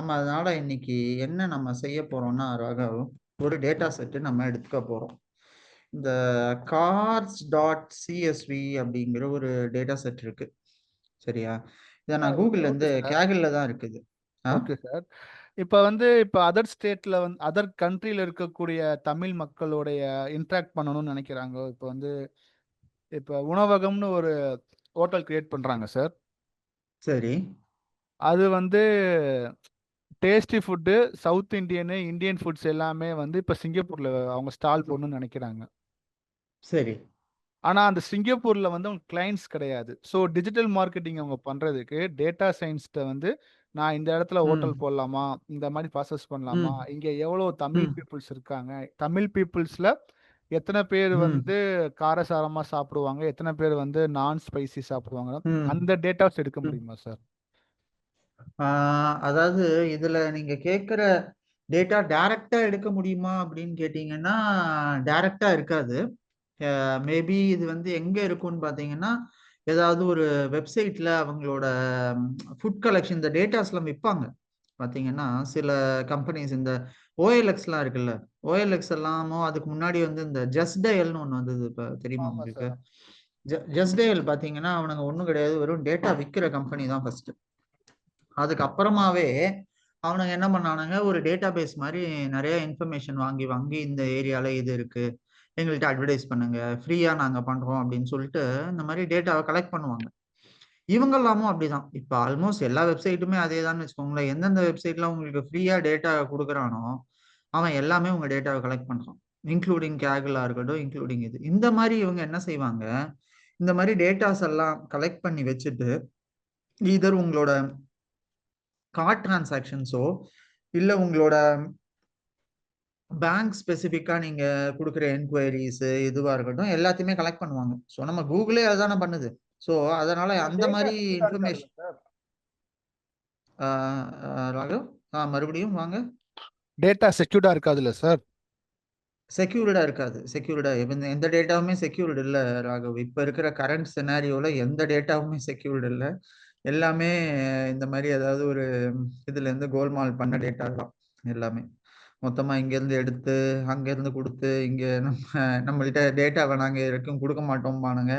நம்ம அதனால இன்னைக்கு என்ன நம்ம செய்ய போறோம்னா ராகவ், ஒரு டேட்டா செட்டு நம்ம எடுத்துக்க போறோம். இந்த cars.csv அப்படிங்கிற ஒரு டேட்டா செட் இருக்கு. சரியா? இதை நான் ஓகே கூகுள்ல ஓகே இருந்து சார். கேகல்ல தான் இருக்குது. Okay sir. இப்போ அதர் ஸ்டேட்ல அதர் கண்ட்ரில இருக்கக்கூடிய தமிழ் மக்களுடைய இன்டராக்ட் பண்ணணும்னு நினைக்கிறாங்க. இப்போ உணவகம்னு ஒரு ஹோட்டல் கிரியேட் பண்றாங்க சார். சரி அது tasty food, south Indian, Indian foods எல்லாமே இப்போ சிங்கப்பூர்ல அவங்க ஸ்டால் போடணும்னு நினைக்கிறாங்க. சரி ஆனா அந்த சிங்கப்பூர்ல அவங்க கிளைண்ட்ஸ் கிடையாது. ஸோ டிஜிட்டல் மார்க்கெட்டிங் அவங்க பண்றதுக்கு டேட்டா சயின்ஸ்ட நான் இந்த இடத்துல ம் ஹோட்டல் போடலாமா, இந்த மாதிரி ப்ராசஸ் பண்ணலாமா, ம் இங்க எவ்வளோ தமிழ் ம் பீப்புள்ஸ் இருக்காங்க, தமிழ் பீப்புள்ஸ்ல எத்தனை பேர் ம் காரசாரமா சாப்பிடுவாங்க, எத்தனை பேர் நான் ஸ்பைசி சாப்பிடுவாங்க, ம் அந்த டேட்டாஸ் எடுக்க ம் முடியுமா சார்? அதாவது இதுல நீங்க கேட்குற டேட்டா டைரக்டா எடுக்க முடியுமா அப்படின்னு கேட்டீங்கன்னா டைரக்டா இருக்காது. மேபி இது வந்து எங்க இருக்கும்னு பாத்தீங்கன்னா ஏதாவது ஒரு வெப்சைட்ல அவங்களோட ஃபுட் கலெக்ஷன் இந்த டேட்டாஸ்லாம் விற்பாங்க. பாத்தீங்கன்னா சில கம்பெனிஸ் இந்த ஓஎல்எக்ஸ்லாம் இருக்குல்ல, ஓஎல்எக்ஸ் எல்லாமோ அதுக்கு முன்னாடி வந்து இந்த ஜஸ்ட் டயல்னு ஒன்று வந்தது. இப்போ தெரியுமா ஆமா உங்களுக்கு? சார். ஜஸ்ட் டயல் பாத்தீங்கன்னா அவனுங்க ஒன்றும் கிடையாது, வெறும் டேட்டா விற்கிற கம்பெனி தான் ஃபர்ஸ்ட். அதுக்கப்புறமாவே அவனுங்க என்ன பண்ணானுங்க, ஒரு டேட்டா பேஸ் மாதிரி நிறைய இன்ஃபர்மேஷன் வாங்கி வாங்கி இந்த ஏரியால இது இருக்கு, எங்கள்கிட்ட அட்வர்டைஸ் பண்ணுங்க, ஃப்ரீயா நாங்க பண்றோம் அப்படின்னு சொல்லிட்டு இந்த மாதிரி டேட்டாவை கலெக்ட் பண்ணுவாங்க. இவங்க எல்லாமும் அப்படிதான். இப்ப ஆல்மோஸ்ட் எல்லா வெப்சைட்டுமே அதே தான் வச்சுக்கோங்களேன். எந்தெந்த வெப்சைட்ல உங்களுக்கு ஃப்ரீயா டேட்டா கொடுக்குறானோ அவன் எல்லாமே உங்க டேட்டாவை கலெக்ட் பண்றான். இன்க்ளூடிங் கேகலா இருக்கட்டும், இன்க்ளூடிங் இது. இந்த மாதிரி இவங்க என்ன செய்வாங்க, இந்த மாதிரி டேட்டாஸ் எல்லாம் கலெக்ட் பண்ணி வச்சுட்டு இதர் உங்களோட கார்ட் டிரான்சாக்ஷன்ஸோ இல்ல உங்களோட பேங்க் ஸ்பெசிஃபிக்கா நீங்க கொடுக்குற என்கொயரிஸ் இதுவா இருக்கட்டும் எல்லாத்தையுமே கலெக்ட் பண்ணுவாங்க. ஸோ நம்ம கூகுளே அதுதானே பண்ணுது. ஸோ அதனால அந்த டேட்டா மாதிரி செக்யூர்டா இருக்காதுல்ல இன்ஃபர்மேஷன் சார்? ராகவ், மறுபடியும் வாங்க. டேட்டா செக்யூர்டா இருக்காதுல்ல சார்? செக்யூர்டா இருக்காது. செக்யூர்டா எந்த டேட்டாவுமே செக்யூர்டு இல்லை ராகவ். இப்ப இருக்கிற கரண்ட் சினாரியோல எந்த டேட்டாவுமே செக்யூர்டு இல்லை. எல்லாமே இந்த மாதிரி ஏதாவது ஒரு இதுல இருந்து கோல்மால் பண்ண டேட்டா தான் எல்லாமே. மொத்தமா இங்க இருந்து எடுத்து அங்க இருந்து கொடுத்து இங்க நம்மள்கிட்ட டேட்டாவை நாங்க வரைக்கும் கொடுக்க மாட்டோம்பானுங்க.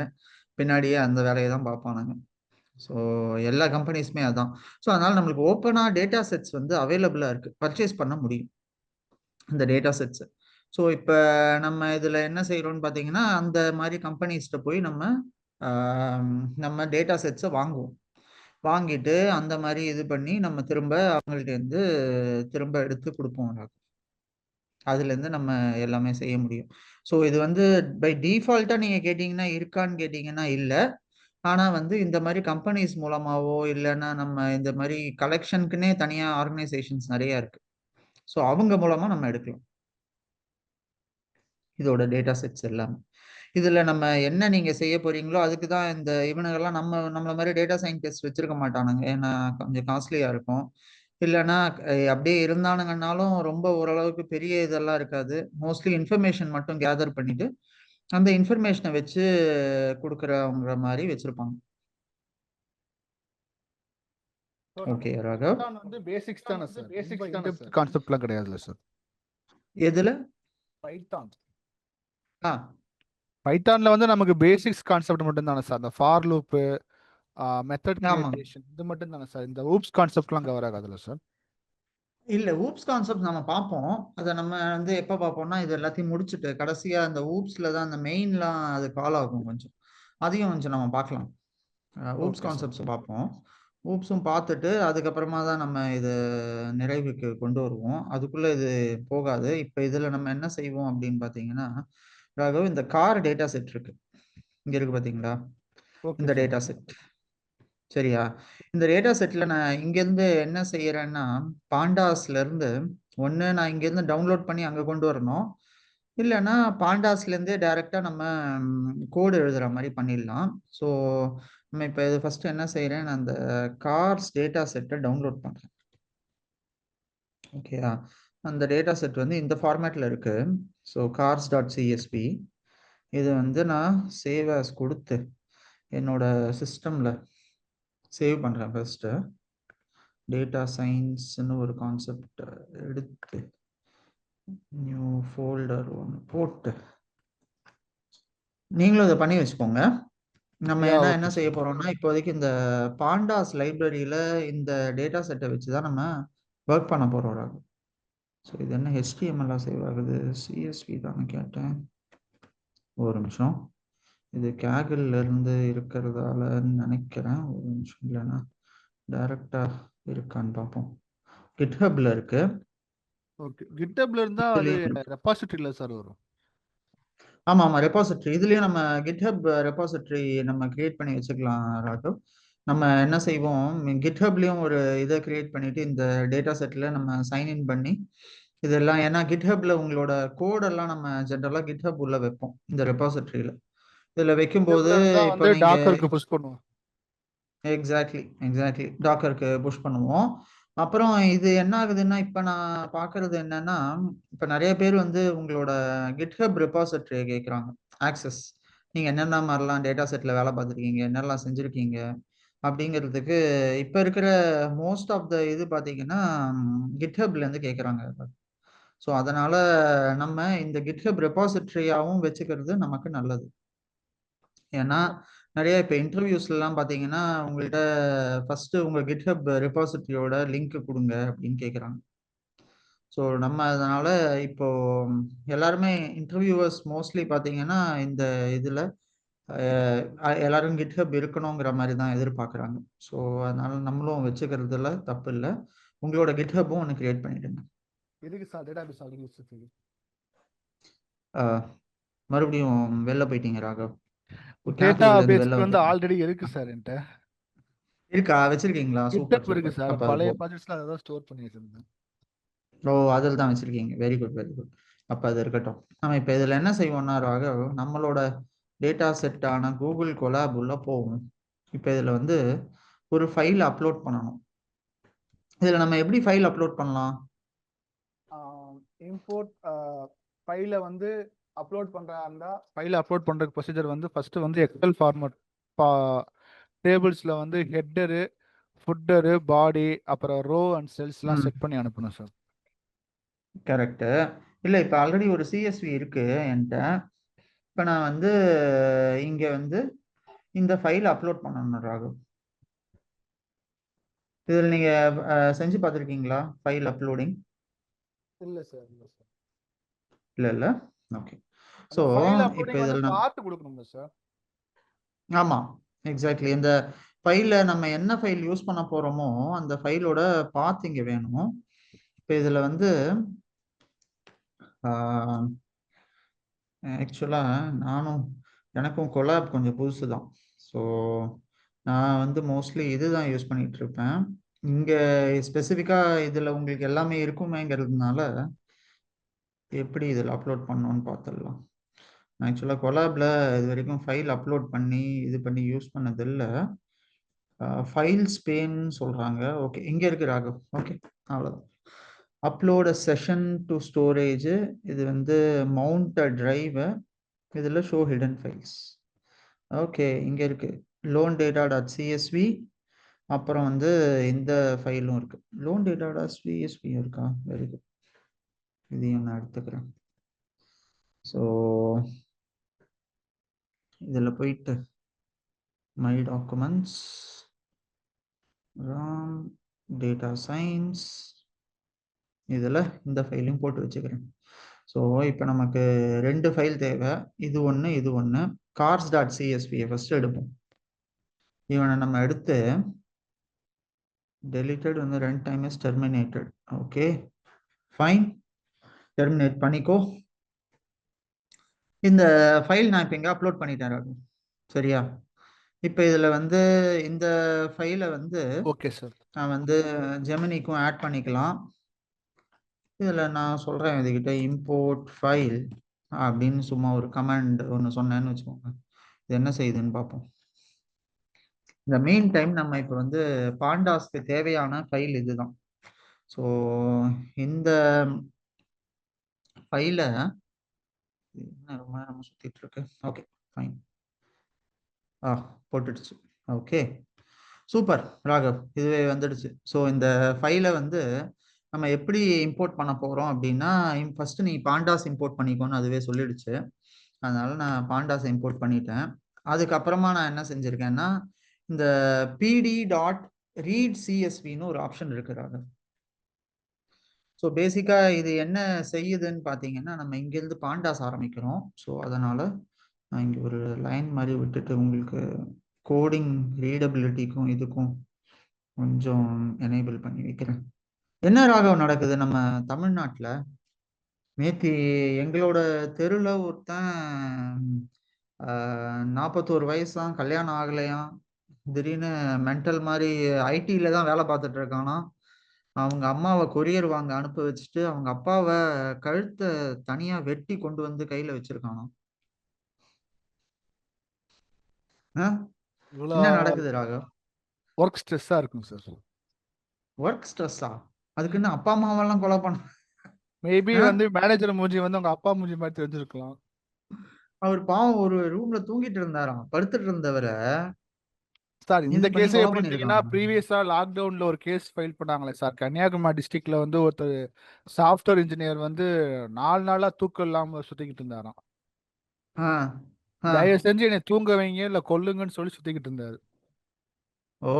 பின்னாடியே அந்த வேலையை தான் பார்ப்பானுங்க. ஸோ எல்லா கம்பெனிஸுமே அதான். ஸோ அதனால நம்மளுக்கு ஓப்பனா டேட்டா செட்ஸ் வந்து அவைலபிளா இருக்கு, பர்ச்சேஸ் பண்ண முடியும் இந்த டேட்டா செட்ஸ். ஸோ இப்போ நம்ம இதுல என்ன செய்யறோம்னு பார்த்தீங்கன்னா அந்த மாதிரி கம்பெனிஸ்ட போய் நம்ம டேட்டா செட்ஸை வாங்குவோம். வாங்கிட்டு அந்த மாதிரி இது பண்ணி நம்ம திரும்ப அவங்கள்ட்ட இருந்து திரும்ப எடுத்து கொடுப்போம். அதுல இருந்து நம்ம எல்லாமே செய்ய முடியும். ஸோ இது வந்து பை டிஃபால்ட்டா நீங்க கேட்டீங்கன்னா இருக்கான்னு கேட்டீங்கன்னா இல்ல. ஆனா வந்து இந்த மாதிரி கம்பெனிஸ் மூலமாவோ இல்லைன்னா நம்ம இந்த மாதிரி கலெக்ஷனுக்குன்னே தனியா ஆர்கனைசேஷன்ஸ் நிறைய இருக்கு. ஸோ அவங்க மூலமா நம்ம எடுக்கலாம் இதோட டேட்டா செட்ஸ் எல்லாமே. இதுல நம்ம என்ன நீங்க செய்ய போறீங்களோ அதுக்கு தான் இந்த இவனுங்கெல்லாம் நம்மள மாதிரி டேட்டா சயின்டிஸ்ட் வச்சிருக்க மாட்டானுங்க. ஏன்னா கொஞ்சம் காஸ்ட்லியா இருக்கும். இல்லைன்னா அப்படியே இருந்தானுங்கன்னாலும் ரொம்ப ஓரளவுக்கு பெரிய இதெல்லாம் இருக்காது. மோஸ்ட்லி இன்ஃபர்மேஷன் மட்டும் கேதர் பண்ணிட்டு அந்த இன்ஃபர்மேஷனை வச்சு கொடுக்குறவங்க மாதிரி வச்சிருப்பாங்க. ஓகே ராகவ். பேசிக்ஸ் தானே சார்? ரொம்ப இன்டெப்த் கான்செப்ட்லாம் கிடையாதுல்ல சார்? எதுல? பைத்தான். ஆ பைத்தான்ல நமக்கு பேசிக்ஸ் கான்செப்ட் மட்டும் தானே சார்? அந்த ஃபார் லூப்பு, மெத்தட் ஆமாங்க. கிரியேட்டேஷன் இது மட்டும் தானே சார்? இந்த ஊப்ஸ் கான்செப்ட்லாம் கவர் ஆகாதுல்ல சார்? இல்ல ஊப்ஸ் கான்செப்ட் நம்ம பார்ப்போம். அதை நம்ம வந்து எப்ப பார்ப்போம்னா இது எல்லாத்தையும் முடிச்சுட்டு கடைசியா அந்த ஊப்ஸ்ல தான் அந்த மெயின்லாம் அது கால் ஆகும் கொஞ்சம். அதையும் கொஞ்சம் நம்ம பார்க்கலாம். Oops okay sir. கான்செப்ட்ஸ் பார்ப்போம். ஊப்ஸும் பார்த்துட்டு அதுக்கப்புறமா தான் நம்ம இது நிறைவுக்கு கொண்டு வருவோம். அதுக்குள்ள இது போகாது. இப்ப இதுல நம்ம என்ன செய்வோம் அப்படின்னு பாத்தீங்கன்னா ராகவ், இந்த கார் டேட்டா செட் இருக்கு, இங்க இருக்கு பாத்தீங்களா? ஓகே இந்த சார். டேட்டா செட் சரியா? இந்த டேட்டா செட்ல நான் இங்க இருந்து என்ன செய்யறேன்னா பாண்டாஸ்ல இருந்து ஒண்ணு நான் இங்க இருந்து டவுன்லோட் பண்ணி அங்க கொண்டு வரணும். இல்லைன்னா பாண்டாஸ்ல இருந்தே டைரக்டா நம்ம கோடு எழுதுற மாதிரி பண்ணிடலாம். ஸோ நம்ம இப்போ இது ஃபர்ஸ்ட் என்ன செய்யறேன், நான் அந்த கார்ஸ் டேட்டா செட்டை டவுன்லோட் பண்றேன். ஓகேயா? அந்த டேட்டா செட் வந்து இந்த ஃபார்மேட்ல இருக்கு. ஸோ cars.csv இது வந்து நான் சேவ் ஆஸ் கொடுத்து என்னோட சிஸ்டம்ல சேவ் பண்றேன் ஃபர்ஸ்ட். டேட்டா சயின்ஸ்னு ஒரு கான்செப்ட் எடுத்து நியூ ஃபோல்டர் ஒன்று போட்டு நீங்களும் இதை பண்ணி வச்சுக்கோங்க. நம்ம என்ன ஓகே செய்ய சார். போறோம்னா இப்போதைக்கு இந்த பாண்டாஸ் லைப்ரரியில இந்த டேட்டா செட்டை வச்சு தான் நம்ம ஒர்க் பண்ண போறோம். ஸோ இது என்ன HTML சேவ் ஆகுது, CSV தானே கேட்டேன். ஒரு நிமிஷம். இது கேகிள்ல இருந்து இருக்கிறதாலன்னு நினைக்கிறேன். ஒரு நிமிஷம், இல்லைன்னா டைரக்டா இருக்கான்னு பார்ப்போம். கிட்ஹப்ல இருக்கு. ஓகே, கிட்டப்ல இருந்தா அது இதுலயும் இருக்கு. ரெபாசிட்டரியில சார் வரும். ஆமா ஆமா, ரெபாசிட்டரி. இதுலயும் நம்ம கிட்ஹப் ரெபாசிட்டரி நம்ம கிரியேட் பண்ணி வச்சுக்கலாம் ராகவ். நம்ம என்ன செய்வோம், கிட்ஹப்லயும் ஒரு இதை கிரியேட் பண்ணிட்டு இந்த டேட்டா செட்ல நம்ம சைன்இன் பண்ணி இதெல்லாம், ஏன்னா கிட்ஹப்ல உங்களோட கோடெல்லாம் நம்ம ஜென்ரலா கிட்ஹப் உள்ள வைப்போம் இந்த ரெபாசிட்டரியில. இதுல வைக்கும்போது கிட்டப்ல இருந்தா இப்போ வந்து நீங்க டாக்கருக்கு புஷ் பண்ணுவோம். எக்ஸாக்ட்லி டாக்கருக்கு புஷ் பண்ணுவோம். அப்புறம் இது என்ன ஆகுதுன்னா, இப்ப நான் பாக்குறது என்னன்னா, இப்ப நிறைய பேர் வந்து உங்களோட கிட்ஹப் ரெபாசிட்டரியை கேட்குறாங்க ஆக்சஸ். நீங்க என்னென்ன மாதிரிலாம் டேட்டா செட்ல வேலை பார்த்துருக்கீங்க, என்னெல்லாம் செஞ்சிருக்கீங்க அப்படிங்கிறதுக்கு இப்ப இருக்கிற மோஸ்ட் ஆஃப் த இது பாத்தீங்கன்னா கிட்ஹப்ல இருந்து கேட்குறாங்க. ஸோ அதனால நம்ம இந்த கிட்ஹப் ரெபாசிட்டரியாவும் வச்சுக்கிறது நமக்கு நல்லது. ஏன்னா நிறைய இப்போ இன்டர்வியூஸ்லாம் பார்த்தீங்கன்னா உங்கள்கிட்ட ஃபர்ஸ்ட் உங்க கிட்ஹப் ரெபாசிட்டரியோட லிங்க் கொடுங்க அப்படின்னு கேட்குறாங்க. ஸோ நம்ம அதனால இப்போ எல்லாருமே இன்டர்வியூவர்ஸ் மோஸ்ட்லி பார்த்தீங்கன்னா இந்த இதில் எல்லாரும் கிட்ஹப் இருக்கணுங்கிற மாதிரி தான் எதிர்பார்க்குறாங்க. ஸோ அதனால நம்மளும் வச்சுக்கிறதுல தப்பு இல்லை. உங்களோட கிட்ஹப்பும் ஒன்று கிரியேட் பண்ணிடுங்க. எதுக்கு சார் டேட்டாபேஸ் ஆல்ரெடி வச்சிருக்கீங்க? மறுபடியும் வெளில போயிட்டீங்க ராகவ். டேட்டா கேபிள்ல இருந்து வெளில பேஸ்க்கு வந்து வந்துட்டீங்க. ஆல்ரெடி இருக்கு சார் என்கிட்ட. இருக்கா, வச்சிருக்கீங்களா? சூப்பர் கிட்டப் இருக்கு சூப்பர். சார். அப்ப அது பழைய போதும். ப்ராஜெக்ட்ஸ்ல அதை தான் ஸ்டோர் பண்ணி வச்சிருந்தேன். ஓ, அதில் தான் வச்சிருக்கீங்க. Very good very good. அப்போ அது இருக்கட்டும். நம்ம இப்போ இதில் என்ன செய்வோம்னா ராகவ், நம்மளோட டேட்டா செட்டான கூகுள் கொலாப் உள்ள போகும். இப்போ இதில் வந்து ஒரு ஃபைல் அப்லோட் பண்ணணும். இதில் நம்ம எப்படி ஃபைல் அப்லோட் பண்ணலாம்? இம்போர்ட் ஃபைலை வந்து அப்லோட் பண்ணுறா இருந்தால் ஃபைலை அப்லோட் பண்ணுற ப்ரொசீஜர் வந்து ஃபஸ்ட்டு வந்து எக்ஸல் ஃபார்மட் டேபிள்ஸில் வந்து ஹெட்டரு, ஃபுட்டரு, பாடி, அப்புறம் ரோ அண்ட் செல்ஸ்லாம் செட் பண்ணி அனுப்பணும் சார். கரெக்டு. இல்லை, இப்போ ஆல்ரெடி ஒரு CSV இருக்கு என்கிட்ட. இப்போ நான் வந்து இங்கே வந்து இந்த ஃபைல் அப்லோட் பண்ணணும் ராகவ். இதில் நீங்கள் செஞ்சு பார்த்துருக்கீங்களா ஃபைல் அப்லோடிங்? இல்லை சார், இல்லை சார். இல்லை இல்லை. ஓகே. ஸோ அந்த ஃபைல் இப்போ அப்லோடிங் வந்து இதில் நம்ம பார்த்து கொடுக்கணும்ல சார்? ஆமா, எக்ஸாக்ட்லி. இந்த ஃபைல்ல நம்ம என்ன ஃபைல் யூஸ் பண்ண போறோமோ அந்த ஃபைலோட பாத் இங்க வேணும். இப்போ இதுல வந்து ஆக்சுவலா எனக்கும் கொலாப் கொஞ்சம் புதுசு தான். ஸோ நான் வந்து மோஸ்ட்லி இதுதான் யூஸ் பண்ணிட்டு இருப்பேன். இங்க ஸ்பெசிஃபிக்கா இதுல உங்களுக்கு எல்லாமே இருக்குமேங்கிறதுனால எப்படி இதில் அப்லோட் பண்ணணும்னு பார்த்துடலாம். ஆக்சுவலாக கொலாப்ல இது வரைக்கும் ஃபைல் அப்லோட் பண்ணி இது பண்ணி யூஸ் பண்ணதில்லை. ஃபைல் ஸ்பேன்னு சொல்கிறாங்க. ஓகே, இங்கே இருக்கு ராகவ். ஓகே, அவ்வளோதான். Upload session to storage. இது வந்து மவுண்ட் டிரைவ். இதில் ஷோ ஹிடன் ஃபைல்ஸ். ஓகே, இங்கே இருக்கு லோன் டேட்டா டாட் சிஎஸ்வி. அப்புறம் வந்து இந்த ஃபைலும் இருக்கு, லோன் டேட்டா டாட் சிஎஸ்வி இருக்கா. வெரி குட், இதையும் நான் எடுத்துக்கிறேன். ஸோ இதில் போயிட்டு my documents, Ram, data science, இதில் இந்த ஃபைலையும் போட்டு வச்சுக்கிறேன். ஸோ இப்போ நமக்கு 2 ஃபைல் தேவை. இது ஒன்று இது ஒன்று. கார்ஸ் டாட் சிஎஸ்பியை ஃபஸ்ட்டு எடுப்போம். இவனை நம்ம எடுத்து டெலிட்டட் வந்து run time is terminated. Okay fine, terminate பண்ணிக்கோ. இந்த ஃபைல் நான் இப்போ இங்கே அப்லோட் பண்ணிட்டேன் ராகு. சரியா? இப்போ இதில் வந்து இந்த ஃபைலை வந்து ஓகே சார். நான் வந்து ஜெமினிக்கும் ஆட் பண்ணிக்கலாம். இதில் நான் சொல்கிறேன் இதுகிட்ட இம்போர்ட் ஃபைல் அப்படின்னு சும்மா ஒரு கமாண்ட் ஒன்று சொன்னேன்னு வச்சுக்கோங்க. இது என்ன செய்யுதுன்னு பார்ப்போம். இந்த மெயின் டைம் நம்ம இப்போ வந்து பாண்டாஸ்க்கு தேவையான ஃபைல் இதுதான். ஸோ இந்த ஃபைலை ரொம்ப நேரம் சுற்றிட்டு இருக்கு. Okay fine. போட்டுடுச்சு. ஓகே, சூப்பர் ராகவ், இதுவே வந்துடுச்சு. ஸோ இந்த ஃபைலை வந்து நம்ம எப்படி இம்போர்ட் பண்ண போறோம் அப்படின்னா, ஃபர்ஸ்ட் நீ பாண்டாஸ் இம்போர்ட் பண்ணிக்கோன்னு அதுவே சொல்லிடுச்சு. அதனால நான் பாண்டாஸ் இம்போர்ட் பண்ணிட்டேன். அதுக்கப்புறமா நான் என்ன செஞ்சிருக்கேன்னா, இந்த pd டாட் ரீட் சிஎஸ்வின்னு ஒரு ஆப்ஷன் இருக்கு ராகவ். ஸோ பேசிக்கா இது என்ன செய்யுதுன்னு பார்த்தீங்கன்னா, நம்ம இங்கேருந்து பாண்டாஸ் ஆரம்பிக்கிறோம். ஸோ அதனால நான் இங்கே ஒரு லைன் மாதிரி விட்டுட்டு உங்களுக்கு கோடிங் ரீடபிலிட்டிக்கும் இதுக்கும் கொஞ்சம் எனேபிள் பண்ணி வைக்கிறேன். என்ன ராகவ் நடக்குது நம்ம தமிழ்நாட்டில்? நேத்தி எங்களோட தெருவில் ஒருத்தன் 41 வயசு தான், கல்யாணம் ஆகலையாம், திடீர்னு மென்டல் மாதிரி ஐடியில தான் வேலை பார்த்துட்டு இருக்கானா. அவங்க அம்மாவை கொரியர் வாங்க அனுப்ப வச்சுட்டு அவங்க அப்பாவை கழுத்தை தனியா வெட்டி கொண்டு வந்து கையில வச்சிருக்கானாம். இவ்வளோ என்ன நடக்குது ராகவ்? ஒர்க் ஸ்ட்ரெஸ்ஸாக இருக்குங்க சார். ஒர்க் ஸ்ட்ரெஸ்ஸா? அதுக்குன்னு அப்பா அம்மாவெல்லாம் கொலை பண்ண? மேபி வந்து மேனேஜர் மூஞ்சி வந்து உங்க அப்பா மூஞ்சி மாதிரி தெரிஞ்சிருக்கலாம். அவர் பாவம் ஒரு ரூம்ல தூங்கிட்டு இருந்தாராம், படுத்துட்டு இருந்தவரை சார் இந்த இது பண்ணி கேஸே கொலை எப்படி இருந்தீங்கன்னா, பண்ணிருக்காங்க. ப்ரீவியஸா லாக்டவுன்ல ஒரு கேஸ் ஃபைல் பண்ணாங்களே சார், கன்னியாகுமரி டிஸ்ட்ரிக்ட்ல வந்து ஒருத்தர் சாஃப்ட்வேர் இன்ஜினியர் வந்து 4 நாளா தூக்கம் இல்லாம சுத்திக்கிட்டு இருந்தாராம். ஆ ஆ தயவு செஞ்சு என்னை தூங்க வைங்க இல்ல கொல்லுங்கன்னு சொல்லி சுத்திக்கிட்டு இருந்தாரு. ஓ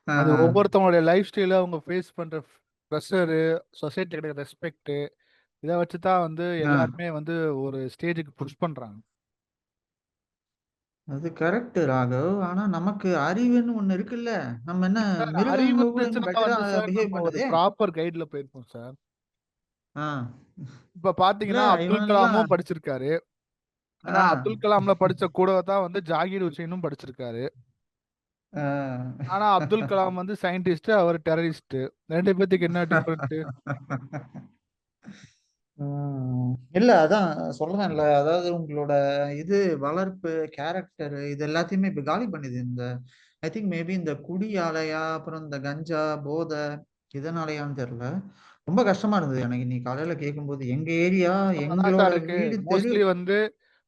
ஆ, அது ஒவ்வொருத்தவங்களுடைய லைஃப் ஸ்டைல அவங்க ஃபேஸ் பண்ற ப்ரெஷரு, சொசைட்டி கிடைக்கிற ரெஸ்பெக்ட், இதை வச்சு தான் வந்து ஆ. எல்லாருமே வந்து ஒரு ஸ்டேஜுக்கு புஷ் பண்றாங்க. அது கரெக்ட் ராகவ். ஆனா நமக்கு அறிவுன்னு ஒண்ணு இருக்குல்ல. நம்ம என்ன சார் அறிவு மிருகங்க கூட இருந்துச்சுன்னா பெட்டரா வந்து சார் பிஹேவ் நம்ம ஒரு பண்ணுதே. ப்ராப்பர் கைட்ல போயிருப்போம் சார். ஆ இப்ப இல்ல பாத்தீங்கன்னா அப்துல் இவனெல்லாம் கலாமும் படிச்சிருக்காரு. ஆனா ஆ அப்துல் கலாம்ல படிச்ச கூட தான் வந்து ஜாகிர் உசேனும் படிச்சிருக்காரு. ஆ. ஆனா அப்துல் கலாம் வந்து சயின்டிஸ்ட், அவர் டெரரிஸ்ட். ரெண்டு பேத்துக்கு என்ன டிஃபரெண்ட்? இல்ல அதான் சொல்றேன்ல, அதாவது உங்களோட இது வளர்ப்பு கேரக்டர் இது எல்லாத்தையுமே இப்ப காலி பண்ணுது இந்த. ஐ திங்க் மேபி இந்த குடியாலையா, அப்புறம் இந்த கஞ்சா போதை இதனாலயான்னு தெரியல. ரொம்ப கஷ்டமா இருந்தது எனக்கு இன்னைக்கு காலையில கேட்கும்போது. எங்க ஏரியா, கஷ்டமா தான் எங்களோட சார் இருக்கு. வீடு தெரு. மோஸ்ட்லி வந்து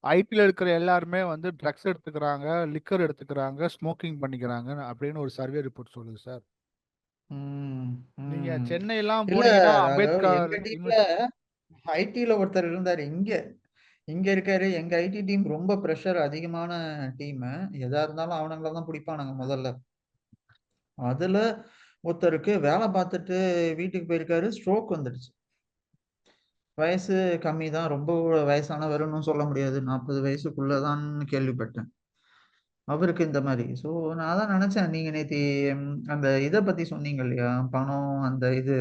ஐடில இருக்கிற எல்லாருமே வந்து ட்ரக்ஸ் எடுத்துக்கிறாங்க, லிக்கர் எடுத்துக்கிறாங்க, ஸ்மோக்கிங் பண்ணிக்கிறாங்க அப்படின்னு ஒரு சர்வே ரிப்போர்ட் சொல்லுது சார். ம், நீங்க ம். சென்னை எல்லாம் இல்ல போனீங்கன்னா ராகவ், அம்பேத்கர் எங்க டீம்ல யூனிவர்சிட்டி. ஐடில ஒருத்தர் இருந்தாரு இங்க. இங்க இருக்காரு. எங்க ஐடி டீம் ரொம்ப ப்ரெஷர் அதிகமான டீம். எதா இருந்தாலும் அவனுங்கள தான் பிடிப்பானுங்க முதல்ல. அதுல ஒருத்தருக்கு வேலை பார்த்துட்டு வீட்டுக்கு போயிருக்காரு, ஸ்ட்ரோக் வந்துடுச்சு. வயசு கம்மி தான், ரொம்ப வயசானவருன்னு சொல்ல முடியாது, 40 வயசுக்குள்ளதான்னு கேள்விப்பட்டேன். அவருக்கு இந்த மாதிரி. ஸோ நான் தான் நினைச்சேன், நீங்க நேத்தி அந்த இதை பத்தி சொன்னீங்க இல்லையா, பணம் அந்த இது,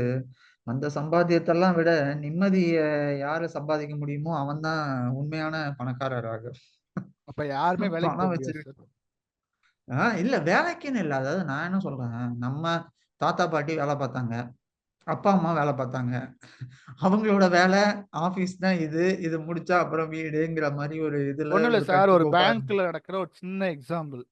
அந்த சம்பாத்தியத்தெல்லாம் விட நிம்மதிய யாரு சம்பாதிக்க முடியுமோ அவன் தான் உண்மையான பணக்காரராக. அப்ப யாருமே வேலைக்கு போக பணம் முடியாது வச்சிருக்கு. சார். இல்ல வேலைக்குன்னு இல்ல. அதாவது நான் என்ன சொல்றேன், நம்ம தாத்தா பாட்டி வேலை பார்த்தாங்க, அப்பா அம்மா வேலை பார்த்தாங்க. அவங்களோட வேலை ஆபீஸ் தான் இது. இது முடிச்சா அப்புறம் வீடுங்கிற மாதிரி ஒரு இதுல ஒண்ணும் இல்ல ஒரு சார், ஒரு கட்டுக்கோப்பா இருந்து. பேங்க்ல நடக்கிற ஒரு சின்ன எக்ஸாம்பிள்.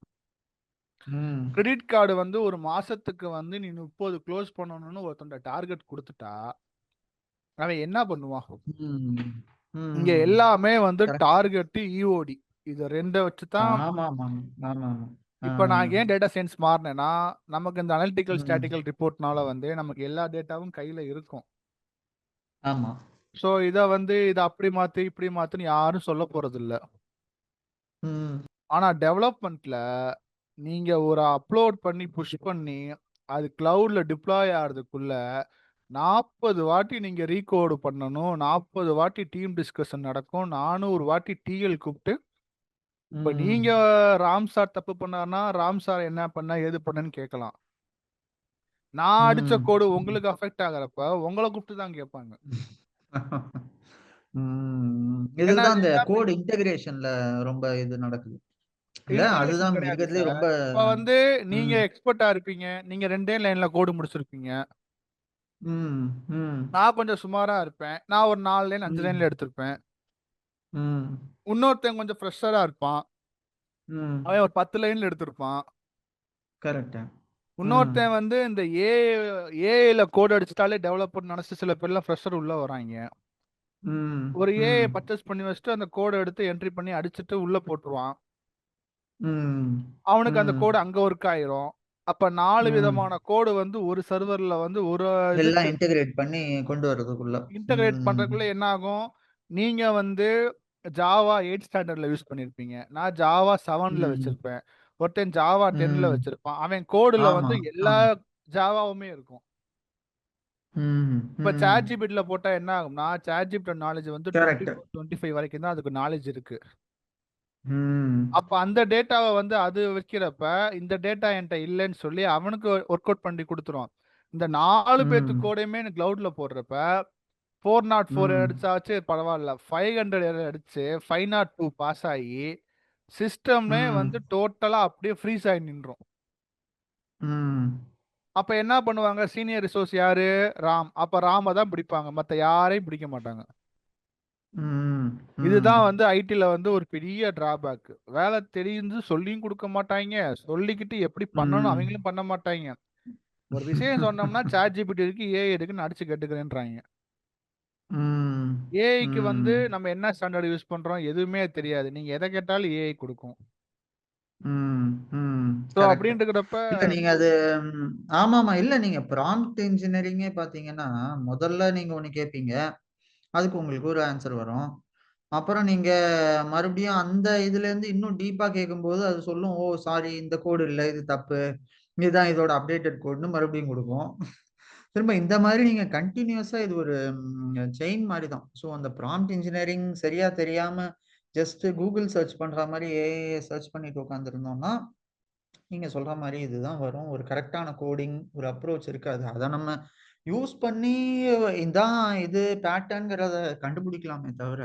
ம், கிரெடிட் கார்டு வந்து ஒரு மாசத்துக்கு வந்து நீ 30 க்ளோஸ் பண்ணணும்னு ஒருத்தன் டார்கெட் கொடுத்துட்டா அவன் என்ன பண்ணுவான்? ம், இங்க ம். எல்லாமே வந்து கரெக்ட். டார்கெட், இஓடி, இது ரெண்டை வச்சு தான். ஆமா, ஆமா, ஆமா, ஆமா. ஆ, இப்ப நான் ஏன் டேட்டா சயின்ஸ் மாறினேன்னா, நமக்கு இந்த அனலிட்டிக்கல் ம். ஸ்டாட்டிக்கல் ரிப்போர்ட்னால வந்து நமக்கு எல்லா டேட்டாவும் கையில இருக்கும். ஆமா. ஸோ இதை வந்து இதை அப்படி மாத்து இப்படி மாத்துன்னு யாரும் சொல்ல போறது இல்ல. ம், ஆனா டெவலப்மெண்ட்ல நீங்க ஒரு அப்லோட் பண்ணி புஷ் பண்ணி அது கிளவுட்ல டிப்ளாய் ஆகிறதுக்குள்ள 40 வாட்டி நீங்க ரீகோடு பண்ணணும், 40 வாட்டி டீம் டிஸ்கஷன் நடக்கும், 400 வாட்டி டிஎல் கூப்பிட்டு. இப்ப நீங்க ம், ராம் சார் தப்பு பண்ணாருன்னா ராம் சார் என்ன பண்ண ஏது பண்ணன்னு கேட்கலாம். நான் அடிச்ச ம். கோடு உங்களுக்கு அஃபெக்ட் ஆகுறப்ப உங்களை கூப்பிட்டு தான் கேட்பாங்க. ஏன்னா இதுதான் அது இந்த எல்லாமே கோட் இன்டகிரேஷன்ல ரொம்ப இது நடக்குது இல்ல. இன்டகிரேஷன் அதுதான் கிடையாது இருக்கிறதுலே சார். ரொம்ப. இப்ப வந்து நீங்க ம், எக்ஸ்பர்ட்டா இருப்பீங்க, நீங்க 2டே லைன்ல கோடு முடிச்சிருப்பீங்க. ம், ம், நான் கொஞ்சம் சுமாரா இருப்பேன், நான் ஒரு 4 லைன் 5 ம், லைன்ல எடுத்திருப்பேன். ம், இன்னொருத்தன் கொஞ்சம் ஃப்ரெஷரா இருப்பான், ம். அவன் ஒரு 10 லைன்ல எடுத்திருப்பான். கரெக்ட். ம், இன்னொருத்தன் வந்து இந்த ஏஐல கோட் அடிச்சிட்டாலே டெவலப்பர் நினைச்சு சில பேர்லாம் ஃப்ரெஷர் உள்ள வராங்க. ம், ஒரு ஏஐ ம், பர்ச்சேஸ் பண்ணி வச்சுட்டு அந்த கோடை எடுத்து என்ட்ரி பண்ணி அடிச்சுட்டு உள்ள போட்டுருவான். ம். அவனுக்கு அந்த ம். கோடு அங்க ஒர்க் ஆயிரும். அப்ப 4 ம். விதமான கோடு வந்து ஒரு சர்வர்ல வந்து ஒரு எல்லாம் இதுக்கு இன்டகிரேட் பண்ணி கொண்டு வரதுக்குள்ள. இன்டகிரேட் ம். பண்றதுக்குள்ள என்ன ஆகும்? நீங்க வந்து ஜாவா 8 ஸ்டாண்டர்ட்ல யூஸ் பண்ணியிருப்பீங்க. நான் ஜாவா 7ல ம். வச்சிருப்பேன். ஒருத்தன் ஜாவா 10ல ம். வச்சிருப்பான். அவன் கோடுல ஆமா, வந்து எல்லா ஆமா. ஜாவாவுமே இருக்கும். ம். இப்ப ம். ChatGPTல போட்டா என்ன ஆகும்னா, ChatGPT நாலேட்ஜ் வந்து கரெக்ட். 24, 25 வரைக்கும் தான் அதுக்கு நாலேட்ஜ் இருக்கு. ம். அப்ப அந்த டேட்டாவ வந்து அது வைக்கிறப்ப, இந்த டேட்டா என்ட்ட இல்லன்னு சொல்லி அவனுக்கு ஒர்க் அவுட் பண்ணி குடுத்துரும். இந்த 4 பேத்து ம். கோடையுமே கிளவுட்ல போடுறப்ப, 404 ம். அடிச்சாச்சு பரவால்ல. 500 எரர் அடிச்சு 502 பாஸ் ஆயி, சிஸ்டமே ம். வந்து டோட்டலா அப்படியே ஃப்ரீஸ் ஆயி நின்றும். ம். அப்ப என்ன பண்ணுவாங்க? சீனியர் ரிசோர்ஸ் யாரு? ராம். அப்ப ராம தான் பிடிப்பாங்க. மத்த யாரையும் பிடிக்க மாட்டாங்க. ம். ம். இதுதான் வந்து ஐடில வந்து ஒரு பெரிய டிராபேக். வேலை தெரியுது சொல்லியும் குடுக்க மாட்டாய்ங்க. சொல்லிக்கிட்டு எப்படி பண்ணணும் ம். அவங்களும் பண்ண மாட்டாய்ங்க. ஒரு விஷயம் சொன்னோம்னா ChatGPT இருக்கு, ஏஐ இருக்குன்னு அடிச்சு கேட்டுக்கிறேன்றாய்ங்க. ம். ஏஐக்கு வந்து ம். நம்ம என்ன ஸ்டாண்டர்ட் யூஸ் பண்றோம் எதுவுமே தெரியாது. நீங்க எத கேட்டாலும் ஏஐ குடுக்கும். ம். ம். So correct. அப்படின்னு இருக்கிறப்ப இல்ல நீங்க அது ம், ஆமாமா. இல்ல நீங்க ப்ராம்ப்ட் இன்ஜினியரிங்கே பார்த்தீங்கன்னா, முதல்ல நீங்க ஒண்ணு கேட்பீங்க. அதுக்கு உங்களுக்கு ஒரு ஆன்சர் வரும். அப்புறம் நீங்க மறுபடியும் அந்த இதுலேருந்து இன்னும் டீப்பா கேட்கும்போது, அது சொல்லும், "ஓ! சாரி இந்த கோடு இல்ல. இது தப்பு. இதுதான் இதோட அப்டேட்டட் கோடுன்னு" மறுபடியும் குடுக்கும். திரும்ப இந்த மாரி நீங்க கன்டினியூஸா இது ஒரு செயின் மாரி தான். ஸோ அந்த ப்ராம்ப்ட் இன்ஜினியரிங் சரியா தெரியாம ஜஸ்ட் Google சர்ச் பண்ற மாரி ஏஐய சர்ச் பண்ணிட்டு உட்கார்ந்திருந்தோம்னா, நீங்க சொல்ற மாரி இதுதான் வரும். ஒரு கரெக்ட்டான கோடிங், ஒரு அப்ரோச் இருக்காது. அத நம்ம யூஸ் பண்ணி இதான் இது பேட்டர்ன்ங்கிறத கண்டுபிடிக்கலாமே தவிர,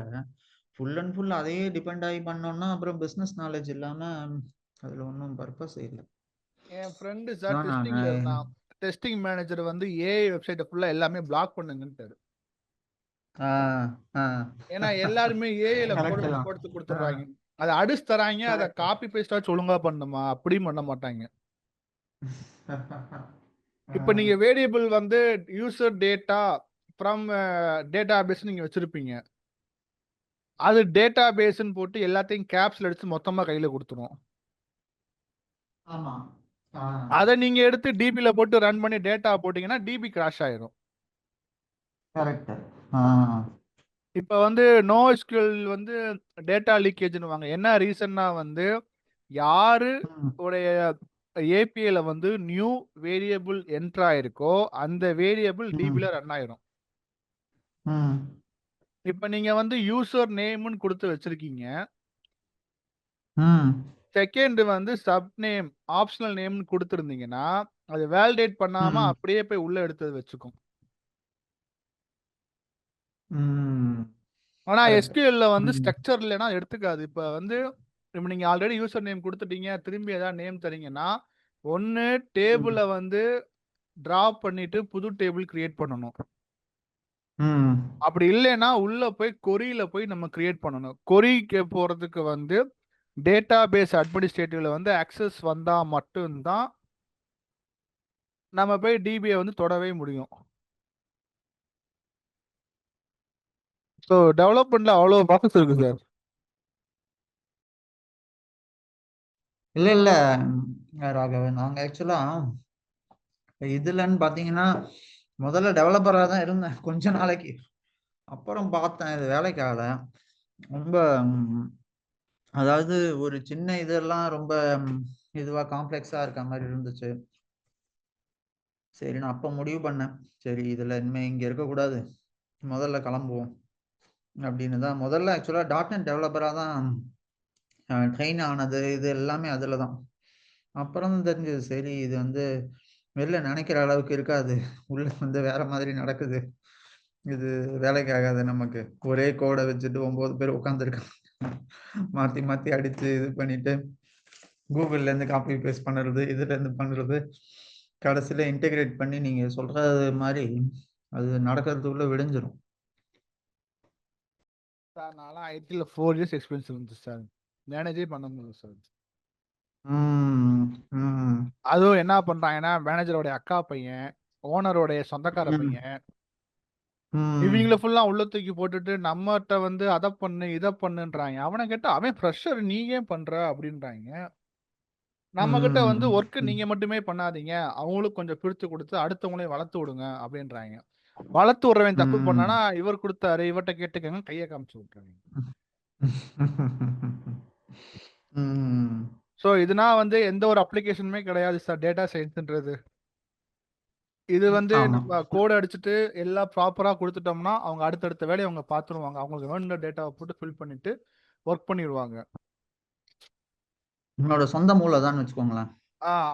ஃபுல் அண்ட் ஃபுல் அதையே டிபெண்ட் ஆயி பண்ணோம்னா, அப்புறம் பிசினஸ் நாலேட்ஜ் இல்லாம அதுல ஒண்ணும் பர்ப்பஸே இல்ல. என் ஃப்ரெண்டு சார் அதான் நாங்க டெஸ்டிங்ல இருந்தான். டெஸ்டிங் மேனேஜர் வந்து ஏஐ வெப்சைட்ட ஃபுல்லா எல்லாமே பிளாக் பண்ணுங்கன்ட்டாரு. ஆ, ஆ. ஏன்னா எல்லாருமே ஏஐல கரெக்ட் போட்டு தான். போட்டு ஆ, குடுத்துடுறாய்ங்க. அத அடிச்சு தராய்ங்க. அத கரெக்ட். காப்பி பேஸ்ட்டாச்சும் ஒழுங்கா பண்ணுமா? அப்படியும் பண்ண மாட்டாய்ங்க. ஆ, இப்ப நீங்க வேரியபிள் வந்து யூசர் டேட்டா ஃப்ரம் டேட்டாபேஸ் நீங்க வச்சிருப்பீங்க. அது டேட்டாபேஸ்ன்னு போட்டு எல்லாத்தையும் கேப்ஸ்ல அடிச்சு மொத்தமா கையில குடுத்துரும். ஆமா. ஆ, அத நீங்க எடுத்து டிபில போட்டு ரன் பண்ணி டேட்டா போட்டீங்கன்னா, டிபி கிராஷ் ஆயிரும். கரெக்ட். ஆ, இப்ப வந்து NoSQL வந்து டேட்டா லீக்கேஜ்ன்னுவாங்க. என்ன ரீசன்னா வந்து யாரு ம், உடைய ஏபிஐல வந்து நியூ வேரியபிள் என்டர் ஆயிருக்கோ, அந்த வேரியபிள் ம், டிபில ரன் ஆயிரும். ம், இப்ப நீங்க வந்து யூசர் நேம்ன்னு குடுத்து வச்சிருக்கீங்க. ம், செகண்ட் வந்து சப் நேம், ஆப்ஷனல் நேம்ன்னு குடுத்திருந்தீங்கன்னா, அது வேலிடேட் பண்ணாம ம், அப்படியே போய் உள்ள எடுத்து வச்சுக்கும். ம். ஆனா கரெக்ட். SQLல வந்து ம், ஸ்ட்ரக்சர் இல்லன்னா எடுத்துக்காது. இப்ப நீங்க ஆல்ரெடி யூசர் நேம் குடுத்துட்டீங்க. திரும்பி ஏதாவது நேம் தரீங்கன்னா, ஒண்ணு ம், டேபிள வந்து டிராப் பண்ணிட்டு புது டேபிள் கிரியேட் பண்ணணும். ம், அப்படி இல்லைன்னா, உள்ள போய் கொரியில போய் நம்ம கிரியேட் பண்ணணும். கொரிக்கு போறதுக்கு வந்து டேட்டாபேஸ் அட்மினிஸ்ட்ரேட்டிவ்ல வந்து ஆக்சஸ் வந்தா மட்டும் தான், நம்ம போய் டிபிய வந்து தொடவே முடியும். ஸோ டெவலப்மென்ட்ல அவ்வளோ ப்ராசஸ் இருக்கு சார். இல்ல, இல்ல. ராகவன். நாங்க ஆக்சுவலா இதுலன்னு பார்த்தீங்கன்னா, முதல்ல டெவலப்பரா தான் இருந்தேன் கொஞ்ச நாளைக்கு. அப்புறம் பார்த்தேன் இது வேலைக்கு ஆகல. ரொம்ப அதாவது ஒரு சின்ன இதெல்லாம் ரொம்ப இதுவா காம்ப்ளெக்ஸா இருக்க மாரி இருந்துச்சு. சரி நான் அப்ப முடிவு பண்ணேன். சரி இதுல இனிமே இங்க இருக்கக்கூடாது. முதல்ல கிளம்புவோம். அப்படின்னு தான் முதல்ல ஆக்சுவலா .NET டெவலப்பரா தான் ட்ரெயின் ஆனது. இது எல்லாமே அதுல தான். அப்புறம் தான் தெரிஞ்சது. சரி இது வந்து வெளில நெனைக்கிற அளவுக்கு இருக்காது. உள்ள வந்து வேற மாதிரி நடக்குது. இது வேலைக்கு ஆகாது நமக்கு. ஒரே கோட வச்சுட்டு 9 பேர் உட்கார்ந்துருக்காங்க. மாத்தி மாத்தி அடிச்சு இது பண்ணிட்டு, Googleலேருந்து காப்பி பேஸ்ட் பண்றது, இதுலேருந்து பண்றது. கடைசில இன்டகிரேட் பண்ணி நீங்க சொல்றது மாரி, அது நடக்கிறதுக்குள்ள விடிஞ்சிரும். சார் நான்லாம் ஐடில 4 இயர்ஸ் எக்ஸ்பீரியன்ஸ் இருந்துச்சு சார். மேனேஜே பண்ண முடியல சார். ம். ம். அதுவும் என்ன பண்றாங்கன்னா, மேனேஜரோட அக்கா பையன், ஓனரோடைய சொந்தக்கார ம். பையன், இவங்கள ம். ஃபுல்லா உள்ள தூக்கி போட்டுட்டு நம்மட்ட வந்து அத பண்ணு, இத பண்ணுன்றாய்ங்க. அவன கேட்டா அவன் ஃப்ரெஷர் நீ ஏன் பண்ற? அப்படின்றாய்ங்க. நம்ம கிட்ட வந்து ஒர்க் ம். நீங்க மட்டுமே பண்ணாதீங்க, அவங்களுக்கு கொஞ்சம் பிரிச்சு கொடுத்து அடுத்தவங்களையும் வளர்த்து விடுங்க அப்படின்றாங்க. வளர்த்து விடுறவன் தப்பு ம். பண்ணானா இவர் கொடுத்தாரு இவர்கிட்ட கேட்டுக்கங்க கையை காமிச்சு விட்டுறாங்க. ம். ஸோ இதுனா வந்து எந்த ஒரு அப்ளிகேஷனுமே கிடையாது சார் டேட்டா சயின்ஸ்ன்றது. இது வந்து ஆமா. நம்ம கோட் அடிச்சுட்டு எல்லாம் ப்ராப்பரா கொடுத்துட்டோம்னா அவங்க அடுத்தடுத்த வேலையை அவங்க பார்த்துருவாங்க. அவங்களுக்கு வேணுன்ற டேட்டாவை போட்டு ஃபில் பண்ணிட்டு ஒர்க் பண்ணிடுவாங்க. உங்களோட சொந்த மூளை தான் வச்சுக்கோங்களேன்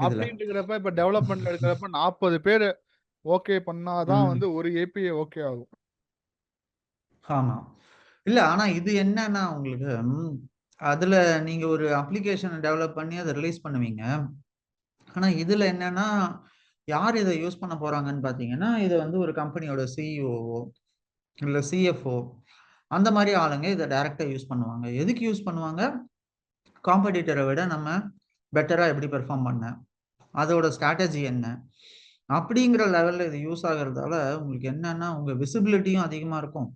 இதுல. அப்படின்றப்ப இப்ப டெவலப்மெண்ட்ல இருக்கிறப்ப 40 பேர் ஓகே பண்ணாதான் ம். வந்து ஒரு ஏபிஐ ஓகே ஆகும். ஆமா. இல்ல ஆனா இது என்னன்னா உங்களுக்கு அதுல நீங்க ஒரு அப்ளிகேஷன் டெவலப் பண்ணி அதை ரிலீஸ் பண்ணுவீங்க. ஆனா இதுல என்னன்னா யார் இதை யூஸ் பண்ண போறாங்கன்னு பாத்தீங்கன்னா இது வந்து ஒரு கம்பெனியோட சிஇஓ இல்ல சிஎஃப்ஓ அந்த மாதிரி ஆளுங்க இதை டைரக்டா யூஸ் பண்ணுவாங்க. எதுக்கு யூஸ் பண்ணுவாங்க? காம்படிட்டரை விட நம்ம பெட்டரா எப்படி பெர்ஃபார்ம் பண்ண, அதோட ஸ்ட்ராட்டஜி என்ன, அப்படிங்கிற லெவல்ல இது யூஸ் ஆகுறதால உங்களுக்கு என்னன்னா உங்க விசிபிலிட்டியும் அதிகமா இருக்கும்,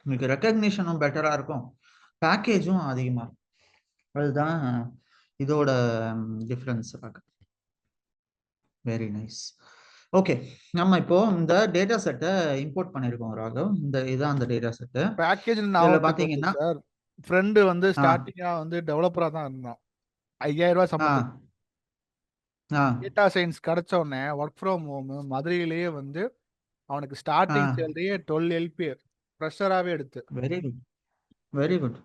உங்களுக்கு ரெக்கக்னிஷனும் பெட்டரா இருக்கும், பேக்கேஜும் அதிகமா இருக்கும். அதுதான் இதோட டிஃபரன்ஸ். Very nice. ஓகே, நம்ம இப்போ இந்த டேட்டா செட்டை இம்போர்ட் பண்ணியிருக்கோம் ராகவ். இதான் அந்த டேட்டா செட்டு. பேக்கேஜ் இதுல ஞாபகத்துக்கு வருது பாத்தீங்கன்னா சார். ஃப்ரெண்டு வந்து ஆ ஸ்டார்டிங்கா வந்து டெவலப்பரா தான் இருந்தான். 5000 ரூபாய் ஆ சம்பளத்துக்கு. ஆ டேட்டா சயின்ஸ் கிடைச்ச உடனே ஒர்க் ஃப்ரம் ஹோம் மதுரையிலேயே வந்து அவனுக்கு ஆ ஸ்டார்டிங் சேலரியே 12 எல்பிஏ ஃப்ரெஷராகவே எடுத்து. Very good, very good.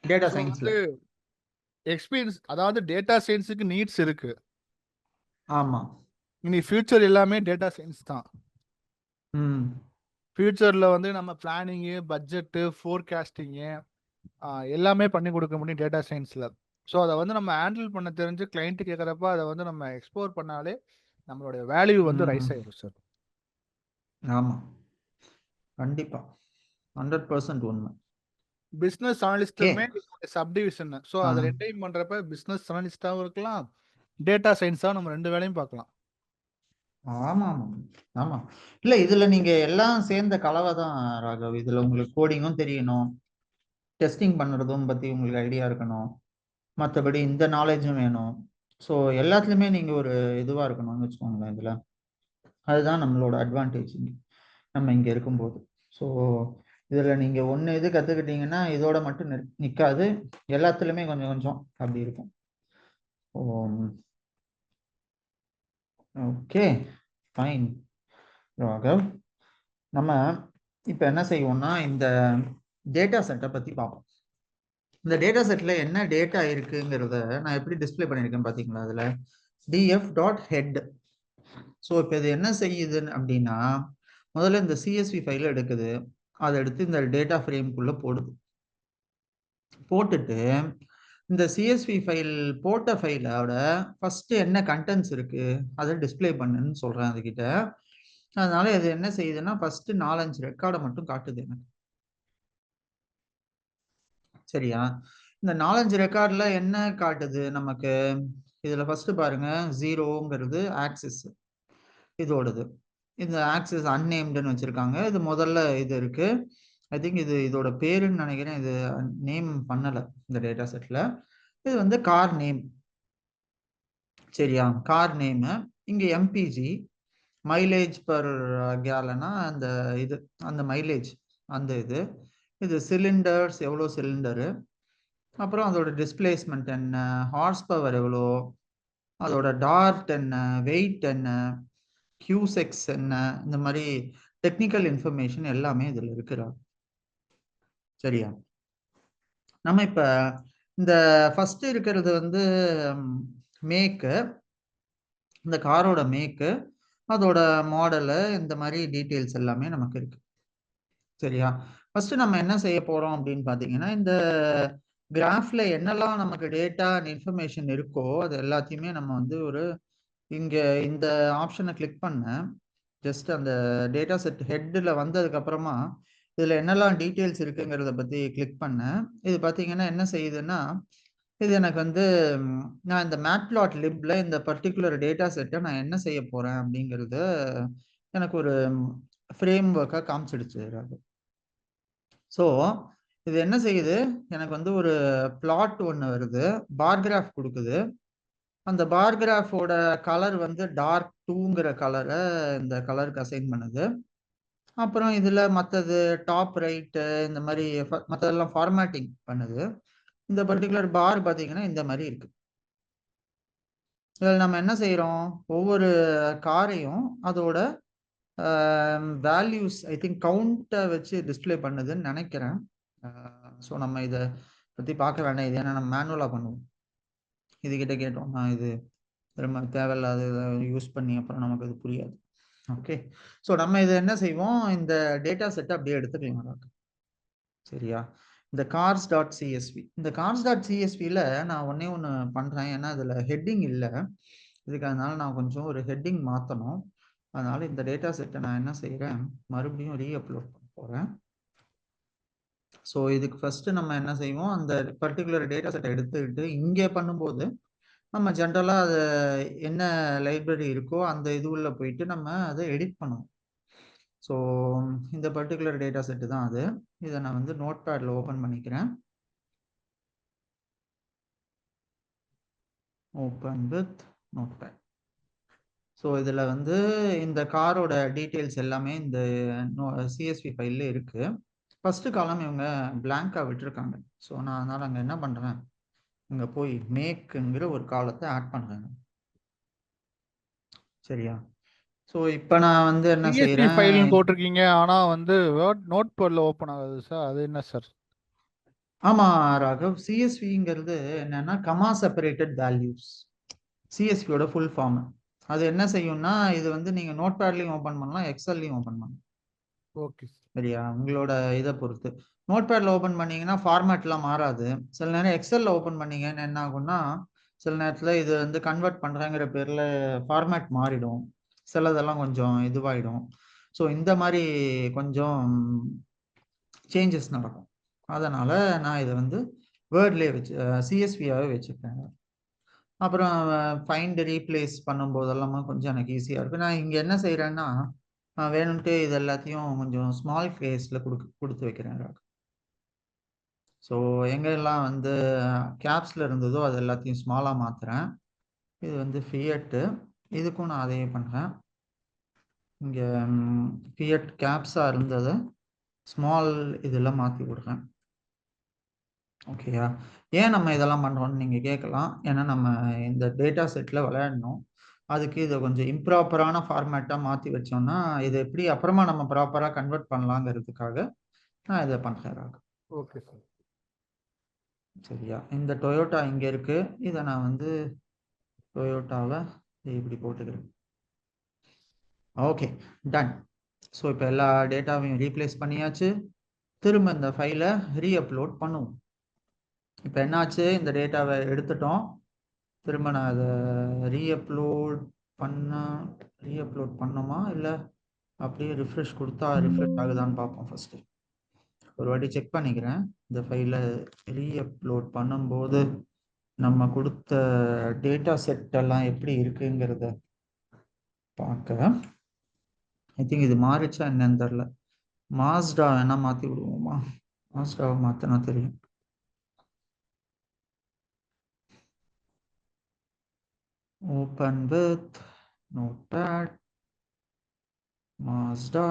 Data so சயின்ஸ்ல. வந்து எக்ஸ்பீரியன்ஸ், அதாவது டேட்டா சயின்ஸுக்கு நீட்ஸ் இருக்கு. ஆமா. இனி ஃபியூச்சர் எல்லாமே டேட்டா சயின்ஸ் தான். ம். ஃபியூச்சர்ல வந்து நம்ம பிளானிங்கு, பட்ஜெட்டு, ஃபோர்காஸ்டிங்கு எல்லாமே பண்ணி கொடுக்க முடியும் டேட்டா சயின்ஸ்ல. ஸோ அதை வந்து நம்ம ஹேண்டில் பண்ண தெரிஞ்சு கிளைண்ட் கேட்குறப்ப அதை வந்து நம்ம எக்ஸ்ப்ளோர் பண்ணாலே நம்மளுடைய வேல்யூ வந்து ரைஸ் ம். ஆயிடும் சார். ஆமா, கண்டிப்பா 100% உண்மை. Business okay. அனலிஸ்ட்டுமே சப்டிவிஷன். ஸோ ஆ அதை ரெண்டையும் பண்றப்ப பிசினஸ் அனலிஸ்டாகவும் இருக்கலாம், டேட்டா சயின்ஸாக நம்ம 2 வேலையும் பார்க்கலாம். ஆமா ஆமா ஆமா. இல்ல இதுல நீங்க எல்லாம் சேர்ந்த கலவை தான் ராகவ். இதுல உங்களுக்கு கோடிங்கும் தெரியணும், டெஸ்டிங் பண்ணுறதும் பத்தி உங்களுக்கு ஐடியா இருக்கணும், மற்றபடி இந்த நாலேஜும் வேணும். ஸோ எல்லாத்துலயுமே நீங்க ஒரு இதுவா இருக்கணும்னு வச்சுக்கோங்களேன் இதுல. அதுதான் நம்மளோட அட்வான்டேஜ் நம்ம இங்க இருக்கும்போது. ஸோ இதுல நீங்க ஒண்ணு இது கத்துக்கிட்டீங்கன்னா இதோட மட்டும் நிக்காது, எல்லாத்துலயுமே கொஞ்சம் கொஞ்சம் அப்படி இருக்கும். Okay fine Raghav. நம்ம இப்ப என்ன செய்வோம்னா இந்த டேட்டா செட்டை பத்தி பார்ப்போம். இந்த டேட்டா செட்ல என்ன டேட்டா இருக்குங்கிறத நான் எப்படி டிஸ்பிளே பண்ணியிருக்கேன் பாத்தீங்களா? அதுல df.head. ஸோ இப்போ இது என்ன செய்யுதுன்னு அப்படின்னா முதல்ல இந்த சிஎஸ்வி ஃபைல எடுக்குது, அதை எடுத்து இந்த டேட்டா ஃப்ரேம்குள்ள போடுது. போட்டுட்டு இந்த சிஎஸ்வி ஃபைல் போட்ட ஃபைலோட ஃபர்ஸ்ட் என்ன கண்டென்ட்ஸ் இருக்கு அதை டிஸ்பிளே பண்ணுன்னு சொல்றேன் அதுகிட்ட. அதனால இது என்ன செய்யுதுன்னா ஃபர்ஸ்ட் 4-5 ரெக்கார்டை மட்டும் காட்டுது எனக்கு. சரியா? இந்த 4-5 ரெக்கார்ட்ல என்ன காட்டுது நமக்கு? இதுல ஃபர்ஸ்ட் பாருங்க, 0ங்கிறது ஆக்சிஸ் இதோடது. இந்த ஆக்சிஸ் அன்னேம்டுன்னு வச்சிருக்காங்க. இது முதல்ல இது இருக்கு. ஐ திங்க் இது இதோட பேருன்னு நினைக்கிறேன். இது நேம் பண்ணல இந்த டேட்டா செட்ல. இது வந்து கார் நேம். சரியா? Car name. இங்க எம்பிஜி மைலேஜ் பர் கேலனா அந்த இது அந்த மைலேஜ் அந்த இது. இது சிலிண்டர்ஸ் எவ்வளோ சிலிண்டரு, அப்புறம் அதோட டிஸ்பிளேஸ்மெண்ட் என்ன, ஹார்ஸ் பவர் எவ்வளோ, அதோட டார்ட் என்ன, வெயிட் என்ன, கியூசெக்ஸ் என்ன, இந்த மாதிரி டெக்னிக்கல் இன்ஃபர்மேஷன் எல்லாமே இதில் இருக்கிறா. சரியா? நம்ம இப்ப இந்த ஃபர்ஸ்ட் இருக்கிறது வந்து மேக்கு, இந்த காரோட மேக்கு, அதோட மாடலு, இந்த மாதிரி டீட்டெயில்ஸ் எல்லாமே நமக்கு இருக்கு. சரியா? ஃபர்ஸ்ட் நம்ம என்ன செய்ய போறோம் அப்படின்னு பார்த்தீங்கன்னா, இந்த கிராஃப்ல என்னெல்லாம் நமக்கு டேட்டா அண்ட் இன்ஃபர்மேஷன் இருக்கோ அது எல்லாத்தையுமே நம்ம வந்து ஒரு இங்க இந்த ஆப்ஷனை கிளிக் பண்ணேன். ஜஸ்ட் அந்த டேட்டா செட் ஹெட்ல வந்ததுக்கு அப்புறமா இதுல என்னெல்லாம் டீட்டெயில்ஸ் இருக்குங்கிறத பத்தி கிளிக் பண்ணேன். இது பார்த்தீங்கன்னா என்ன செய்யுதுன்னா இது எனக்கு வந்து நான் இந்த மேட்ப்ளாட்லிப்ல இந்த பர்டிகுலர் டேட்டா செட்டை நான் என்ன செய்ய போறேன் அப்படிங்கிறத எனக்கு ஒரு ஃப்ரேம் ஒர்க்கா காமிச்சிடுச்சு அது. ஸோ இது என்ன செய்யுது, எனக்கு வந்து ஒரு பிளாட் ஒண்ணு வருது, பார் கிராஃப் குடுக்குது. அந்த பார் கிராஃபோட கலர் வந்து டார்க் 2ங்கிற கலர இந்த கலருக்கு அசைன் பண்ணுது. அப்புறம் இதுல மத்தது டாப் ரைட் இந்த மாதிரி மத்ததெல்லாம் ஃபார்மேட்டிங் பண்ணுது. இந்த பர்டிகுலர் பார் பாத்தீங்கன்னா இந்த மாதிரி இருக்கு. இதில் நம்ம என்ன செய்யறோம், ஒவ்வொரு காரையும் அதோட வேல்யூஸ் ஐ திங்க் கவுண்ட்டை வச்சு டிஸ்பிளே பண்ணுதுன்னு நினைக்கிறேன். ஸோ நம்ம இதை பத்தி பார்க்க வேண்டாம், இது ஏன்னா நம்ம மேனுவலா பண்ணுவோம். இதுகிட்ட கேட்டோம்னா இது ரொம்ப தேவையில்லாத யூஸ் பண்ணி அப்புறம் நமக்கு அது புரியாது. ஓகே, ஸோ நம்ம இதை என்ன செய்வோம், இந்த டேட்டா செட்டை அப்படியே எடுத்துக்கலாம். சரியா, இந்த cars.csv, இந்த cars.csvல நான் ஒன்னே ஒன்று பண்றேன், ஏன்னா இதுல ஹெட்டிங் இல்லை. இதுக்கு அதனால நான் கொஞ்சம் ஒரு ஹெட்டிங் மாற்றணும். அதனால இந்த டேட்டா செட்டை நான் என்ன செய்யறேன், மறுபடியும் ரீஅப்லோட் பண்ண போறேன். ஸோ இதுக்கு ஃபர்ஸ்ட் நம்ம என்ன செய்வோம், அந்த பர்டிகுலர் டேட்டா செட்டை எடுத்துக்கிட்டு இங்கே பண்ணும்போது நம்ம ஜென்ரலாக அதை என்ன லைப்ரரி இருக்கோ அந்த இது உள்ள போயிட்டு நம்ம அதை எடிட் பண்ணுவோம். ஸோ இந்த பர்டிகுலர் டேட்டா செட்டு தான் அது. இதை நான் வந்து நோட் பேட்ல ஓப்பன் பண்ணிக்கிறேன். Open with notepad. So இதில் வந்து இந்த காரோட டீட்டெயில்ஸ் எல்லாமே இந்த சிஎஸ்வி ஃபைலில் இருக்கு. ஃபர்ஸ்ட் காலம் இவங்க பிளாங்கா விட்டுருக்காங்க. ஸோ நான் அதனால அங்கே என்ன பண்ணுறேன், இங்கே போய் மேக்குங்கிற ஒரு காலத்தை ஆட் பண்ணுறேன். சரியா, ஸோ இப்போ நான் வந்து என்ன சிஎஸ்வி செய்கிறேன், ஃபைல்னு போட்டிருக்கீங்க, ஆனா வந்து வேர்ட் நோட் பேட்ல ஓப்பன் ஆகுது சார், அது என்ன சார்? ஆமா ராகவ், சிஎஸ்விங்கிறது என்னன்னா கமா செப்பரேட்டட் வேல்யூஸ், சிஎஸ்வியோட ஃபுல் ஃபார்ம். அது என்ன செய்யும்னா, இது வந்து நீங்க நோட் பேட்லையும் ஓப்பன் பண்ணலாம், எக்ஸல்லையும் ஓப்பன் பண்ணலாம். ஓகே. சரியா, உங்களோட இதை பொறுத்து. நோட் பேட்ல ஓப்பன் பண்ணீங்கன்னா ஃபார்மேட்லாம் மாறாது. சில நேரம் எக்ஸல்ல ஓப்பன் பண்ணீங்கன்னு என்ன ஆகும்னா, சில நேரத்தில் இது வந்து கன்வெர்ட் பண்றேங்கிற பேர்ல ஃபார்மேட் மாறிடும், சிலதெல்லாம் கொஞ்சம் இதுவாயிடும். ஸோ இந்த மாதிரி கொஞ்சம் சேஞ்சஸ் நடக்கும். அதனால நான் இதை வந்து வேர்ட்லேயே வச்சு சிஎஸ்வியாகவே வச்சுப்பேன். அப்புறம் ஃபைண்ட் ரீப்ளேஸ் பண்ணும்போதெல்லாமா கொஞ்சம் எனக்கு ஈஸியாக இருக்கும். நான் இங்கே என்ன செய்கிறேன்னா, வேணும்ட்டு இது எல்லாத்தையும் கொஞ்சம் ஸ்மால் கேஸில் கொடுத்து வைக்கிறேன். ஸோ எங்கெல்லாம் வந்து கேப்ஸில் இருந்ததோ அது எல்லாத்தையும் ஸ்மாலாக மாற்றுறேன். இது வந்து ஃபியட்டு, இதுக்கும் நான் அதையே பண்ணுறேன். இங்கே ஃபியட் கேப்ஸாக இருந்ததை ஸ்மால் இதெல்லாம் மாற்றி விடுறேன். ஓகேயா, ஏன் நம்ம இதெல்லாம் பண்ணுறோம்னு நீங்கள் கேட்கலாம். ஏன்னா நம்ம இந்த டேட்டா செட்டில் விளையாடணும். அதுக்கு இதை கொஞ்சம் இம்ப்ராப்பரான ஃபார்மேட்டாக மாற்றி வச்சோம்னா இதை எப்படி அப்புறமா நம்ம ப்ராப்பராக கன்வெர்ட் பண்ணலாங்கிறதுக்காக நான் இதை பண்ணுறேன். Okay sir. சரியா, இந்த டொயோட்டா இங்கே இருக்கு, இதை நான் வந்து டொயோட்டாவை இப்படி போட்டுக்கிறேன். Okay, ton. ஸோ இப்போ எல்லா டேட்டாவையும் ரீப்ளேஸ் பண்ணியாச்சு. திரும்ப இந்த ஃபைலை ரீஅப்லோட் பண்ணுவோம். இப்போ என்னாச்சு, இந்த டேட்டாவை எடுத்துட்டோம். திரும்ப நான் அதை ரீஅப்லோட் பண்ணோமா இல்லை அப்படியே ரிஃப்ரெஷ் கொடுத்தா ரிஃப்ரெஷ் ஆகுதான்னு பார்ப்போம். ஃபர்ஸ்ட் ஒரு வாட்டி செக் பண்ணிக்கிறேன். இந்த ஃபைலை ரீஅப்லோட் பண்ணும்போது நம்ம கொடுத்த டேட்டா செட் எல்லாம் எப்படி இருக்குங்கிறத பார்க்க. ஐ திங்க் இது மாறிச்சா என்னன்னு தெரில. மாஸ்டா வேணா மாற்றி விடுவோமா, மாஸ்டாவை மாற்றினா தெரியும். Open with Notepad, Mazda,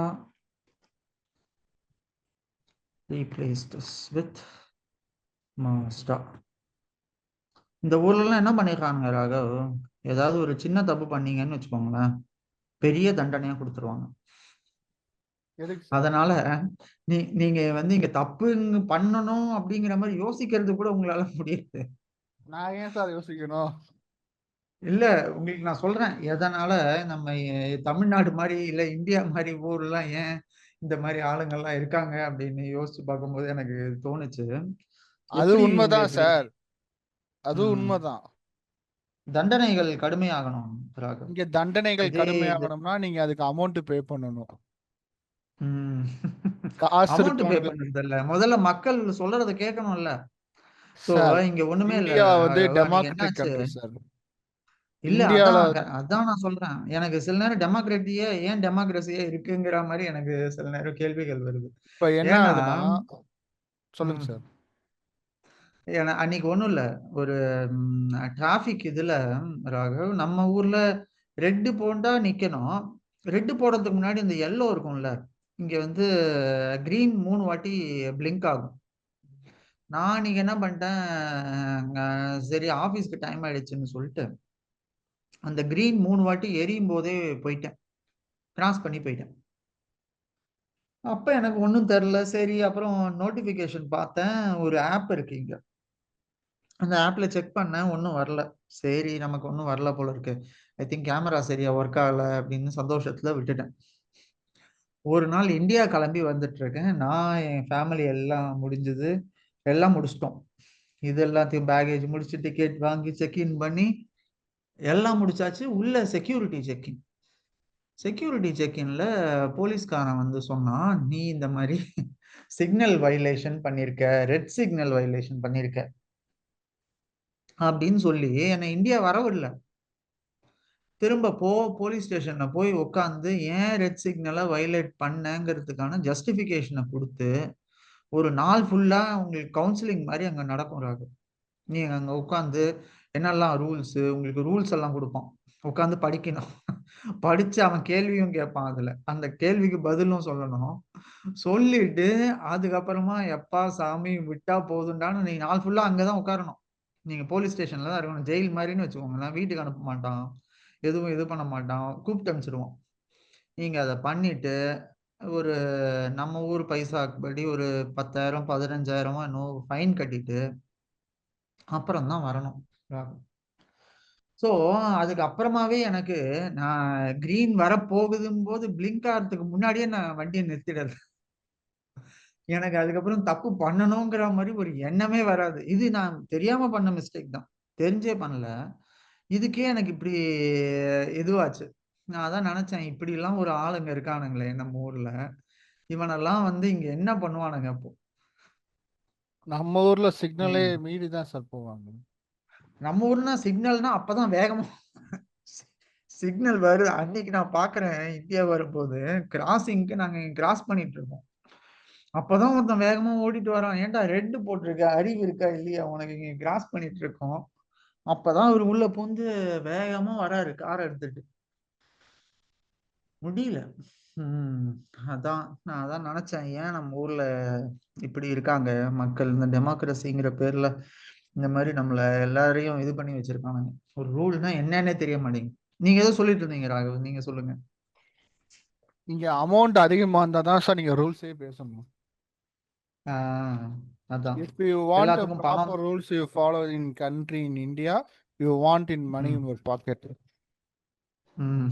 replace this with Mazda. இந்த ஊர்லலாம் என்ன பண்ணிடுறாங்க ராகவ், ஏதாவது ஒரு சின்ன தப்பு பண்ணீங்கன்னு வச்சுக்கோங்களேன், பெரிய தண்டனையா கொடுத்துருவாங்க. அதனால நீங்க வந்து இங்க தப்பு பண்ணணும் அப்படிங்கிற மாதிரி யோசிக்கிறது கூட உங்களால முடியாது. நான் ஏன் சார் யோசிக்கணும்? இல்ல, உங்களுக்கு நான் சொல்றேன் எதனால நம்ம தமிழ்நாடு மாதிரி இல்ல இந்தியா மாதிரி ஊர்லாம் ஏன் இந்த மாதிரி ஆளுங்கள்லாம் இருக்காங்க அப்படின்னு யோசிச்சு பார்க்கும்போது எனக்கு தோணுச்சு. அது எப்படி உண்மைதான் இப்படி சார், அது உண்மைதான். தண்டனைகள் கடுமையாகணும். இங்க தண்டனைகள் இதே கடுமையாகணும்னா நீங்க அதுக்கு அமௌண்ட் பே பண்ணணும். காசு அமௌண்ட் பே இருக்கவனுக்கு. பண்றது இல்ல, முதல்ல மக்கள் சொல்றத கேட்கணும்ல. சோ சார், இங்க ஒண்ணுமே இல்ல இந்தியா வந்து ராகவ், அன்னைக்கு டெமோக்ராட்டிக் என்னாச்சு, கண்ட்ரி சார். இல்ல இந்தியால அதான் நான் சொல்றேன். எனக்கு சில நேரம் டெமோக்ரட்டியே ஏன் டெமோக்ரஸியே இருக்குங்கிற மாதிரி எனக்கு சில நேரம் கேள்விகள் வருது. இப்ப என்ன ஏன்னா ஆகுதுன்னா, சொல்லுங்க சார். அன்னைக்கு ஒண்ணும் இல்ல. ஒரு டிராஃபிக் இதுல ராகவ், நம்ம ஊர்ல ரெட் போண்டா நிக்கணும். ரெட் போடுறதுக்கு முன்னாடி இந்த எல்லோ இருக்கும்ல, இங்க வந்து கிரீன் 3 வாட்டி பிளிங்க் ஆகும். நான் இன்னைக்கு என்ன பண்ணிட்டேன், சரி ஆபீஸ்க்கு டைம் ஆயிடுச்சுன்னு சொல்லிட்டு அந்த கிரீன் 3 வாட்டி எரியும் போதே போயிட்டேன், கிராஸ் பண்ணி போயிட்டேன். அப்ப எனக்கு ஒண்ணும் தெரியல. சரி அப்புறம் நோட்டிபிகேஷன் பார்த்தேன், ஒரு ஆப் இருக்கு இங்க. அந்த ஆப்ல செக் பண்ணேன், ஒன்றும் வரல. சரி நமக்கு ஒன்றும் வரல போல இருக்கு, ஐ திங்க் கேமரா சரியா ஒர்க் ஆகல அப்படின்னு சந்தோஷத்துல விட்டுட்டேன். ஒரு நாள் இந்தியா கிளம்பி வந்துட்டு இருக்கேன், நான் என் ஃபேமிலி எல்லாம் முடிஞ்சது, எல்லாம் முடிச்சிட்டோம். இது எல்லாத்தையும் பேகேஜ் முடிச்சு டிக்கெட் வாங்கி செக்இன் பண்ணி எல்லாம் முடிச்சாச்சு. உள்ள செக்யூரிட்டி செக்இன். செக்யூரிட்டி செக்இன்ல போலீஸ்காரன் வந்து சொன்னான், நீ இந்த மாதிரி சிக்னல் வயலேஷன் பண்ணிருக்க, ரெட் சிக்னல் வயலேஷன் பண்ணிருக்க அப்படின்னு சொல்லி என்னை இந்தியா வரவில்லை. திரும்ப போலீஸ் ஸ்டேஷன்ல போய் உட்காந்து ஏன் ரெட் சிக்னலை வயலேட் பண்ணங்கிறதுக்கான ஜஸ்டிபிகேஷனை கொடுத்து ஒரு நாள் ஃபுல்லா உங்களுக்கு கவுன்சிலிங் மாதிரி அங்க நடக்கும் ராகு. நீங்க அங்க உட்காந்து என்னெல்லாம் ரூல்ஸ், உங்களுக்கு ரூல்ஸ் எல்லாம் கொடுப்பான், உட்காந்து படிக்கணும். படிச்சு அவன் கேள்வியும் கேட்பான், அதுல அந்த கேள்விக்கு பதிலும் சொல்லணும். சொல்லிட்டு அதுக்கப்புறமா எப்பா சாமி விட்டா போதுண்டான்னு நீ நாள் ஃபுல்லா அங்கதான் உட்காரணும். நீங்க போலீஸ் ஸ்டேஷன்ல தான் இருக்கணும், ஜெயில் மாதிரின்னு வச்சுக்கோங்களேன். வீட்டுக்கு அனுப்ப மாட்டான், எதுவும் இது பண்ண மாட்டான், கூப்பிட்டு அனுப்பிச்சிடுவான். நீங்க அதை பண்ணிட்டு ஒரு நம்ம ஊர் பைசாக்கு படி ஒரு 10,000 15,000 இன்னும் ஃபைன் கட்டிட்டு அப்புறம் தான் வரணும். ஸோ அதுக்கு அப்புறமாவே எனக்கு நான் கிரீன் வரப்போகுதும் போது பிளிங்க் ஆகிறதுக்கு முன்னாடியே நான் வண்டியை நிறுத்திடுறது. எனக்கு அதுக்கப்புறம் தப்பு பண்ணணுங்கிற மாதிரி ஒரு எண்ணமே வராது. இது நான் தெரியாம பண்ண மிஸ்டேக் தான், தெரிஞ்சே பண்ணல. இதுக்கே எனக்கு இப்படி இதுவாச்சு. நான் அதான் நினைச்சேன், இப்படி எல்லாம் ஒரு ஆளுங்க இருக்கானுங்களே நம்ம ஊர்ல, இவனெல்லாம் வந்து இங்க என்ன பண்ணுவானுங்க அப்போ. நம்ம ஊர்ல சிக்னலே ம். மீறி தான் சார் போவாங்க. நம்ம ஊர்னா சிக்னல்னா அப்பதான் வேகமா சிக்னல் வருது. அன்னைக்கு நான் பாக்குறேன், இந்தியா வரும்போது கிராசிங்க்கு நாங்க கிராஸ் பண்ணிட்டு இருக்கோம். அப்பதான் ஒருத்தன் வேகமா ஓடிட்டு வரான், ஏன்டா ரெட் போட்டிருக்க, அறிவு இருக்கா இல்லையா உனக்கு, இங்க கிராஸ் பண்ணிட்டு இருக்கோம். அப்பதான் அவர் உள்ள புந்து வேகமா வராரு கார் எடுத்துட்டு. முடியல. உம் அதான் நான் அதான் நினைச்சேன், ஏன் நம்ம ஊர்ல இப்படி இருக்காங்க மக்கள், இந்த டெமோக்ரஸிங்கிற பேர்ல இந்த மாதிரி நம்மள எல்லாரையும் இது பண்ணி வச்சிருக்காங்க. ஒரு ரூல்னா என்னன்னே தெரிய மாட்டேங்குது. நீங்க ஏதோ சொல்லிட்டு இருந்தீங்க ராகவ், நீங்க சொல்லுங்க. இங்க அமௌண்ட் அதிகமா இருந்தா தான் சார் நீங்க ரூல்ஸே பேசணும். ஆஹ் அதான், If you want a எல்லாத்துக்கும் பணம். proper rules you follow in country in India, you want in money ம். in your pocket. ம்.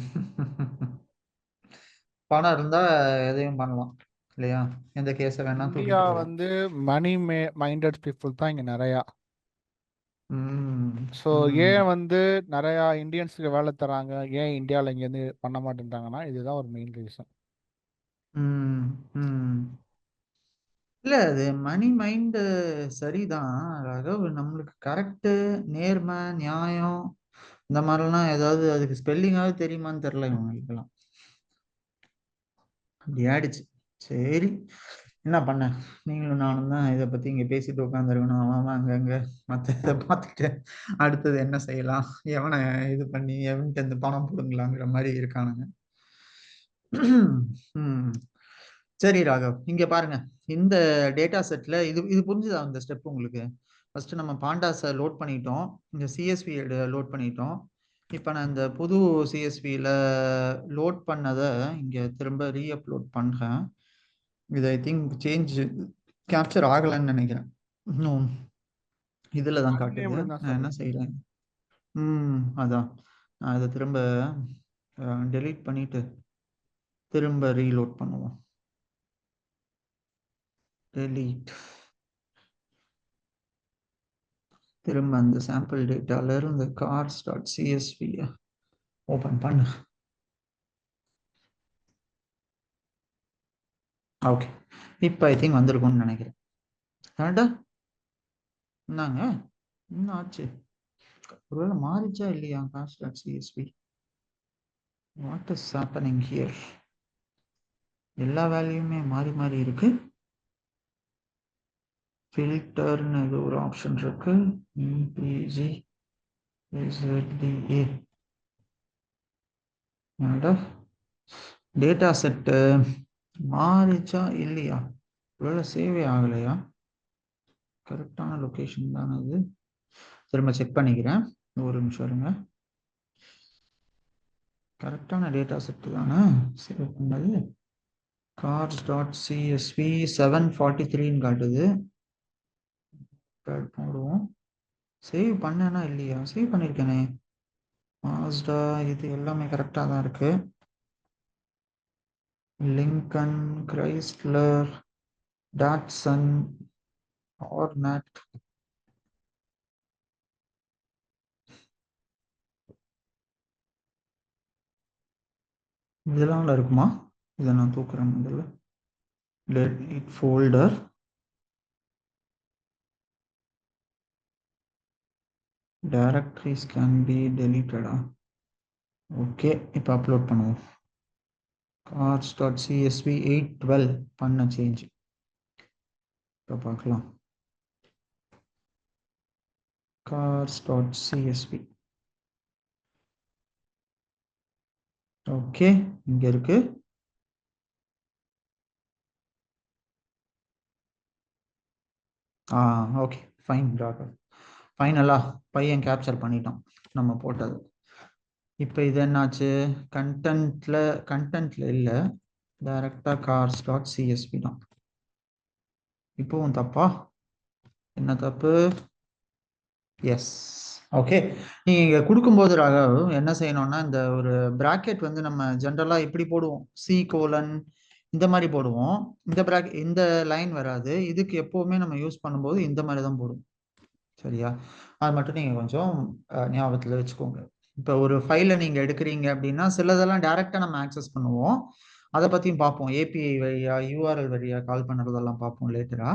பணம் இருந்தா எதையும் பண்ணலாம் இல்லையா, எந்த கேஸ வேணா இந்தியா தூக்கிட்டு போகலாம். வந்து மணி மைண்டட் பீப்புள் தான் இங்க நிறையா. ம். ஸோ ம். ஏன் வந்து நிறையா இந்தியன்ஸுக்கு வேலை தராங்க, ஏன் இந்தியாவில் இங்கேருந்து பண்ண மாட்டேன்றாங்கன்னா இதுதான் ஒரு மெயின் ரீசன். ம். ம். இல்ல அது மணி மைண்ட் சரிதான் ராகவ். நம்மளுக்கு கரெக்ட், நேர்மை, நியாயம் இந்த மாதிரிலாம் ஏதாவது அதுக்கு ஸ்பெல்லிங்காவது தெரியுமான்னு தெரியல இவங்களுக்கெல்லாம். அப்படி ஆயிடுச்சு. சரி என்ன பண்ண, நீங்களும் நானும் தான் இதை பத்தி இங்க பேசிட்டு உட்காந்துருக்கணும். அவன் அங்கங்க மத்த இதை பார்த்துட்டு அடுத்தது என்ன செய்யலாம், எவனை இது பண்ணி எவன்ட்டு இந்த பணம் போடுங்களாங்கிற மாதிரி இருக்கானுங்க. ம். சரி ராகவ், இங்க பாருங்க. இந்த டேட்டா செட்ல இது இது புரிஞ்சுதா இந்த ஸ்டெப் உங்களுக்கு? ஃபர்ஸ்ட் நம்ம பாண்டாஸை லோட் பண்ணிட்டோம், இந்த சிஎஸ்வி லோட் பண்ணிட்டோம். இப்போ நான் இந்த புது சிஎஸ்வியில் லோட் பண்ணதை இங்கே திரும்ப ரீஅப்லோட் பண்ணுறேன். இது ஐ திங்க் சேஞ்ச் கேப்சர் ஆகலைன்னு நினைக்கிறேன். இன்னும் இதில் தான் காட்டுது. அன்நேம்டு தான் நான் சார் என்ன இருக்கு. செய்கிறேன், அதான் நான் இதை திரும்ப டெலீட் பண்ணிட்டு திரும்ப ரீலோட் பண்ணுவோம். டெலீட், திரும்ப அந்த சாம்பிள் டேட்டால இருந்து cars டாட் சிஎஸ்வி ஓபன் பண்ணு. ஓகே, இப்போ ஐ திங்க் வந்திருக்கும்னு நினைக்கிறேன். கரெக்டா என்னங்க, என்ன ஆச்சு, ஒருவேளை மாறிச்சா இல்லையா cars dot CSV? What is happening here? எல்லா வேல்யூமே மாறி மாறி இருக்கு. ஃபில்டர்னு இது ஒரு ஆப்ஷன் இருக்கு. இபிஜி ZDA டேட்டா செட்டு மாறிச்சா இல்லையா? ஒருவேளை சேவே ஆகலையா? கரெக்டான லொகேஷன் தானே இது? திரும்ப செக் பண்ணிக்கிறேன், ஒரு நிமிஷம் இருங்க. கரெக்டான டேட்டா செட்டு தானே சேவ் பண்ணது? cars.csv 743 காட்டுது. போடுவோம். சேவ் பண்ணேனா இல்லையா? சேவ் பண்ணியிருக்கேனே. மாஸ்டா இது எல்லாமே கரெக்டாக தான் இருக்கு. லிங்கன், கிரைஸ்லர், டாட்சன், ஆர்னட், இதெல்லாம் இருக்குமா? இதை நான் தூக்குறேன் முதல்ல. let it folder. Directories can be deleted. Okay, இப்போ அப்லோட் பண்ணுவோம். cars.csv 812 பண்ண சேஞ்ச். இப்போ பார்க்கலாம். cars.csv ஓகே, இங்க இருக்கு. Okay, fine doctor. ஃபைனலா பையன் கேப்சர் பண்ணிட்டோம் நம்ம போட்டது. இப்போ இது என்னாச்சு? கண்டென்ட்ல இல்லை, டைரக்டா cars.csv தான். இப்போவும் தப்பா? என்ன தப்பு? எஸ். ஓகே, நீங்க இங்க கொடுக்கும்போது ராகவ் என்ன செய்யணும்னா, இந்த ஒரு பிராக்கெட் வந்து நம்ம ஜென்ரலா இப்படி போடுவோம், C:, இந்த மாதிரி போடுவோம். இந்த லைன் வராது. இதுக்கு எப்பவுமே நம்ம யூஸ் பண்ணும்போது இந்த மாதிரி தான் போடுவோம். சரியா? அது மட்டும் நீங்க கொஞ்சம் ஞாபகத்துல வச்சுக்கோங்க. இப்போ ஒரு ஃபைலை நீங்க எடுக்கிறீங்க அப்படின்னா சிலதெல்லாம் டைரக்டா நம்ம ஆக்சஸ் பண்ணுவோம். அதை பத்தியும் பார்ப்போம். ஏபிஐ வழியா, யூஆர்எல் வழியா கால் பண்ணுறதெல்லாம் பார்ப்போம் லேட்டரா.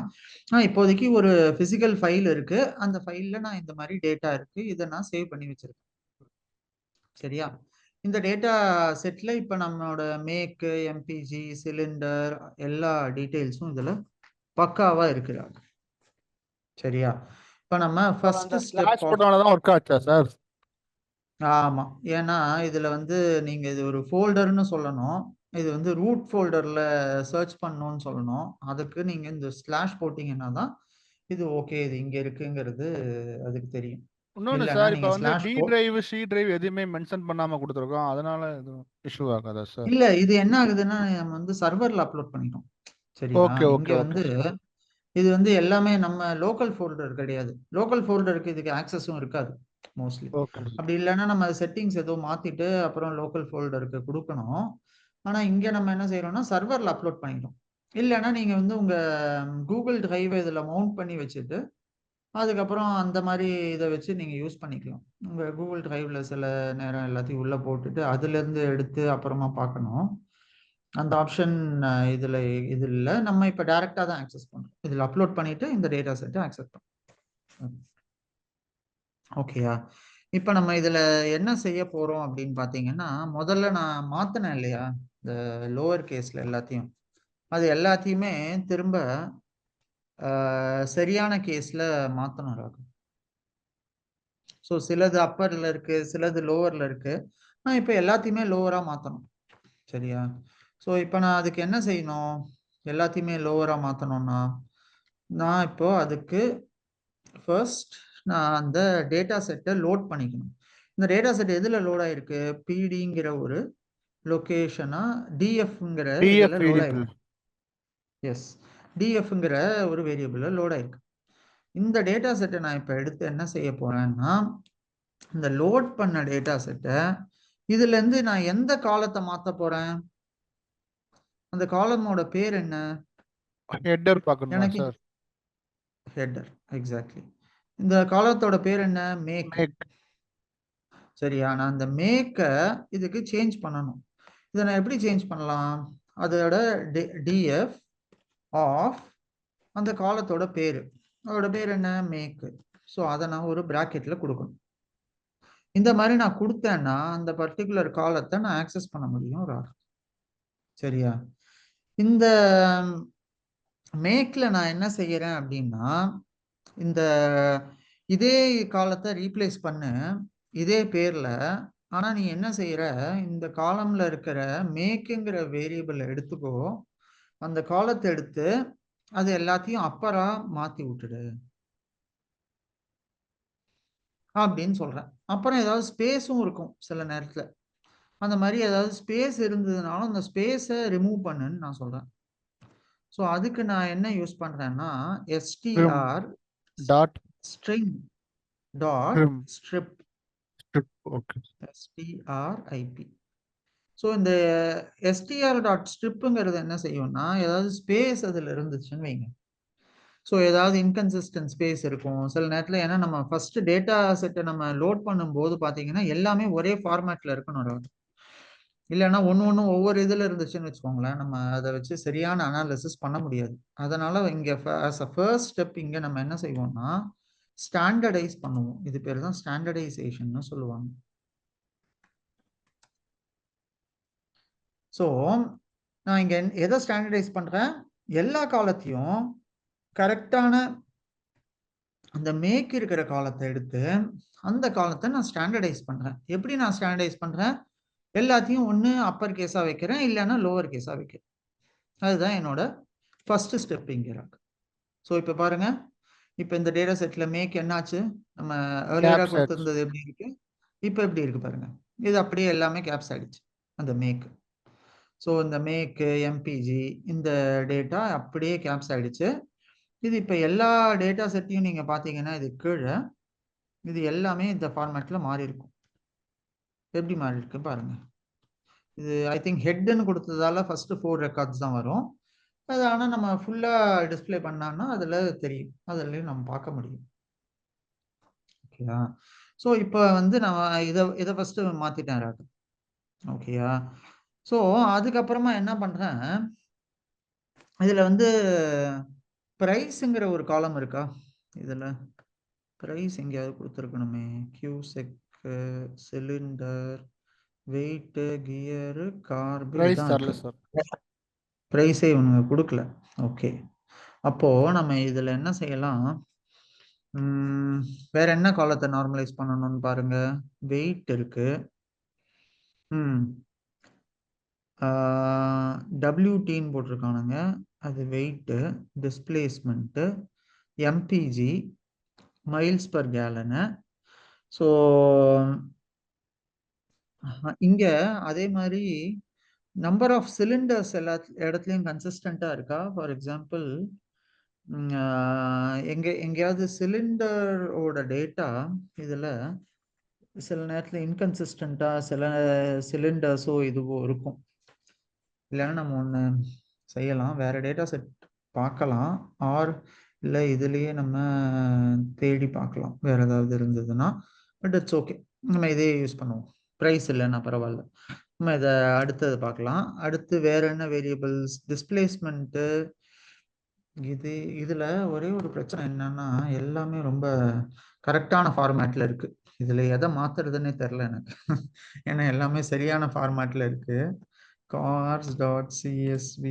இப்போதைக்கு ஒரு பிசிக்கல் ஃபைல் இருக்கு. அந்த ஃபைல்ல நான் இந்த மாதிரி டேட்டா இருக்கு, இதை நான் சேவ் பண்ணி வச்சிருக்கேன். சரியா? இந்த டேட்டா செட்ல இப்ப நம்மளோட மேக், எம்பிஜி, சிலிண்டர் எல்லா டீடைல்ஸும் இதுல பக்காவா இருக்கிறாங்க. சரியா? இப்ப நம்ம ஃபர்ஸ்ட் ஸ்டெப் தான் ஒர்க் ஆச்சா சார்? ஆமா, ஏன்னா இதுல வந்து நீங்க இது ஒரு ஃபோல்டர்னு சொல்லணும். இது வந்து ரூட் ஃபோல்டர்ல சர்ச் பண்ணணும்னு சொல்லணும். அதுக்கு நீங்க இந்த ஸ்லாஷ் போட்டீங்கன்னா தான் இது ஓகே, இது இங்க இருக்குங்கிறது அதுக்கு தெரியும். இன்னொன்னு இல்லைன்னா சார், இப்போ நீங்க வந்து slash D drive, C drive எதுவுமே மென்ஷன் பண்ணாம கொடுத்துருக்கோம். அதனால எதுவும் இஷ்யூ ஆகாதா சார்? இல்ல, இது என்ன ஆகுதுன்னா நம்ம வந்து சர்வர்ல அப்லோட் பண்ணிட்டோம். சரியா? ஓகே இங்க ஓகே வந்து ஓகே. இது வந்து எல்லாமே நம்ம லோக்கல் ஃபோல்டர் கிடையாது. லோக்கல் ஃபோல்டருக்கு இதுக்கு ஆக்சஸும் இருக்காது மோஸ்ட்லி. ஓகே. அப்படி இல்லைன்னா நம்ம செட்டிங்ஸ் ஏதோ மாத்திட்டு அப்புறம் லோக்கல் ஃபோல்டருக்கு கொடுக்கணும். ஆனா இங்க நம்ம என்ன செய்யறோம்னா சர்வர்ல அப்லோட் பண்ணிட்டோம். இல்லைன்னா நீங்க வந்து உங்க கூகுள் டிரைவ் இதுல மவுண்ட் பண்ணி வச்சுட்டு அதுக்கப்புறம் அந்த மாதிரி இதை வச்சு நீங்க யூஸ் பண்ணிக்கலாம். உங்க கூகுள் டிரைவ்ல சில நேரம் எல்லாத்தையும் உள்ள போட்டுட்டு அதுல இருந்து எடுத்து அப்புறமா பார்க்கணும். அந்த ஆப்ஷன் இதுல இது இல்லை. நம்ம இப்ப டைரக்டா தான் ஆக்சஸ் பண்றோம். இதுல அப்லோட் பண்ணிட்டு இந்த டேட்டா செட்டை ஆக்சஸ் பண்றோம். ஓகேயா? இப்ப நம்ம இதுல என்ன செய்ய போறோம் அப்படின்னு பாத்தீங்கன்னா, முதல்ல நான் மாத்தினேன் இல்லையா இந்த லோவர் கேஸ்ல எல்லாத்தையும், அது எல்லாத்தையுமே திரும்ப சரியான கேஸ்ல மாத்தணும் ராகு. ஸோ சிலது அப்பர்ல இருக்கு, சிலது லோவர்ல இருக்கு. நான் இப்ப எல்லாத்தையுமே லோவரா மாத்தணும். சரியா? ஸோ இப்போ நான் அதுக்கு என்ன செய்யணும்? எல்லாத்தையுமே லோவரா மாத்தணும்னா நான் இப்போ அதுக்கு ஃபர்ஸ்ட் நான் அந்த டேட்டா செட்டை லோட் பண்ணிக்கணும். இந்த டேட்டா செட் எதுல லோட் ஆயிருக்கு? பிடிங்கிற ஒரு லொகேஷனா டிஎஃப்ங்கிற இதுல டிஎஃப் லோட் வேரியபிள். ஆயிருக்கு. எஸ், டிஎஃப்ங்கிற ஒரு வேரியபிள்ல லோட் ஆயிருக்கு. இந்த டேட்டா செட்டை நான் இப்ப எடுத்து என்ன செய்ய போறேன்னா, இந்த லோட் பண்ண டேட்டா செட்டை இதுல இருந்து நான் எந்த காலத்தை மாத்த போறேன்? அந்த காலமோட பேர் என்ன? ஹெட்டர் பார்க்கணுமா எனக்கு சார்? Header, exactly. இந்த காலத்தோட பேர் என்ன? மேக். மேக். சரியா? நான் அந்த மேக்க இதுக்கு சேஞ்ச் பண்ணணும். இதை நான் எப்படி சேஞ்ச் பண்ணலாம்? அதோட டிஎஃப் ஆஃப் அந்த காலத்தோட பேரு, அதோட பேர் என்ன? மேக். ஸோ அதை நான் ஒரு பிராக்கெட்ல கொடுக்கணும். இந்த மாதிரி நான் கொடுத்தேன்னா அந்த பர்டிகுலர் காலத்தை நான் ஆக்சஸ் பண்ண முடியும். சரியா? இந்த மேக்ல நான் என்ன செய்யறேன் அப்படின்னா, இந்த இதே காலத்தை ரீப்ளேஸ் பண்ணு இதே பேர்ல. ஆனா நீ என்ன செய்யற, இந்த காலம்ல இருக்கிற மேக்குங்கிற வேரியபிள் எடுத்துக்கோ, அந்த காலத்தை எடுத்து அது எல்லாத்தையும் அப்பரா மாத்தி விட்டுடு அப்படின்னு சொல்றேன். அப்புறம் ஏதாவது ஸ்பேஸும் இருக்கும் சில நேரத்துல. அந்த மாதிரி ஏதாவது ஸ்பேஸ் இருந்ததுனாலும் அந்த ஸ்பேஸை ரிமூவ் பண்ணுன்னு நான் சொல்றேன். ஸோ அதுக்கு நான் என்ன யூஸ் பண்றேன்னா, str dot string dot strip okay strip. So இந்த str.stripங்கிறது என்ன செய்யும்னா, ஏதாவது ஸ்பேஸ் அதில் இருந்துச்சுன்னு வைங்க. ஸோ ஏதாவது இன்கன்சிஸ்டன்ட் ஸ்பேஸ் இருக்கும் சில நேரத்தில். ஏன்னா நம்ம ஃபர்ஸ்ட் டேட்டா செட்டை நம்ம லோட் பண்ணும்போது பார்த்தீங்கன்னா எல்லாமே ஒரே ஃபார்மேட்டில் இருக்கணும். இல்லைன்னா ஒன்றும் ஒவ்வொரு இதில் இருந்துச்சுன்னு வச்சுக்கோங்களேன், நம்ம அதை வச்சு சரியான அனாலிசிஸ் பண்ண முடியாது. அதனால இங்கே ஆஸ் அ ஃபர்ஸ்ட் ஸ்டெப் இங்கே நம்ம என்ன செய்வோம்னா, ஸ்டாண்டர்டைஸ் பண்ணுவோம். இது பேர் தான் ஸ்டாண்டர்டைசேஷன் சொல்லுவாங்க. ஸோ நான் இங்கே எதை ஸ்டாண்டர்டைஸ் பண்ணுறேன், எல்லா காலத்தையும் கரெக்டான அந்த மேக் இருக்கிற காலத்தை எடுத்து அந்த காலத்தை நான் ஸ்டாண்டர்டைஸ் பண்ணுறேன். எப்படி நான் ஸ்டாண்டர்டைஸ் பண்ணுறேன், எல்லாத்தையும் ஒன்று அப்பர் கேஸாக வைக்கிறேன், இல்லைன்னா லோவர் கேஸாக வைக்கிறேன். அதுதான் என்னோட ஃபர்ஸ்ட் ஸ்டெப் இங்கே இருக்கு. ஸோ இப்போ பாருங்க, இப்போ இந்த டேட்டா செட்டில் மேக் என்னாச்சு, நம்ம ஏர்லியராக கொடுத்துருந்தது எப்படி இருக்கு, இப்போ எப்படி இருக்கு பாருங்க. இது அப்படியே எல்லாமே கேப்ஸ் ஆகிடுச்சு அந்த மேக். ஸோ இந்த மேக்கு எம்பிஜி இந்த டேட்டா அப்படியே கேப்ஸ் ஆகிடுச்சு. இது இப்போ எல்லா டேட்டா செட்டையும் நீங்கள் பார்த்தீங்கன்னா இது கீழே இது எல்லாமே இந்த ஃபார்மேட்டில் மாறி இருக்கும். எப்படி மாறி இருக்கு பாருங்க. இது ஐ திங்க் ஹெட்னு கொடுத்ததால ஃபர்ஸ்ட் 4 ரெக்கார்ட்ஸ் தான் வரும். அது ஆனால் நம்ம ஃபுல்லாக டிஸ்பிளே பண்ணோம்னா அதில் தெரியும், அதுலேயும் நம்ம பார்க்க முடியும். ஓகேயா. ஸோ இப்போ வந்து நான் இதை ஃபர்ஸ்ட் மாற்றிட்டேன் ராகு. ஓகேயா. ஸோ அதுக்கப்புறமா என்ன பண்ணுறேன், இதில் வந்து ப்ரைஸுங்கிற ஒரு காலம் இருக்கா, இதில் ப்ரைஸ் எங்கேயாவது கொடுத்துருக்கணுமே. கியூசெக், சிலிண்டர், வெயிட்டு, கியரு, கார்பு, இதான் இருக்கு. ப்ரைஸே இவனுங்க கொடுக்கல. ஓகே, அப்போ நம்ம இதில் என்ன செய்யலாம், வேற என்ன காலத்தை நார்மலைஸ் பண்ணணும்னு பாருங்க. வெயிட் இருக்கு, டபிள்யூடின்னு போட்டிருக்கானுங்க, அது weight. Displacement, MPG, miles per gallon. So இங்க அதே மாதிரி நம்பர் ஆஃப் சிலிண்டர்ஸ் எல்லா இடத்துலையும் கன்சிஸ்டண்டா இருக்கா. ஃபார் எக்ஸாம்பிள் எங்கேயாவது சிலிண்டரோட டேட்டா இதில் சில நேரத்தில் இன்கன்சிஸ்டண்டா சில சிலிண்டர்ஸோ இதுவோ இருக்கும். இல்லைன்னா நம்ம ஒன்று செய்யலாம், வேற டேட்டா செட் பார்க்கலாம், ஆர் இல்லை இதுலேயே நம்ம தேடி பார்க்கலாம் வேற ஏதாவது இருந்ததுன்னா. பட் இட்ஸ் ஓகே, நம்ம இதே யூஸ் பண்ணுவோம். ப்ரைஸ் இல்லைன்னா பரவாயில்ல, நம்ம இதை அடுத்தது பார்க்கலாம். அடுத்து வேற என்ன வேரியபிள்ஸ், டிஸ்பிளேஸ்மெண்ட்டு. இதில் ஒரே ஒரு பிரச்சனை என்னன்னா, எல்லாமே ரொம்ப கரெக்டான ஃபார்மேட்டில் இருக்கு. இதில் எதை மாற்றுறதுன்னே தெரில எனக்கு. ஏன்னா எல்லாமே சரியான ஃபார்மேட்டில் இருக்கு. cars.csv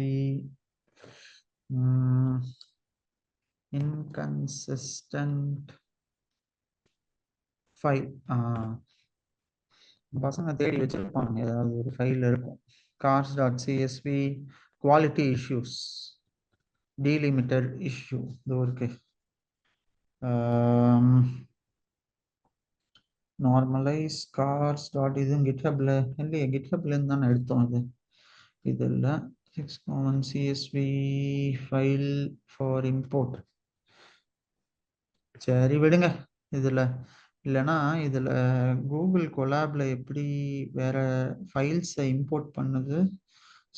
inconsistent file. பசங்க தேடி வச்சிருப்பாங்க, ஏதாவது ஒரு ஃபைல் இருக்கும். cars.csv quality issues, delimiter issue இதோ இருக்கு. நார்மலைஸ் கார்ஸ் டாட் இது கிட்ஹப்ல இல்லையே, கிட்ஹப்லேருந்து தானே எடுத்தோம் அது. இதில் 6 common csv file for import. சரி விடுங்க. இதில் இல்லைன்னா இதில் கூகுள் கொலாபில் எப்படி வேற ஃபைல்ஸை இம்போர்ட் பண்ணுது.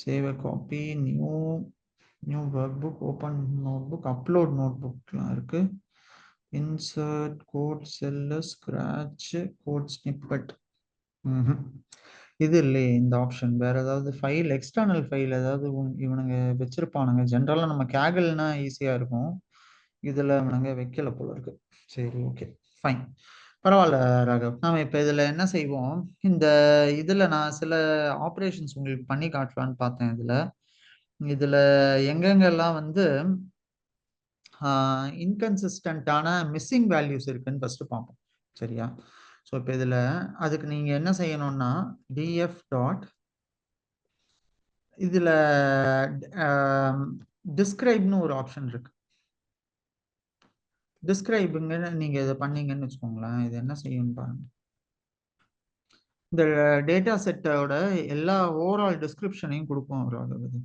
Save a copy, new workbook, open notebook, upload note புக்லாம் இருக்கு. Insert code cell, scratch code snippet. இது இல்லையே இந்த ஆப்ஷன். வேற ஏதாவது ஃபைல், எக்ஸ்டர்னல் ஃபைல் ஏதாவது இவனுங்க வச்சிருப்பானுங்க. ஜென்ரலாக நம்ம கேகல்னா ஈஸியா இருக்கும், இதுல இவனுங்க வைக்கல போல இருக்கு. சரி ஓகே ஃபைன், பரவாயில்ல ராகவ். நாம இப்ப இதுல என்ன செய்வோம், இந்த இதுல நான் சில ஆப்ரேஷன்ஸ் உங்களுக்கு பண்ணி காட்டலான்னு பார்த்தேன். இதுல இதுல எங்கெங்கெல்லாம் வந்து இன்கன்சிஸ்டன்டான மிஸ்ஸிங் வேல்யூஸ் இருக்குன்னு ஃபர்ஸ்ட் பார்ப்போம். சரியா? ஸோ இப்போ இதுல அதுக்கு நீங்க என்ன செய்யணும்னா டிஎஃப் டாட் இதுல டிஸ்கிரைப்னு ஒரு ஆப்ஷன் இருக்கு. டிஸ்கிரைபுங்கன்னு நீங்க இதை பண்ணீங்கன்னு வச்சுக்கோங்களேன், இது என்ன செய்யும் பாருங்க. இந்த டேட்டா செட்டோட எல்லா ஓவரால் டிஸ்கிரிப்ஷனையும் கொடுக்கும் ஒரு இது.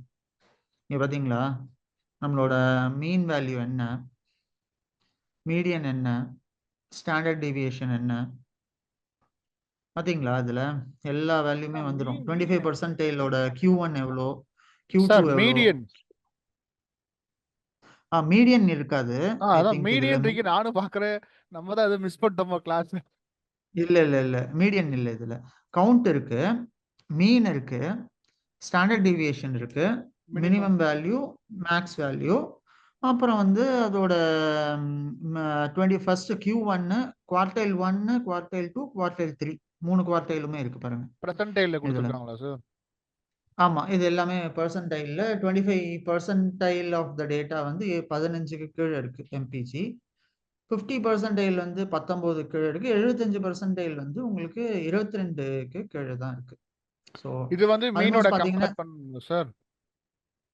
இங்க பாத்தீங்களா, நம்மளோட மீன் வேல்யூ என்ன, மீடியன் என்ன, ஸ்டாண்டர்ட் டிவியேஷன் என்ன, பாத்தீங்களா? அதுல எல்லா வேல்யூமே வந்துடும். 25% Q1 எவ்வளோ, Q2 சார் எவ்வளோ. மீடியன் மீடியன் இருக்காது. ஐ அதான் திங்க் இதுல மீடியன் இருக்கு, நானும் பாக்குறேன். நம்ம தான் அதை மிஸ் பண்ணிட்டோமா கிளாஸ். இல்ல இல்ல இல்ல மீடியன் இல்ல. இதுல கவுண்ட் இருக்கு, மீன் இருக்கு, ஸ்டாண்டர்ட் டிவியேஷன் இருக்கு, minimum minimum value, maths value, அப்புறம் வந்து அதோட 21st Q1, quartile 1, quartile 2, quartile 3 3 குவார்டைலுமே இருக்கு பாருங்க பிரசன்டைல இதுல. கொடுத்துருக்காங்களா சார்? ஆமா, இது எல்லாமே பெர்சன்டைல்ல 25% ஆஃப் த டேட்டா வந்து 15க்கு கீழே இருக்கு எம்பிஜி. 50% வந்து 19 கீழே இருக்கு. 75% வந்து உங்களுக்கு 22க்கு கீழே தான் இருக்கு. ஸோ இது வந்து மீனோட ஆல்மோஸ்ட் பாத்தீங்கன்னா, கம்பேர் பண்ணணும் சார்.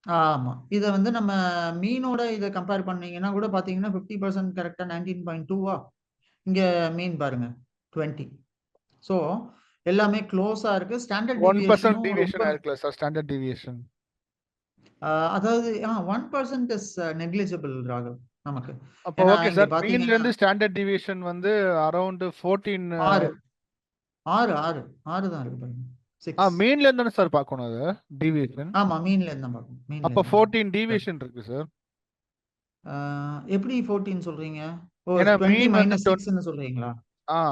ஆமா, இதை வந்து நம்ம மீனோட இதை கம்பேர் பண்ணீங்கன்னா கூட பாத்தீங்கன்னா 50% கரெக்டா 19.2வா, இங்க மீன் பாருங்க 20. ஸோ எல்லாமே க்ளோஸா இருக்கு. ஸ்டாண்டர்ட் 1% டிவியேஷனும் ரொம்ப டிவியேஷன் இருக்குல்ல சார், ஸ்டாண்டர்ட் டிவியேஷன். அதாவது 1% இஸ் நெக்லிஜிபிள் ராகவ் நமக்கு. அப்போ ஏன்னா ஓகே இங்க சார், மீன்ல பாத்தீங்கன்னா இருந்து ஸ்டாண்டர்ட் டிவியேஷன் வந்து அரௌண்ட் 14. 6 6 6 6 தான் இருக்கு பாருங்க. 6. மீன்ல இருந்து தானே சார் பார்க்கணும் அது டிவியேஷன். ஆமா, மீன்ல இருந்து தான் பார்க்கணும். மீன்ல அப்போ இருந்து தான் 14 பார்க்கணும். Correct. டிவியேஷன் இருக்கு சார். எப்படி 14 சொல்றீங்க? ஓ, ஏன்னா 20 மீன் வந்து மைனஸ் 6ன்னு சொல்றீங்களா? ஆ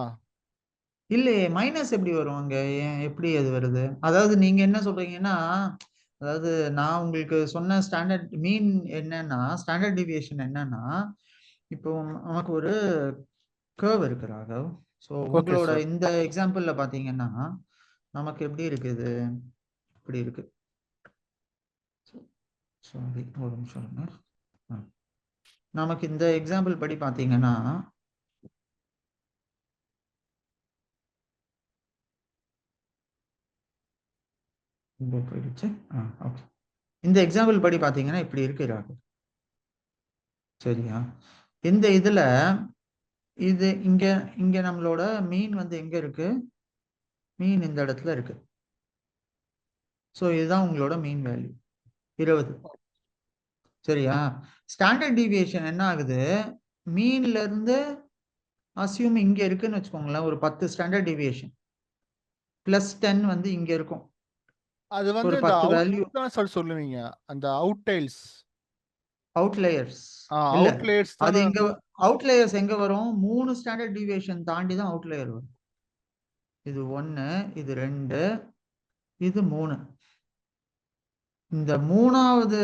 இல்லையே, மைனஸ் எப்படி வரும் அங்க? ஏன் எப்படி அது வருது? அதாவது நீங்க என்ன சொல்றீங்கன்னா, அதாவது நான் உங்களுக்கு சொன்ன ஸ்டாண்டர்ட் மீன் என்னன்னா, ஸ்டாண்டர்ட் டிவியேஷன் என்னன்னா, இப்போ நமக்கு ஒரு கர்வ் இருக்கு ராகவ். ஸோ ஓகே உங்களோட சார். இந்த எக்ஸாம்பிள்ல பாத்தீங்கன்னா நமக்கு எப்படி இருக்குது, இப்படி இருக்கு. சாரி, ஒரு நிமிஷம் இருங்க. நமக்கு இந்த எக்ஸாம்பிள் படி பாத்தீங்கன்னா போயிடுச்சு. ஓகே, இந்த எக்ஸாம்பிள் படி பாத்தீங்கன்னா இப்படி இருக்கு ராகு. சரியா? இந்த இதுல இது இங்க இங்க நம்மளோட மீன் வந்து எங்க இருக்கு? மீன் இந்த இடத்துல இருக்கு. ஸோ இதுதான் உங்களோட மீன் வேல்யூ 20. சரியா? ஸ்டாண்டர்ட் டிவியேஷன் என்ன ஆகுது, மீன்ல இருந்து அசியூம் இங்க இருக்குன்னு வச்சுக்கோங்களேன், ஒரு 10 ஸ்டாண்டர்ட் டிவியேஷன் +10 வந்து இங்க இருக்கும். அது வந்து ஒரு இந்த 10 அவுட் வேல்யூ தான் சார் சொல்லுவீங்க, அந்த அவுட்டைல்ஸ். அவுட்லேயர்ஸ். இல்ல, அவுட்லேயர்ஸ் அது தானே. இங்க அவுட்லேயர்ஸ் எங்க வரும்? 3 ஸ்டாண்டர்ட் டிவியேஷன் தாண்டி தான் அவுட்லேயர் வரும். இது 1, இது 2, இது 3. இந்த 3வது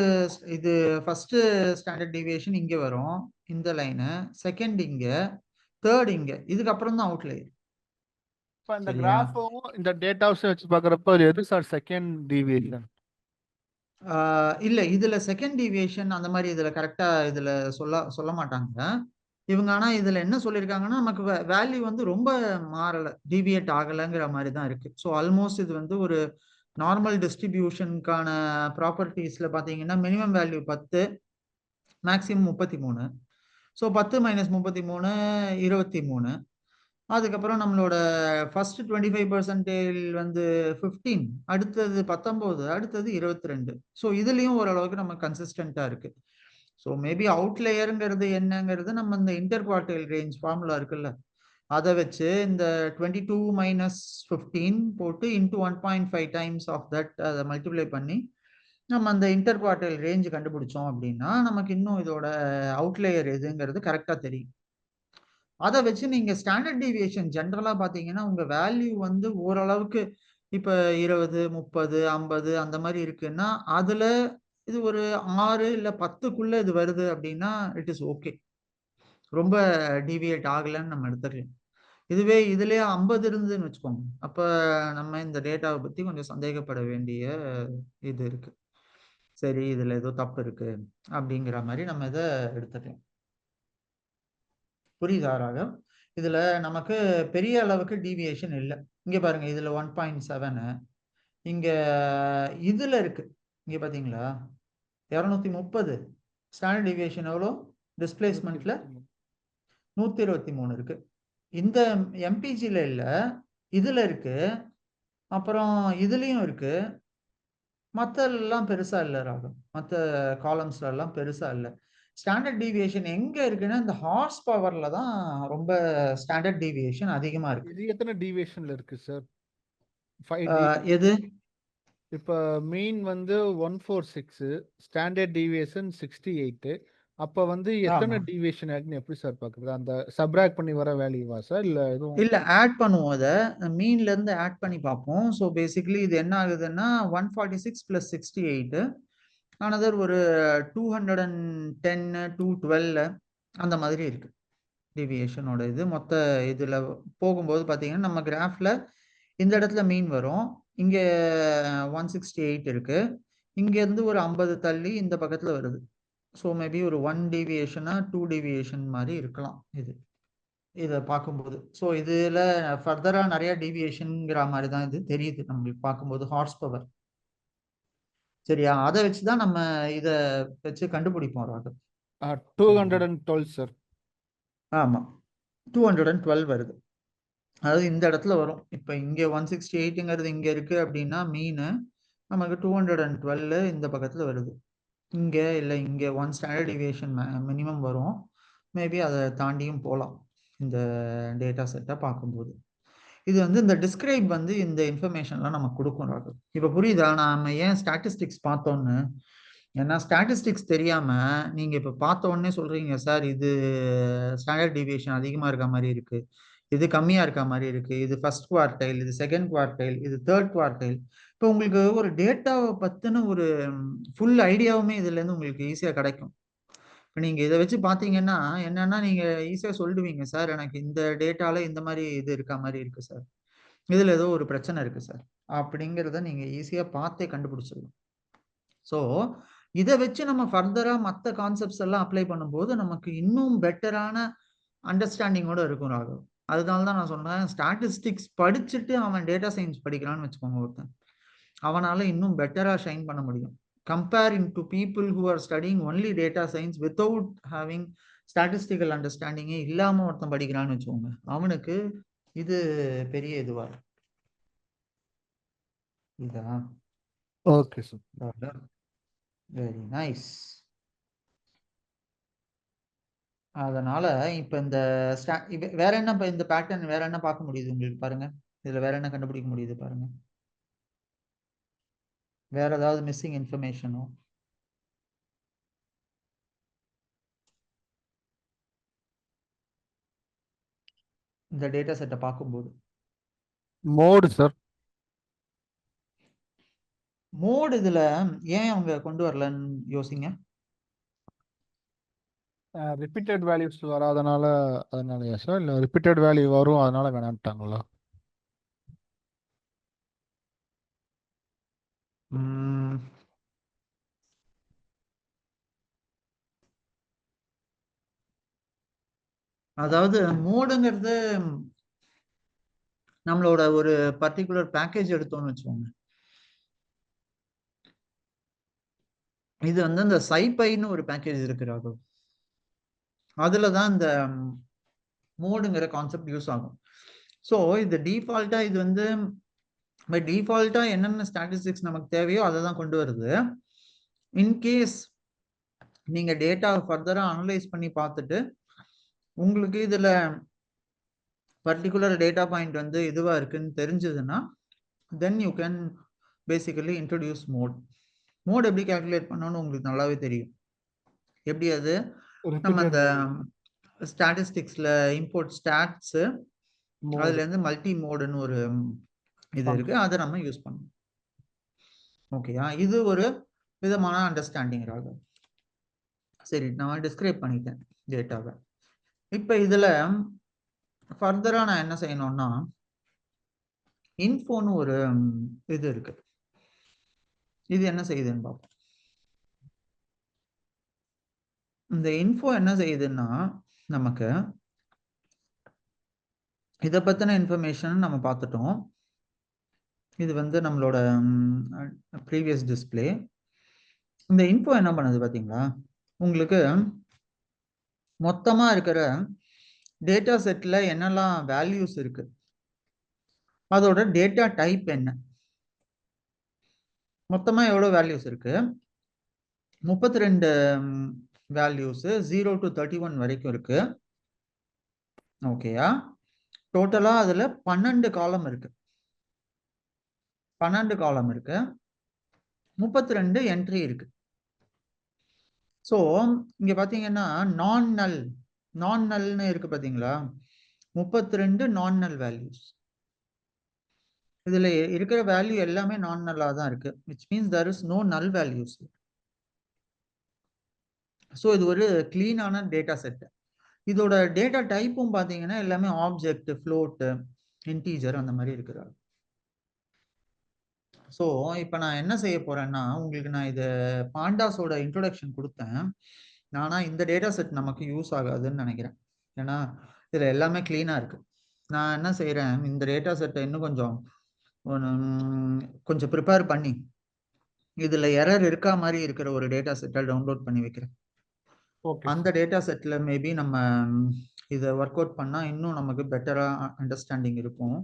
இது ஃபர்ஸ்ட் ஸ்டாண்டர்ட் டிவியேஷன் இங்க வரும், இந்த லைனு. செகண்ட் இங்க, தேர்ட் இங்க. இதுக்கப்புறம் தான் அவுட்லேயர். இப்போ இந்த சரியா? கிராஃபும் இந்த டேட்டாஸும் வச்சு பார்க்குறப்ப அது எது சார் செகண்ட் டிவியேஷன்? இல்ல, இதுல செகண்ட் டிவியேஷன் அந்த மாதிரி இதுல கரெக்டா இதுல சொல்ல சொல்ல மாட்டாங்க இவங்க. ஆனா இதுல என்ன சொல்லியிருக்காங்கன்னா, நமக்கு வேல்யூ வந்து ரொம்ப மாறல, டிவியேட் ஆகலைங்கிற மாதிரி தான் இருக்கு. ஸோ ஆல்மோஸ்ட் இது வந்து ஒரு நார்மல் டிஸ்ட்ரிபியூஷனுக்கான ப்ராப்பர்ட்டிஸ்ல பாத்தீங்கன்னா minimum value 10, maximum 33. So 10 minus 33 23. அதுக்கப்புறம் நம்மளோட ஃபர்ஸ்ட் 25% வந்து 15, அடுத்தது 19, அடுத்தது 22. ஸோ இதுலயும் ஓரளவுக்கு நம்ம கன்சிஸ்டண்டா இருக்கு. ஸோ மேபி அவுட்லேயருங்கிறது என்னங்கிறது நம்ம இந்த இன்டர் குவார்டைல் ரேஞ்ச் ஃபார்முலா இருக்குல்ல, அதை வச்சு இந்த 22 மைனஸ் 15 போட்டு இன்டூ 1.5 டைம்ஸ் ஆஃப் தட் அதை மல்டிப்ளை பண்ணி நம்ம அந்த இன்டர் குவார்டைல் ரேஞ்ச் கண்டுபிடிச்சோம் அப்படின்னா நமக்கு இன்னும் இதோட அவுட்லேயர் எதுங்கிறது கரெக்டா தெரியும். அதை வச்சு நீங்க ஸ்டாண்டர்ட் டிவியேஷன் ஜென்ரலா பாத்தீங்கன்னா உங்க வேல்யூ வந்து ஓரளவுக்கு இப்ப 20, 30, 50 அந்த மாதிரி இருக்குன்னா அதுல இது ஒரு 6 இல்ல 10க்குள்ள இது வருது அப்படின்னா இட் இஸ் ஓகே, ரொம்ப டிவியேட் ஆகலன்னு நம்ம எடுத்துக்கலாம். இதுவே இதுலயே 50 இருந்ததுன்னு வச்சுக்கோங்க, அப்ப நம்ம இந்த டேட்டாவை பத்தி கொஞ்சம் சந்தேகப்பட வேண்டிய இது இருக்கு. சரி இதுல ஏதோ தப்பு இருக்கு அப்படிங்கிற மாதிரி நம்ம இதை எடுத்துக்கலாம். புரியுதா ராகம்? இதுல நமக்கு பெரிய அளவுக்கு டீவியேஷன் இல்லை. இங்க பாருங்க, இதுல 1.7, இங்க இதுல இருக்கு, இங்க பாத்தீங்களா 230. ஸ்டாண்டர்ட் டீவியேஷன் எவ்வளோ? டிஸ்பிளேஸ்மெண்ட்ல 123 இருக்கு. இந்த எம்பிஜில இல்ல, இதுல இருக்கு, அப்புறம் இதுலயும் இருக்கு. மற்ற எல்லாம் பெருசா இல்லை ராகம், மற்ற காலம்ஸ்ல எல்லாம் பெருசா இல்லை. ஸ்டாண்டர்ட் டீவியேஷன் எங்க இருக்குன்னா இந்த ஹார்ஸ் பவர்ல தான் ரொம்ப ஸ்டாண்டர்ட் டீவியேஷன் அதிகமா இருக்கு. இது எத்தனை டீவியேஷன்ல இருக்கு சார்? 5 எது? இப்போ மீன் வந்து 146, ஸ்டாண்டர்ட் டீவியேஷன் 68. அப்போ வந்து எத்தனை ஆமா. டீவியேஷன் ஆகுன்னு எப்படி சார் பார்க்குறது? அந்த சப்ராக்ட் பண்ணி வர வேல்யூவா சார், இல்லை எதுவும்? இல்ல, ஆட் பண்ணுவோம். அதை மீன்ல இருந்து ஆட் பண்ணி பார்ப்போம். ஸோ பேசிக்கலி இது என்ன ஆகுதுன்னா 146 + 68 ஆனதர் ஒரு 210, 212 அந்த மாதிரி இருக்கு டீவியேஷனோட இது. மொத்த இதுல போகும்போது பாத்தீங்கன்னா நம்ம கிராஃப்ல இந்த இடத்துல மீன் வரும், இங்க 168 இருக்கு, இங்க இருந்து ஒரு 50 தள்ளி இந்த பக்கத்துல வருது. ஸோ மேபி ஒரு 1 டீவியேஷனா 2 டீவியேஷன் மாதிரி இருக்கலாம் இது, இதை பார்க்கும்போது. ஸோ இதுல ஃபர்தரா நிறைய டீவியேஷன்ங்கிற மாதிரி தான் இது தெரியுது நம்மளுக்கு பார்க்கும்போது, ஹார்ஸ் பவர். சரியா? அதை வச்சுதான் நம்ம இதை வச்சு கண்டுபிடிப்போம் ராகவ். 212 சார். ஆமா, 212 வருது. அதாவது இந்த இடத்துல வரும். இப்ப இங்க 168ங்கிறது இங்க இருக்கு அப்படின்னா மீன் நமக்கு 212 இந்த பக்கத்துல வருது. இங்க இல்ல, இங்க 1 ஸ்டாண்டர்ட் டிவியேஷன் மினிமம் வரும். மேபி அதை தாண்டியும் போகலாம் இந்த டேட்டா செட்டை பார்க்கும்போது. இது வந்து இந்த டிஸ்கிரைப் வந்து இந்த இன்ஃபர்மேஷன்லாம் நமக்கு கொடுக்கும் ராகவ். இப்ப புரியுதா நாம ஏன் ஸ்டாட்டிஸ்டிக்ஸ் பார்த்தோன்னு? ஏன்னா ஸ்டாட்டிஸ்டிக்ஸ் தெரியாம நீங்க இப்ப பார்த்த உடனே சொல்றீங்க, சார் இது ஸ்டாண்டர்ட் டிவியேஷன் அதிகமா இருக்க மாதிரி இருக்கு, இது கம்மியா இருக்க மாதிரி இருக்கு, இது ஃபர்ஸ்ட் குவார்டைல், இது செகண்ட் குவார்டைல், இது தேர்ட் குவார்டைல். இப்போ உங்களுக்கு ஒரு டேட்டாவை பத்தின ஒரு ஃபுல் ஐடியாவுமே இதுல இருந்து உங்களுக்கு ஈஸியா கிடைக்கும். இப்போ நீங்க இதை வச்சு பார்த்தீங்கன்னா என்னன்னா நீங்க ஈஸியா சொல்லிடுவீங்க, சார் எனக்கு இந்த டேட்டால இந்த மாதிரி இது இருக்க மாதிரி இருக்கு சார், இதுல ஏதோ ஒரு பிரச்சனை இருக்கு சார், அப்படிங்கிறத நீங்க ஈஸியா பார்த்தே கண்டுபிடிச்சிடலாம். ஸோ இதை வச்சு நம்ம ஃபர்தரா மற்ற கான்செப்ட்ஸ் எல்லாம் அப்ளை பண்ணும்போது நமக்கு இன்னும் பெட்டரான அண்டர்ஸ்டாண்டிங்கோட இருக்கும் ராகவ். அதனால தான் நான் சொன்னேன், ஸ்டாட்டிஸ்டிக்ஸ் படிச்சுட்டு அவன் டேட்டா சயின்ஸ் படிக்கிறான்னு வச்சுக்கோங்க ஒருத்தன், அவனால இன்னும் பெட்டரா ஷைன் பண்ண முடியும் comparing to people who are studying only data science without having statistical அண்டர்ஸ்டாண்டிங்கே இல்லாம ஒருத்தன் படிக்கிறான்னு வச்சுக்கோங்க, அவனுக்கு இது பெரிய இதுவா இதா. Okay sir. Very nice. அதனால இப்ப இந்த வேற என்ன, இப்ப இந்த பேட்டர்ன் வேற என்ன பார்க்க முடியுது உங்களுக்கு பாருங்க, இதுல வேற என்ன கண்டுபிடிக்க முடியுது பாருங்க, வேற ஏதாவது மிஸ்ஸிங் இன்ஃபர்மேஷனோ? இந்த டேட்டா செட்டை பார்க்கும்போது மோடு சார். மோட் இதுல ஏன் அவங்க கொண்டு வரலன்னு யோசிங்க. ரிப்பீட்டட் வேல்யூஸ் வராதனால அதனாலயா சார், இல்லை ரிப்பீட்டட் வேல்யூ வரும் அதனால வேணான்ட்டாங்களா? உம் அதாவது மோடுங்கிறது நம்மளோட ஒரு பர்டிகுலர் பேக்கேஜ் எடுத்தோம்னு வச்சுக்கோங்க, இது வந்து இந்த சைபைன்னு ஒரு பேக்கேஜ் இருக்கு ராகவ், அதுலதான் இந்த மோடுங்கிற கான்செப்ட் யூஸ் ஆகும். ஸோ இது டிஃபால்ட்டா இது வந்து பை டிஃபால்ட்டா என்னென்ன ஸ்டாட்டிஸ்டிக்ஸ் நமக்கு தேவையோ அதை தான் கொண்டு வருது. இன்கேஸ் நீங்க டேட்டா ஃபர்தரா அனலைஸ் பண்ணி பார்த்துட்டு உங்களுக்கு இதுல பர்டிகுலர் டேட்டா பாயிண்ட் வந்து இதுவா இருக்குன்னு தெரிஞ்சதுன்னா then you can basically introduce mode. Mode எப்படி கால்குலேட் பண்ணணும்னு உங்களுக்கு நல்லாவே தெரியும். எப்படி அது நம்ம ரிப்பீட்டட் அந்த வேல்யூ ஸ்டாட்டிஸ்டிக்ஸ்ல இம்போர்ட் ஸ்டாட்ஸ், அதுல மோடு இருந்து மல்டி மோடுன்னு ஒரு இது இருக்கு, ஃபங்க்ஷன். அதை நம்ம யூஸ் பண்ணணும். ஓகேயா? இது ஒரு விதமான அண்டர்ஸ்டாண்டிங் ராகம். சரி, நான் டிஸ்கிரைப் பண்ணிட்டேன் டேட்டாவை. இப்ப இதுல ஃபர்தரா நான் என்ன செய்யணும்னா இன்ஃபோன்னு ஒரு இது இருக்கு, இது என்ன செய்யுதுன்னு பார்ப்போம். இந்த இன்ஃபோ என்ன செய்யுதுன்னா நமக்கு இதை பத்தின இன்ஃபர்மேஷன் நம்ம பார்த்துட்டோம். இது வந்து நம்மளோட ப்ரீவியஸ் டிஸ்பிளே. இந்த இன்ஃபோ என்ன பண்ணுது பாத்தீங்களா, உங்களுக்கு மொத்தமா இருக்கிற டேட்டா செட்ல என்னெல்லாம் வேல்யூஸ் இருக்கு, அதோட டேட்டா டைப் என்ன, மொத்தமா எவ்வளவு வேல்யூஸ் இருக்கு, 32 வேல்யூஸ் 0 to 31 வரைக்கும் இருக்கு. ஓகேயா? டோட்டலா அதுல 12 காலம் இருக்கு. 12 காலம் இருக்கு, 32 என்ட்ரி இருக்கு. சோ இங்க பாத்தீங்கன்னா நான் நல்னு இருக்கு பாத்தீங்களா, 32 நான் நல் வேல்யூஸ். இதுல இருக்கிற வேல்யூ எல்லாமே நான் நல்லா தான் இருக்கு, which means there is no null values. So இது ஒரு கிளீனான டேட்டா செட். இதோட டேட்டா டைப்பும் பாத்தீங்கன்னா எல்லாமே ஆப்ஜெக்ட், ஃப்ளோட், இன்டீஜர் அந்த மாதிரி இருக்கிறாங்க. ஸோ இப்போ நான் என்ன செய்ய போறேன்னா, உங்களுக்கு நான் இதை பாண்டாஸோட இன்ட்ரோடக்ஷன் கொடுத்தேன். ஆனா இந்த டேட்டா செட் நமக்கு யூஸ் ஆகாதுன்னு நினைக்கிறேன். ஏன்னா இதுல எல்லாமே கிளீனா இருக்கு. நான் என்ன செய்யறேன், இந்த டேட்டா செட்டை இன்னும் கொஞ்சம் ப்ரிப்பேர் பண்ணி இதுல எரர் இருக்கா மாதிரி இருக்கிற ஒரு டேட்டா செட்டை டவுன்லோட் பண்ணி வைக்கிறேன். அந்த டேட்டா செட்ல மேபி நம்ம இதை ஒர்க் அவுட் பண்ணா இன்னும் நமக்கு பெட்டரா அண்டர்ஸ்டாண்டிங் இருக்கும்.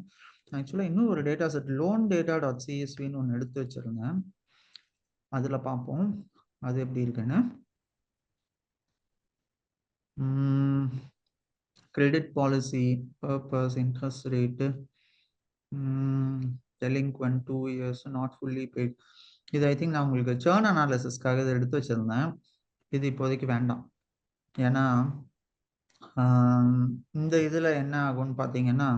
ஆக்சுவலா இன்னும் ஒரு டேட்டா செட் loan.data.csvன்னு ஒன்று எடுத்து வச்சிருந்தேன். அதுல பார்ப்போம் அது எப்படி இருக்குன்னு. Credit policy, purpose, interest rate, delinquent 2 years, not fully paid. இது ஐ திங்க் நான் உங்களுக்கு churn அனாலிசிஸ்க்காக இதை எடுத்து வச்சிருந்தேன். இது இப்போதைக்கு வேண்டாம். ஏன்னா இந்த இதுல என்ன ஆகும்னு பாத்தீங்கன்னா,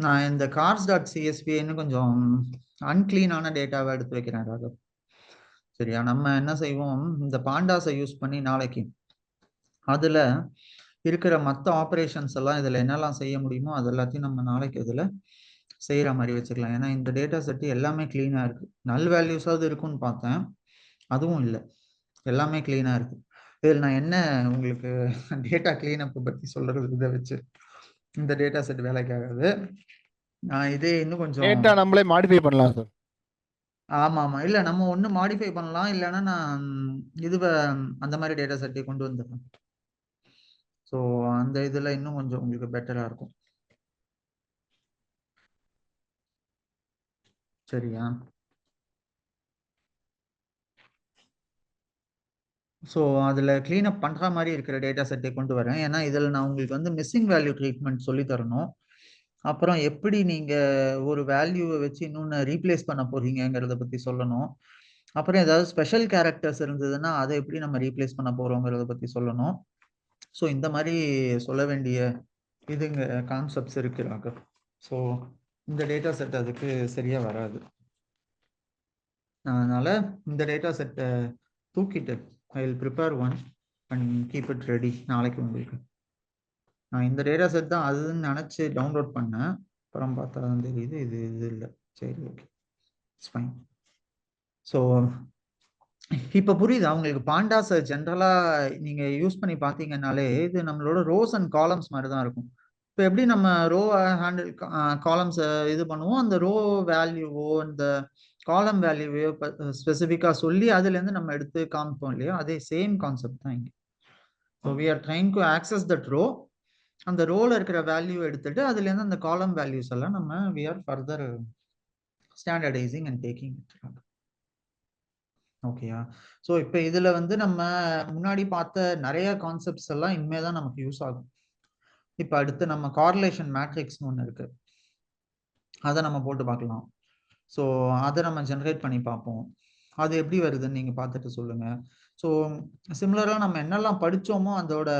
நான் இந்த cars.csvன்னு கொஞ்சம் அன்கிளீனான டேட்டாவை எடுத்து வைக்கிறேன் ராகவ். சரியா? நம்ம என்ன செய்வோம், இந்த பாண்டாஸை யூஸ் பண்ணி நாளைக்கு அதுல இருக்கிற மற்ற ஆப்ரேஷன்ஸ் எல்லாம் இதுல என்னெல்லாம் செய்ய முடியுமோ அது எல்லாத்தையும் நம்ம நாளைக்கு இதுல செய்யற மாதிரி வச்சுக்கலாம். ஏன்னா இந்த டேட்டா செட் எல்லாமே கிளீனா இருக்கு. நல் வேல்யூஸாவது இருக்கும்னு பார்த்தேன், அதுவும் இல்லை, எல்லாமே கிளீனா இருக்கு. இதில் நான் என்ன உங்களுக்கு டேட்டா கிளீனப் பத்தி சொல்றது, இதை வச்சு இந்த டேட்டா செட் வேலைக்கு ஆகாது. நான் இதே இன்னும் கொஞ்சம் டேட்டா நம்மளே மாடிஃபை பண்ணலாம் சார். ஆமா ஆமா, இல்ல நம்ம ஒண்ணு மாடிஃபை பண்ணலாம், இல்லைன்னா நான் இதுவை அந்த மாதிரி டேட்டா செட்டை கொண்டு வந்துடுறேன். ஸோ அந்த இதுல இன்னும் கொஞ்சம் உங்களுக்கு பெட்டரா இருக்கும். சரியா? ஸோ அதில் கிளீனப் பண்ணுற மாதிரி இருக்கிற டேட்டா செட்டை கொண்டு வரேன். ஏன்னா இதில் நான் உங்களுக்கு வந்து மிஸ்ஸிங் வேல்யூ ட்ரீட்மெண்ட் சொல்லி தரணும். அப்புறம் எப்படி நீங்கள் ஒரு வேல்யூவை வச்சு இன்னொன்று ரீப்ளேஸ் பண்ண போறீங்கிறத பற்றி சொல்லணும். அப்புறம் ஏதாவது ஸ்பெஷல் கேரக்டர்ஸ் இருந்ததுன்னா அதை எப்படி நம்ம ரீப்ளேஸ் பண்ண போகிறோங்கிறத பற்றி சொல்லணும். ஸோ இந்த மாதிரி சொல்ல வேண்டிய இதுங்க கான்செப்ட்ஸ் இருக்கிறாங்க. ஸோ இந்த டேட்டா செட் அதுக்கு சரியாக வராது. அதனால இந்த டேட்டா செட்டை தூக்கிட்டு I will prepare one and keep it ready நாளைக்கு உங்களுக்கு. நான் இந்த டேட்டா செட் தான் அதுன்னு நினச்சி டவுன்லோட் பண்ணேன், அப்புறம் பார்த்தா தான் தெரியுது இது இல்லை. சரி, ஓகே, இட்ஸ் ஃபைன். ஸோ இப்போ புரியுது அவங்களுக்கு. பாண்டாஸை ஜென்ரலாக நீங்கள் யூஸ் பண்ணி பார்த்தீங்கன்னாலே இது நம்மளோட ரோஸ் அண்ட் காலம்ஸ் மாதிரி தான் இருக்கும். இப்போ எப்படி நம்ம ரோ ஹேண்டில் காலம்ஸை இது பண்ணுவோம், அந்த ரோ வேல்யூவோ அந்த காலம் வேல்யூவையோ ஸ்பெசிஃபிக்காக சொல்லி அதுலேருந்து நம்ம எடுத்து காமிப்போம் இல்லையா, அதே சேம் கான்செப்ட் தான் இங்கே. So we are trying to access that row. அந்த ரோல இருக்கிற வேல்யூ எடுத்துட்டு அதுலேருந்து அந்த காலம் வேல்யூஸ் எல்லாம் நம்ம we are further standardising and taking it. ஓகேயா? ஸோ இப்போ இதுல வந்து நம்ம முன்னாடி பார்த்த நிறைய கான்செப்ட்ஸ் எல்லாம் இனிமே தான் நமக்கு யூஸ் ஆகும். இப்போ அடுத்து நம்ம கார்லேஷன் மேட்ரிக்ஸ்னு ஒன்று இருக்கு, அதை நம்ம போட்டு பார்க்கலாம். ஸோ அதை நம்ம ஜென்ரேட் பண்ணி பார்ப்போம், அது எப்படி வருதுன்னு நீங்க பார்த்துட்டு சொல்லுங்க. ஸோ சிமிலராக நம்ம என்னெல்லாம் படித்தோமோ அதோட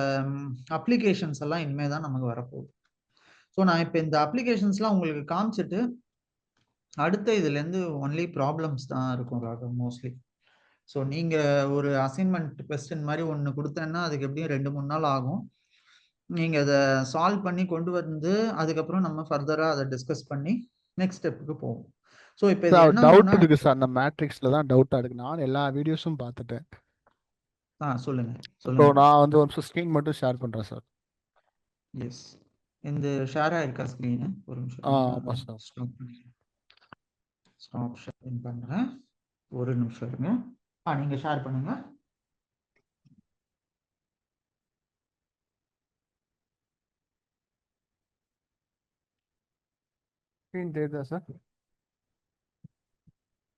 அப்ளிகேஷன்ஸ் எல்லாம் இனிமே தான் நமக்கு வரப்போகுது. ஸோ நான் இப்போ இந்த அப்ளிகேஷன்ஸ்லாம் உங்களுக்கு காமிச்சிட்டு அடுத்த இதுலேருந்து ஒன்லி ப்ராப்ளம்ஸ் தான் இருக்கும் ராகவ் மோஸ்ட்லி. ஸோ நீங்கள் ஒரு அசைன்மெண்ட் கொஸ்டின் மாதிரி ஒன்று கொடுத்தேன்னா அதுக்கு எப்படியும் 2-3 நாள் ஆகும். நீங்கள் அதை சால்வ் பண்ணி கொண்டு வந்து அதுக்கப்புறம் நம்ம ஃபர்தராக அதை டிஸ்கஸ் பண்ணி நெக்ஸ்ட் ஸ்டெப்புக்கு போவோம். ஸோ இப்போ இது என்ன டவுட் இருக்கு சார், அந்த மேட்ரிக்ஸ்ல தான் டவுட்டா இருக்கு. நான் எல்லா வீடியோஸும் பார்த்துட்டேன். சொல்லுங்க ஸோ சொல்லுங்க. நான் வந்து ஒரு ஸ்க்ரீன் மட்டும் ஷேர் பண்ணுறேன் சார். எஸ். இந்த ஷேர் ஆயிருக்கா ஸ்க்ரீனு? ஒரு நிமிஷம் இருங்க. ஆமாம் சார். ஸ்டாப் பண்ணிக்கிறேன். ஸ்டாப் ஷேரிங் பண்றேன். ஒரு நிமிஷம் இருங்க. நீங்க ஷேர் பண்ணுங்க. ஸ்க்ரீன் தெரியுதா சார்?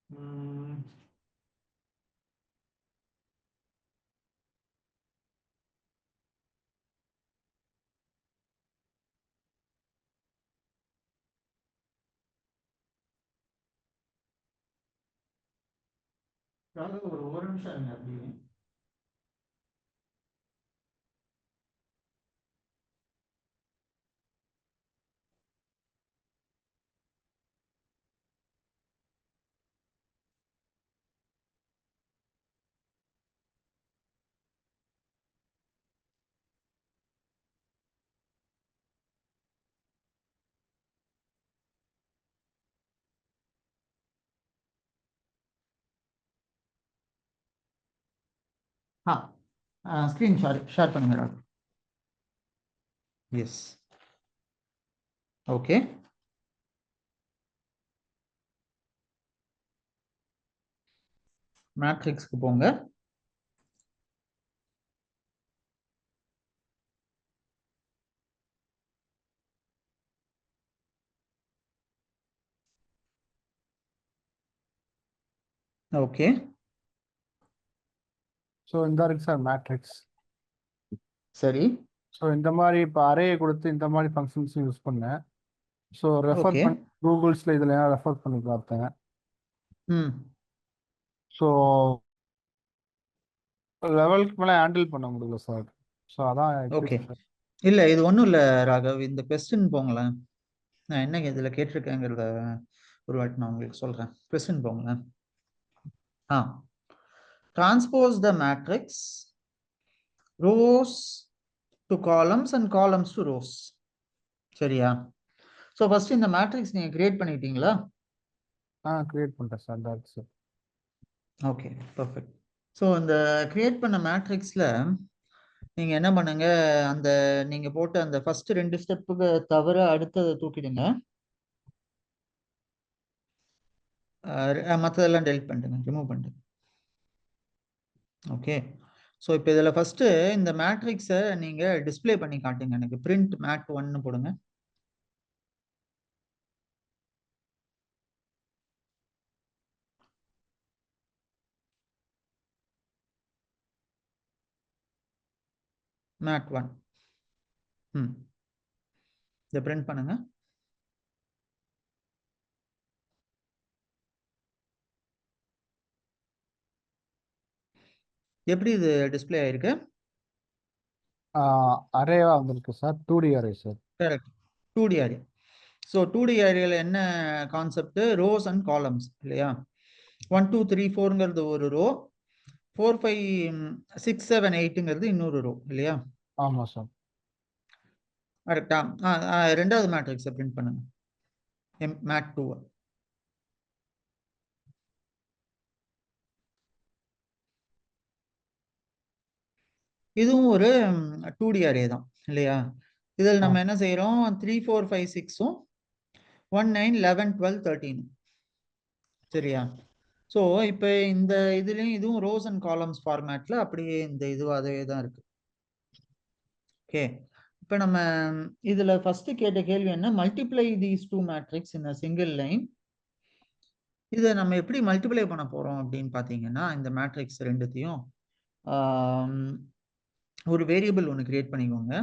ம், ஒரு நிமிஷம் இருங்க அப்படியே. ஸ்க்ரீன் ஷேர் பண்ணுங்க ராகு. எஸ். ஓகே. மேட்ரிக்ஸ்க்கு போங்க. ஓகே. ஸோ இந்த இருக்கு சார் மேட்ரிக்ஸ். சரி. ஸோ இந்த மாதிரி இப்போ அரேயை கொடுத்து இந்த மாதிரி ஃபங்க்ஷன்ஸ் யூஸ் பண்ணேன். So refer okay. பண்ணி கூகுள்ஸில் இதில் ரெஃபர் பண்ணி பார்த்தேன். ம். ஸோ லெவலுக்கு மேலே ஹேண்டில் பண்ண முடியல சார். ஸோ அதான் ஓகே. சார். இல்ல இது ஒண்ணும் இல்ல ராகவ். இந்த கொஸ்டின் போங்களேன். நான் என்ன இதுல கேட்டிருக்கேங்கிறத ஒரு வாட்டி நான் உங்களுக்கு சொல்றேன். கொஸ்டின் போங்களேன். Transpose the matrix rows to columns and columns to rows. சரியா? ஸோ ஃபர்ஸ்ட் இந்த மேட்ரிக்ஸ் நீங்க கிரியேட் பண்ணிட்டீங்களா? கிரியேட் பண்ணிட்டேன் sir. That's it. Okay, perfect. So இந்த கிரியேட் பண்ண மேட்ரிக்ஸ்ல நீங்க என்ன பண்ணுங்க, அந்த நீங்க போட்ட அந்த ஃபர்ஸ்ட் 2 ஸ்டெப்புக்கு தவிர அடுத்ததை தூக்கிடுங்க. மற்றதெல்லாம் டெலிட் பண்ணிடுங்க, ரிமூவ் பண்ணிடுங்க. ஓகே. ஸோ இப்போ இதில் ஃபர்ஸ்ட் இந்த மேட்ரிக்ஸை நீங்க டிஸ்ப்ளே பண்ணி காட்டுங்க. எனக்கு பிரிண்ட் மேட் 1 போடுங்க. மேட் 1. இதை பிரிண்ட் பண்ணுங்க. எப்படி இது டிஸ்ப்ளே ஆயிருக்கு? அரேவா வந்திருக்கு sir. 2D array sir. Correct. 2D array. So 2D அரேல என்ன கான்செப்ட்? ரோஸ் அண்ட் காலம்ஸ் இல்லையா? 1 2 3 4ங்கிறது ஒரு ரோ, 4 5 6 7 8ங்கிறது இன்னொரு ரோ இல்லையா? ஆமாம் சார். கரெக்டா? ரெண்டாவது மேட்ரிக்ஸை பிரிண்ட் பண்ணுங்க. மேட் 2. இதுவும் ஒரு 2D அரே தான் இல்லையா? இதில் நம்ம என்ன செய்யறோம்? 3 4 5 6ம் 1 9 11 12 13. சரியா? ஸோ இப்போ இந்த இதுலயும் இதுவும் ரோஸ் அண்ட் காலம்ஸ் ஃபார்மேட்ல அப்படியே இந்த அதே தான் இருக்கு. ஓகே. இப்போ நம்ம இதுல ஃபர்ஸ்ட் கேட்ட கேள்வி என்ன? Multiply these 2 matrix in single line. இதை நம்ம எப்படி மல்டிப்ளை பண்ண போறோம் அப்படின்னு பாத்தீங்கன்னா, இந்த மேட்ரிக்ஸ் ரெண்டுத்தையும் ஒரு வேரியபிள் ஒன்று கிரியேட் பண்ணிக்கோங்க.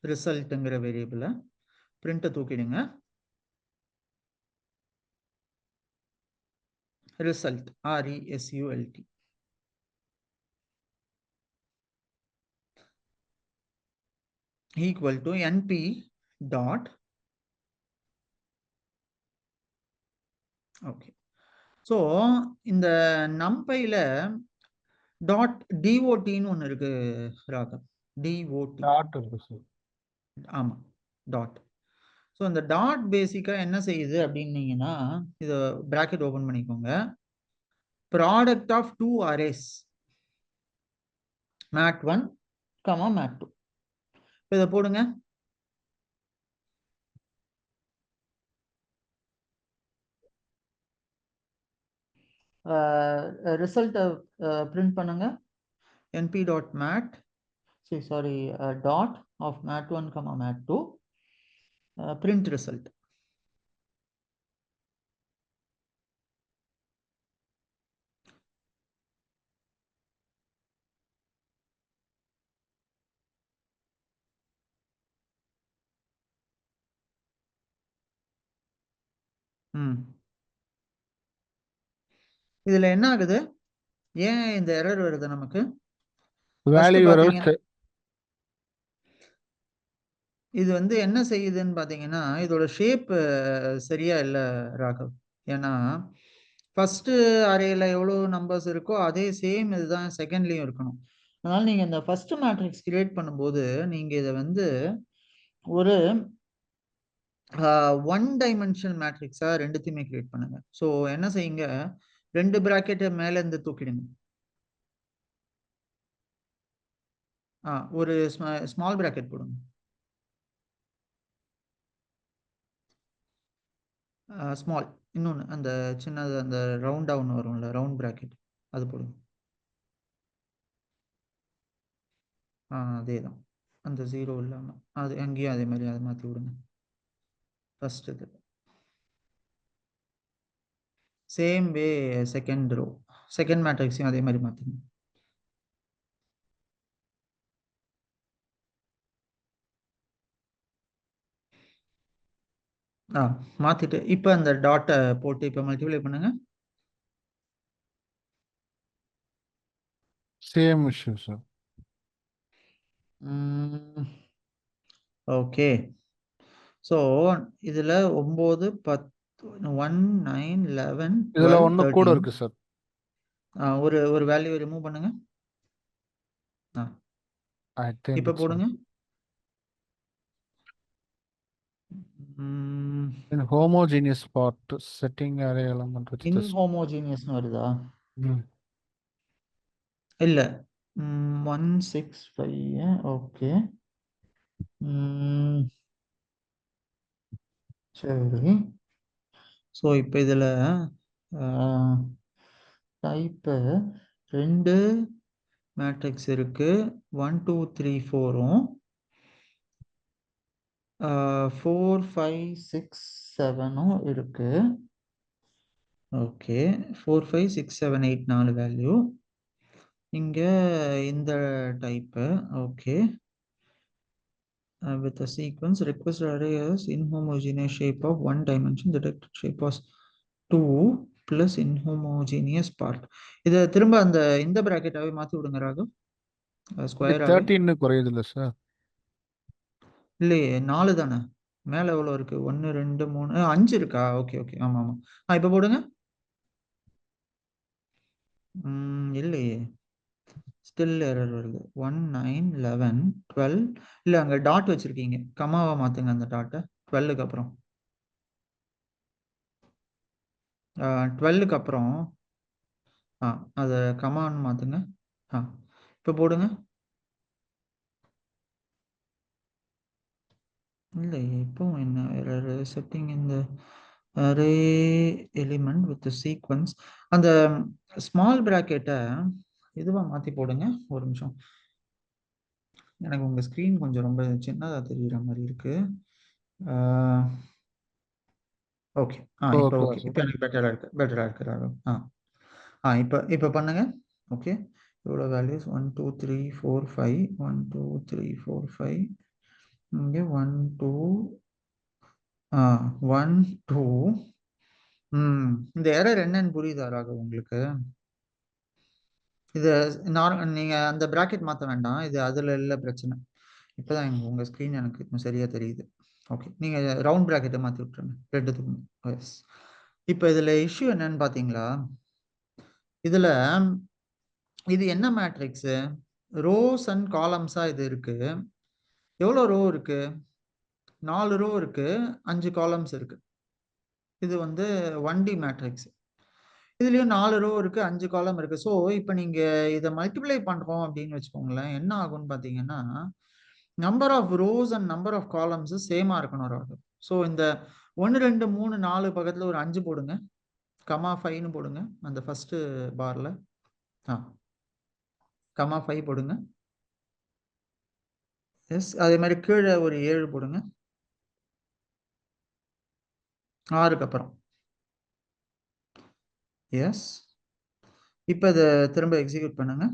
ரிசல்ட்டுங்கிற வேரியபிளை பிரிண்ட்டை தூக்கிடுங்க. Result RESULT equal to np dot. Okay. So இந்த நம்பைல டாட் டிஓடின்னு ஒன்று இருக்கு ராகம். டிஓடி டாட் இருக்கு சார். ஆமா, டாட். ஸோ இந்த டாட் பேசிக்கா என்ன செய்யுது அப்படின்னீங்கன்னா, இதை பிராக்கெட் ஓபன் பண்ணிக்கோங்க. Product of 2 arrays. mat1, mat2. இதை போடுங்க. ரிசல்ட்டை பிரிண்ட் பண்ணுங்க. np.mat, sorry, dot of mat1, mat2, print result. இதுல என்ன ஆகுது? ஏன் இந்த எரர் வருது நமக்கு? வேல்யூ பாத்தீங்கன்னா இது வந்து என்ன செய்யுதுன்னு பாத்தீங்கன்னா, இதோட ஷேப் சரியா இல்ல ராகவ். ஏன்னா ஃபர்ஸ்ட் அரேல எவ்வளவு நம்பர்ஸ் இருக்கோ அதே சேம் இதுதான் செகண்ட்லயும் இருக்கணும். அதனால நீங்க இந்த ஃபர்ஸ்ட் மேட்ரிக்ஸ் கிரியேட் பண்ணும்போது நீங்க இதை வந்து ஒரு ஒன் டைமென்ஷனல் மேட்ரிக்ஸா ரெண்டுத்தையுமே கிரியேட் பண்ணுங்க. ஸோ என்ன செய்யுங்க, 2 பிராக்கெட்டை மேல இருந்து தூக்கிடுங்க. ஒரு ஸ்மால் பிராக்கெட் போடுங்க. ஸ்மால், இன்னொன்று அந்த சின்னது அந்த ரவுண்டா ஒன்று வரும்ல, ரவுண்ட் பிராக்கெட், அது போடுங்க. அதே தான், அந்த 0 இல்லாமல் அது அங்கேயும் அதே மாதிரி அதை மாற்றி விடுங்க. ஃபர்ஸ்ட் இது same way second row, second மேட்ரிக்ஸையும் அதே மாதிரி மாற்றுங்க. மாற்றிட்டு இப்போ அந்த டாட்டை போட்டு இப்போ மல்டிப்ளை பண்ணுங்க. Same issue sir. Okay, so இதில் 9, 10, 1, 9, 11, இதுல 12, ஒண்ணு கூட 13 இருக்கு சார். ஒரு வேல்யூ ரிமூவ் பண்ணுங்க. இப்போ போடுங்க. Homogeneous part setting array element with இன்ஹோமோஜீனியஸ்னு வருதா? இல்ல 165. ஓகே, சரி. ஸோ இப்போ இதில் டைப்பு 2 மேட்ரிக்ஸ் இருக்கு, 1, 2, 3, 4ம் 4, 5, 6, 7ம் இருக்கு. ஓகே, 4, 5, 6, 7, 8 4 வேல்யூ இங்க இந்த type. Okay, with a sequence request array as inhomogeneous shape of 1 dimension, detected shape was 2 plus inhomogeneous part. இதை திரும்ப அந்த இந்த பிராக்கெட்டாவே மாத்தி விடுங்க ராகவ், ஸ்கொயராவே. 13 குறையுது இல்ல சார்? இல்லையே, 4 தானே. மேல எவ்வளவு இருக்கு? 1, 2, 3, 5 இருக்கா? ஓகே ஓகே, ஆமா ஆமா. இப்ப போடுங்க. இல்லையே, ஸ்டில் எரர் வருது. 1, 9, 11, 12. இல்ல அங்க டாட் வச்சிருக்கீங்க, கமாவா மாத்துங்க அந்த டாட்டை. 12க்கு அப்புறம் 12க்கு அப்புறம் அதை கமான்னு மாத்துங்க. இப்ப போடுங்க. இல்லை, இப்பவும் என்ன எரர்? செட்டிங் இந்த அரே எலிமெண்ட் வித் சீக்வன்ஸ், அந்த ஸ்மால் பிராக்கெட்டை இதுவா மாத்தி போடுங்க. ஒரு நிமிஷம், எனக்கு உங்க ஸ்கிரீன் கொஞ்சம் ரொம்ப சின்னதா தெரியுற மாதிரி இருக்கு. ஓகே, இப்போ ஓகே, இப்போ எனக்கு பெட்டரா இருக்கு ராகவ். இப்போ பண்ணுங்க. ஓகே, இவ்வளோ வேல்யூஸ் 1, 2, 3, 4, 5, 1, 2, 3, 4, 5, இங்கே 1, 2, 1, 2. இந்த எரர் என்னன்னு புரியுதா ராகவ் உங்களுக்கு? இது நீங்க அந்த பிராக்கெட் மாற்ற வேண்டாம், இது அதுல இல்ல பிரச்சனை. இப்போதான் உங்க ஸ்கிரீன் எனக்கு சரியா தெரியுது. ஓகே, நீங்க ரவுண்ட் பிராக்கெட்டை மாற்றி விட்டுருங்க ரெண்டுத்துக்கும். எஸ், இப்போ இதுல இஷ்யூ என்னன்னு பாத்தீங்களா? இதுல இது என்ன மேட்ரிக்ஸ்? ரோஸ் அண்ட் காலம்ஸா இது இருக்கு. எவ்வளோ ரோ இருக்கு? 4 ரோ இருக்கு, 5 காலம்ஸ் இருக்கு. இது வந்து 1D மேட்ரிக்ஸ். இதுலயும் 4 ரோ இருக்கு, 5 காலம் இருக்கு. ஸோ இப்போ நீங்க இதை மல்டிப்ளை பண்றோம் அப்படின்னு வச்சுக்கோங்களேன், என்ன ஆகும்னு பாத்தீங்கன்னா number of rows and number of columns சேமா இருக்கணும் ராகு. ஸோ இந்த 1 2 3 4 பக்கத்துல ஒரு 5 போடுங்க, கமா 5ன்னு போடுங்க அந்த ஃபர்ஸ்ட் பார்ல. கமா 5 போடுங்க. எஸ், அதே மாதிரி கீழே ஒரு 7 போடுங்க 6க்கு அப்புறம். எஸ், இப்போ இதை திரும்ப எக்ஸிக்யூட் பண்ணுங்க.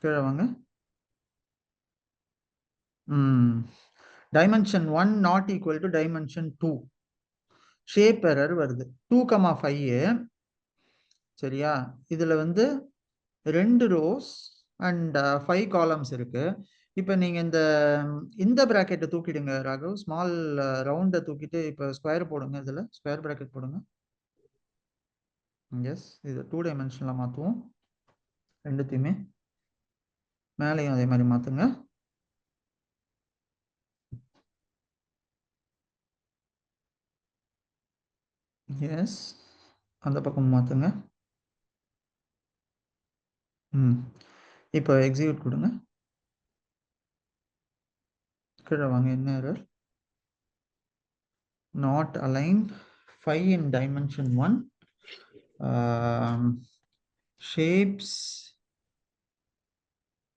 கீழே வாங்க. Dimension 1 not equal to dimension 2. Shape error வருது. 2,5 சரியா. இதுல வந்து 2 ரோஸ் அண்ட் 5 காலம்ஸ் இருக்கு. இப்போ நீங்க இந்த பிராக்கெட்டை தூக்கிடுங்க ராகவ், ஸ்மால் ரவுண்டை தூக்கிட்டு இப்போ ஸ்கொயர் போடுங்க. இதுல ஸ்கொயர் பிராக்கெட் போடுங்க. எஸ், இது 2 டைமென்ஷன்ல மாத்துவோம். ரெண்டுத்தையுமே மேலையும் அதே மாதிரி மாத்துங்க. எஸ், அந்த பக்கம் மாத்துங்க. இப்போ எக்ஸிக்யூட் கொடுங்க. கீழே வாங்க. என்ன error? not aligned 5 in dimension 1. Shapes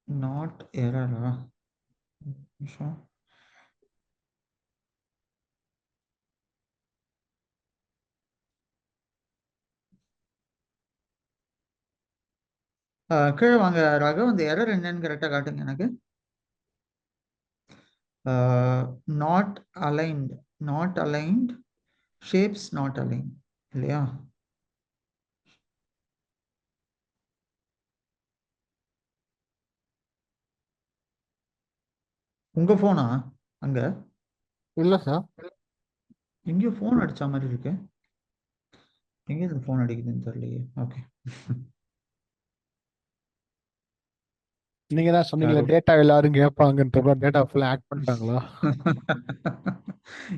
not error. கீழே வாங்க ராகவ், அந்த எரர் என்னன்னு கரெக்டா காட்டுங்க எனக்கு. Not aligned, not aligned, shapes not align இல்லையா? உங்க போனா அங்க இல்ல சார். எங்கேயோ போன் அடிச்ச மாதிரி இருக்கு. எங்க இது போன் அடிக்குதுன்னு தெரியலையே. ஓகே, நீங்க தான் சொன்னீங்களே டேட்டா எல்லாரும் கேட்பாங்கன்ற டேட்டா ஃபுல்லா ஆட் பண்ணிட்டாங்களா?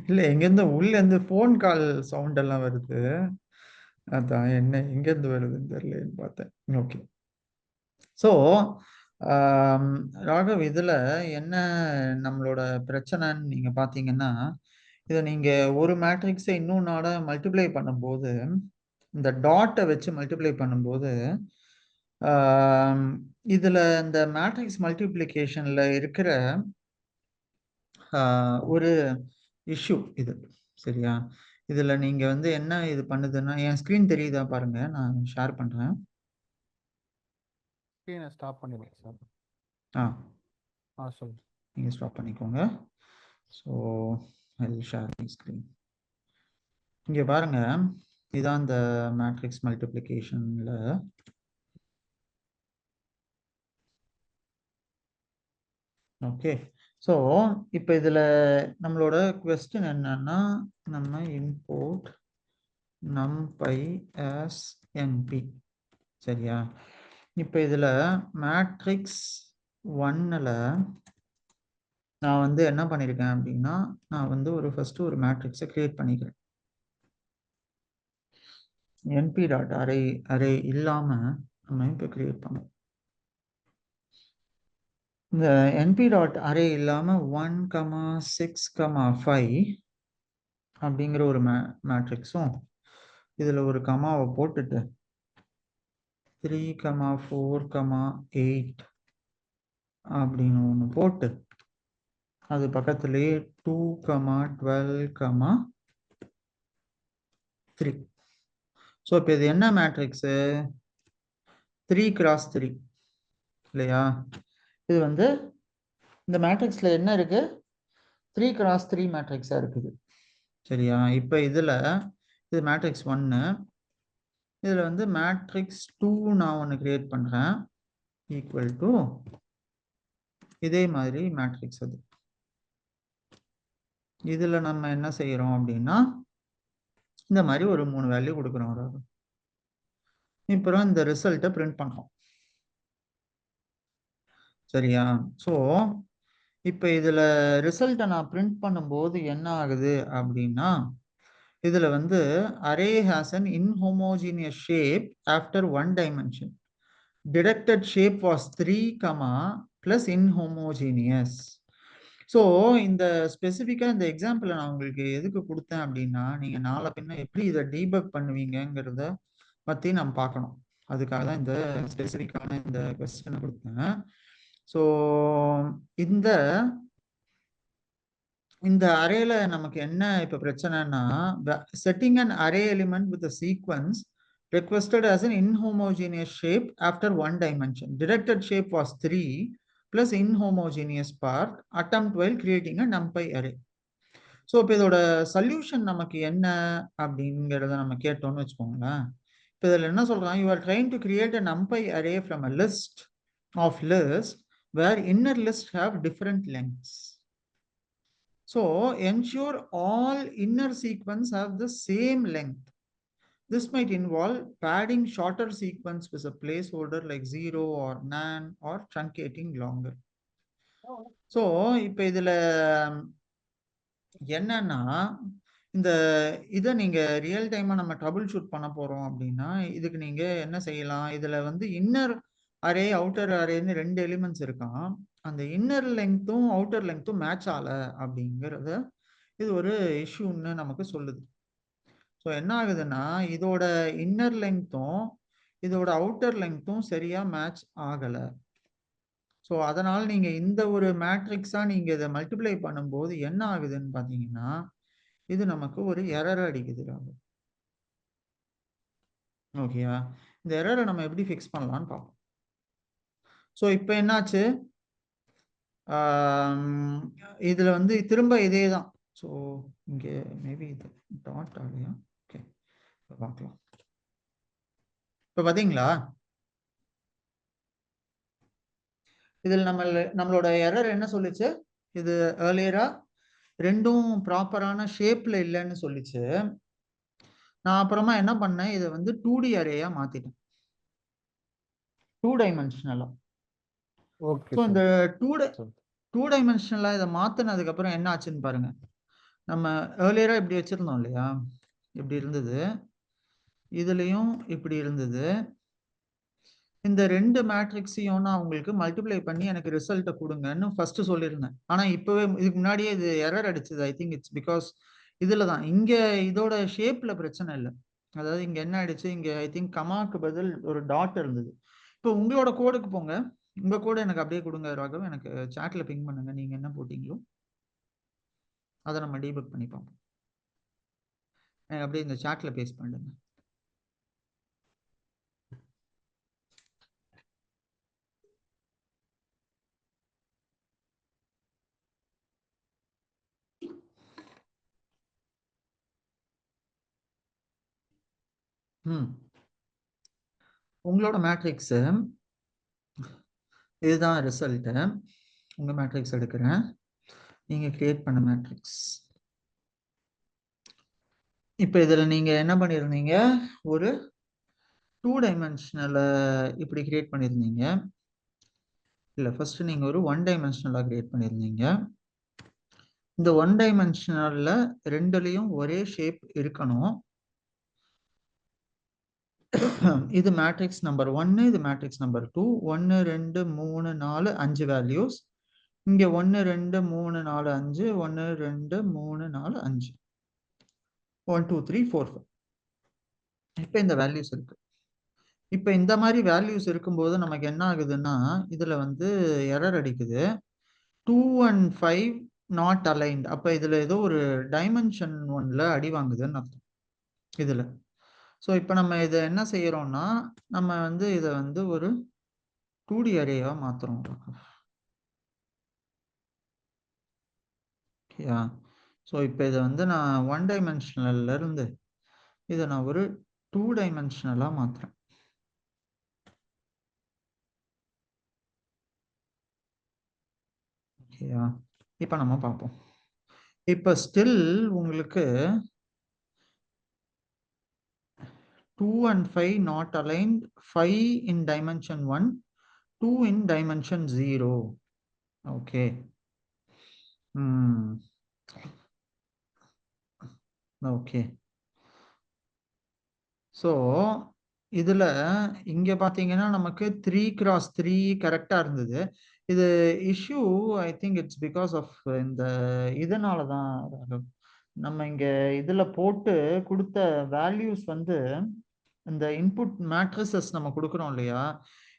இல்ல, எங்க இருந்து உள்ள இருந்து போன் கால் சவுண்ட் எல்லாம் வருது. அதான் என்ன எங்க இருந்து வருதுன்னு தெரியலன்னு பார்த்தேன். ஓகே, ஸோ ராகவ், இதுல என்ன நம்மளோட பிரச்சனைன்னு நீங்க பாத்தீங்கன்னா, இதை நீங்க ஒரு மேட்ரிக்ஸை இன்னொன்னோட மல்டிப்ளை பண்ணும்போது, இந்த டாட்டை வச்சு மல்டிப்ளை பண்ணும்போது இதுல இந்த மேட்ரிக்ஸ் மல்டிப்ளிகேஷன்ல இருக்கிற ஒரு இஷ்யூ இது. சரியா? இதுல நீங்க என்ன இது பண்ணுதுன்னா, என் ஸ்கிரீன் தெரியுதா பாருங்க, நான் ஷேர் பண்றேன். ஸ்கிரீனை ஸ்டாப் பண்ணிடுங்க சார். சொல்லுங்க. நீங்க ஸ்டாப் பண்ணிக்கோங்க. So I will share my screen. இங்க பாருங்க, இதான் இந்த மேட்ரிக்ஸ் மல்டிப்ளிகேஷன்ல. ஓகே, ஸோ இப்போ இதுல நம்மளோட கொஸ்டின் என்னன்னா, நம்ம இம்போர்ட் numpy as np. சரியா? இப்போ இதுல மேட்ரிக்ஸ் 1ல நான் என்ன பண்ணிருக்கேன் அப்படின்னா, நான் ஒரு ஃபர்ஸ்ட் ஒரு மேட்ரிக்ஸை கிரியேட் பண்ணிக்கிறேன். np டாட் அரே அரே இல்லாம நம்ம இப்போ கிரியேட் பண்ணோம். இந்த np டாட் அரே இல்லாம 1,6,5 அப்படிங்கிற ஒரு மேட்ரிக்ஸும் இதுல ஒரு கமாவை போட்டுட்டு 3,4,8 அப்படின்னு ஒன்று போட்டு அது பக்கத்துலேயே 2,12,3. ஸோ இப்போ இது என்ன மேட்ரிக்ஸு? 3x3 இல்லையா? இது இந்த மேட்ரிக்ஸ்ல என்ன இருக்கு? 3x3 மேட்ரிக்ஸா இருக்குது. சரியா? இப்போ இதுல இது மேட்ரிக்ஸ் 1, இதுல மேட்ரிக்ஸ் 2 நான் ஒன்று கிரியேட் பண்றேன், ஈக்குவல் டு இதே மாதிரி மேட்ரிக்ஸ். அது இதுல நம்ம என்ன செய்யறோம் அப்படின்னா, இந்த மாதிரி ஒரு 3 வேல்யூ கொடுக்குறோம். இப்போ இந்த ரிசல்ட்டை பிரிண்ட் பண்ணோம். சரியா? ஸோ இப்போ இதுல ரிசல்ட்டை நான் பிரிண்ட் பண்ணும்போது என்ன ஆகுது அப்படின்னா, இதுல வந்து array has an inhomogeneous shape after one dimension. Directed shape was 3, plus inhomogeneous. So இந்த ஸ்பெசிஃபிக்காக இந்த எக்ஸாம்பிளை நான் உங்களுக்கு எதுக்கு கொடுத்தேன் அப்படின்னா, நீங்கள் நாளை பின்ன எப்படி இதை டீபக் பண்ணுவீங்கிறத பற்றி நம்ம பார்க்கணும். அதுக்காக தான் இந்த ஸ்பெசிஃபிக்கான இந்த கொஸ்டினை கொடுத்தேன். ஸோ இந்த இந்த அரேல நமக்கு என்ன இப்போ பிரச்சனைனா, setting an array element with sequins requested as an inhomogeneous shape after one dimension. Directed shape was 3 plus inhomogeneous part attempt while creating a numpy array. So இப்போ இதோட சொல்யூஷன் நமக்கு என்ன அப்படிங்கிறத நம்ம கேட்டோம்னு வச்சுக்கோங்களேன். இப்போ இதில் என்ன சொல்றான், you are trying to create a numpy array from a list of lists where inner lists have different lengths. So ensure all inner sequence have the same length. This might involve padding shorter sequence with a placeholder like 0 or none or truncating longer. So இப்போ இதுல என்னன்னா, இந்த இதை நீங்க real டைமா நம்ம trouble shoot பண்ண போறோம் அப்படின்னா, இதுக்கு நீங்க என்ன செய்யலாம், இதுல வந்து இன்னர் அரே அவுட்டர் அரேன்னு 2 எலிமெண்ட்ஸ் இருக்கான். அந்த இன்னர் லெங்க்த்தும் அவுட்டர் லெங்க்த்தும் மேட்ச் ஆகல அப்படிங்கிறத இது ஒரு இஷ்யூன்னு நமக்கு சொல்லுது. ஸோ என்ன ஆகுதுன்னா, இதோட இன்னர் லெங்க்த்தும் இதோட அவுட்டர் லெங்க்த்தும் சரியா மேட்ச் ஆகல. ஸோ அதனால நீங்க இந்த ஒரு மேட்ரிக்ஸா நீங்க இதை மல்டிப்ளை பண்ணும்போது என்ன ஆகுதுன்னு பாத்தீங்கன்னா, இது நமக்கு ஒரு எரர் அடிக்குது. ஓகேவா? இந்த எரரை நம்ம எப்படி ஃபிக்ஸ் பண்ணலாம்னு பார்ப்போம். ஸோ இப்போ என்னாச்சு, இதுல வந்து திரும்ப இதே தான். ஸோ இங்கே மேபி இது டாட் ஆகலையா? ஓகே, பார்க்கலாம். இப்போ பார்த்தீங்களா, இதில் நம்மளோட எரர் என்ன சொல்லிச்சு, இது ஏர்லியரா ரெண்டும் ப்ராப்பரான ஷேப்ல இல்லைன்னு சொல்லிச்சு. நான் அப்புறமா என்ன பண்ணேன், இதை வந்து 2D அரேயா மாத்திட்டேன், 2 டைமென்ஷனலா. ஸோ இந்த 2 டைமென்ஷனலா இதை மாத்தினதுக்கு அப்புறம் என்ன ஆச்சுன்னு பாருங்க. நம்ம ஏர்லியரா இப்படி வச்சிருந்தோம் இல்லையா, இப்படி இருந்தது, இதுலயும் இப்படி இருந்தது. இந்த 2 மேட்ரிக்ஸையும் நான் உங்களுக்கு மல்டிப்ளை பண்ணி எனக்கு ரிசல்ட்டை கொடுங்கன்னு ஃபர்ஸ்ட் சொல்லியிருந்தேன். ஆனா இப்பவே இதுக்கு முன்னாடியே இது எரர் அடிச்சது. ஐ திங்க் இட்ஸ் பிகாஸ் இதுல தான், இங்க இதோட ஷேப்ல பிரச்சனை இல்லை. அதாவது இங்க என்ன ஆயிடுச்சு, இங்க ஐ திங்க் கமாக்கு பதில் ஒரு டாட் இருந்தது. இப்போ உங்களோட கோடுக்கு போங்க, உங்க கோடு எனக்கு அப்படியே கொடுங்க ராகவ், எனக்கு சாட்ல பிங் பண்ணுங்க நீங்க என்ன போட்டீங்களோ, அதை நம்ம டீபக் பண்ணி பார்ப்போம். எனக்கு அப்படியே இந்த சாட்ல பேஸ்ட் பண்ணுங்க. உங்களோட மேட்ரிக்ஸ் இதுதான் ரிசல்ட். உங்க மேட்ரிக்ஸ் எடுக்கிறேன், நீங்க கிரியேட் பண்ண மேட்ரிக்ஸ். இப்போ இதுல நீங்க என்ன பண்ணிருந்தீங்க, ஒரு 2 டைமென்ஷனல இப்படி கிரியேட் பண்ணிருந்தீங்க. இல்ல ஃபர்ஸ்ட் நீங்க ஒரு 1 டைமென்ஷனலா கிரியேட் பண்ணிருந்தீங்க. இந்த 1 டைமென்ஷனல்ல ரெண்டுலயும் ஒரே ஷேப் இருக்கணும். இது மேட்ரிக்ஸ் நம்பர் 1, இது மேட்ரிக்ஸ் நம்பர் 2. 1 2 3 4 5 வேல்யூஸ். இங்க 1 2 3 4 5, 1 2 3 4 5, 1 2 3 4 5. இப்ப இந்த வேல்யூஸ் இருக்கு. இப்ப இந்த மாதிரி வேல்யூஸ் இருக்கும்போது நமக்கு என்ன ஆகுதுன்னா, இதுல வந்து எரர் அடிக்குது, 2 and 5 நாட் அலைன்ட். அப்ப இதுல ஏதோ ஒரு டைமென்ஷன் 1ல அடி வாங்குதுன்னு அர்த்தம் இதுல. ஸோ இப்போ நம்ம இதை என்ன செய்யறோம்னா, நம்ம வந்து இதை வந்து ஒரு 2D அரேவா மாத்துறோம். ஓகேயா? ஸோ இப்போ இதை வந்து நான் 1 டைமென்ஷனல்ல இருந்து இதை நான் ஒரு 2 டைமென்ஷனலா மாத்துறேன். ஓகேயா? இப்போ நம்ம பார்ப்போம். இப்போ ஸ்டில் உங்களுக்கு 2 and 5 not aligned, 5 in dimension 1, 2 in dimension 0. Okay. Okay. So இதுல இங்க பாத்தீங்கன்னா நமக்கு 3x3 கரெக்டா இருந்தது. இது issue I think it's because of இந்த இதனால தான் ராகவ். நம்ம இங்க இதுல போட்டு கொடுத்த வேல்யூஸ் வந்து இந்த இன்புட் மேட்ரிசஸ் நம்ம கொடுக்குறோம் இல்லையா,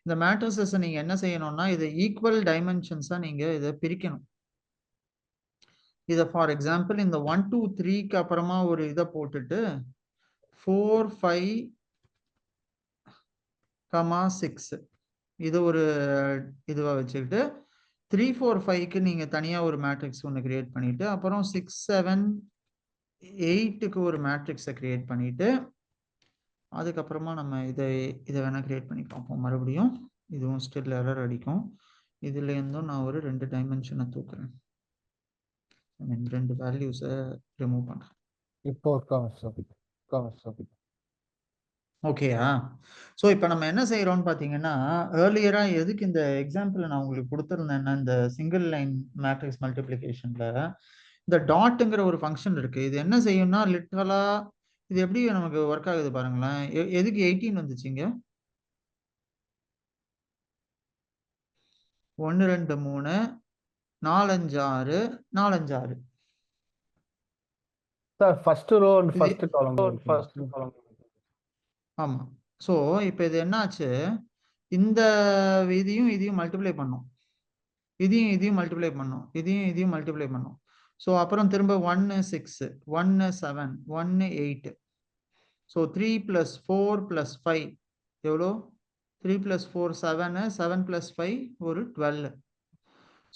இந்த மேட்ரிசஸ் நீங்க என்ன செய்யணும்னா இதை ஈக்குவல் டைமென்ஷன்ஸா நீங்க இதை பிரிக்கணும். இதை ஃபார் எக்ஸாம்பிள் இந்த 1 2 3க்கு அப்புறமா ஒரு இதை போட்டுட்டு 4 5 6 இது ஒரு இதுவா வச்சுக்கிட்டு 3 4 5க்கு நீங்க தனியா ஒரு மேட்ரிக்ஸ் ஒன்று கிரியேட் பண்ணிட்டு அப்புறம் 6 7 8க்கு ஒரு மேட்ரிக்ஸை கிரியேட் பண்ணிட்டு அதுக்கப்புறமா நம்ம இதை வேணா கிரியேட் பண்ணி பார்ப்போம். மறுபடியும் இதுவும் ஸ்டில் எரர் அடிக்கும். இதுல இருந்தும் நான் ஒரு 2 டைமென்ஷனை தூக்குறேன். ஐ மீன் 2 வேல்யூஸை ரிமூவ் பண்றேன். இப்போ ஓகேயா? ஸோ இப்போ நம்ம என்ன செய்யறோம்னு பார்த்தீங்கன்னா, ஏர்லியரா எதுக்கு இந்த எக்ஸாம்பிள் நான் உங்களுக்கு கொடுத்துருந்தேன்னா, இந்த சிங்கிள் லைன் மேட்ரிக்ஸ் மல்டிப்ளிகேஷன்ல இந்த டாட்டுங்கிற ஒரு ஃபங்க்ஷன் இருக்கு. இது என்ன செய்யும்னா லிட்டரலா இது எப்படி நமக்கு ஒர்க் ஆகுது பாருங்களேன். எதுக்கு 18 வந்துச்சுங்க? 1 2 3 4 5 6 4 5 6 சார் ஃபர்ஸ்ட் ரோ அண்ட் இது ஃபர்ஸ்ட் காலம். ஆமா. ஸோ இப்போ இது என்னாச்சு, இந்த இதையும் மல்டிப்ளை பண்ணும், இதையும் மல்டிப்ளை பண்ணும், இதையும் மல்டிப்ளை பண்ணும். ஸோ அப்புறம் திரும்ப 1 6 1 7 1 8. ஸோ 3 + 4 + 5 எவ்வளோ? 3 + 4 7 7 + 5 ஒரு 12.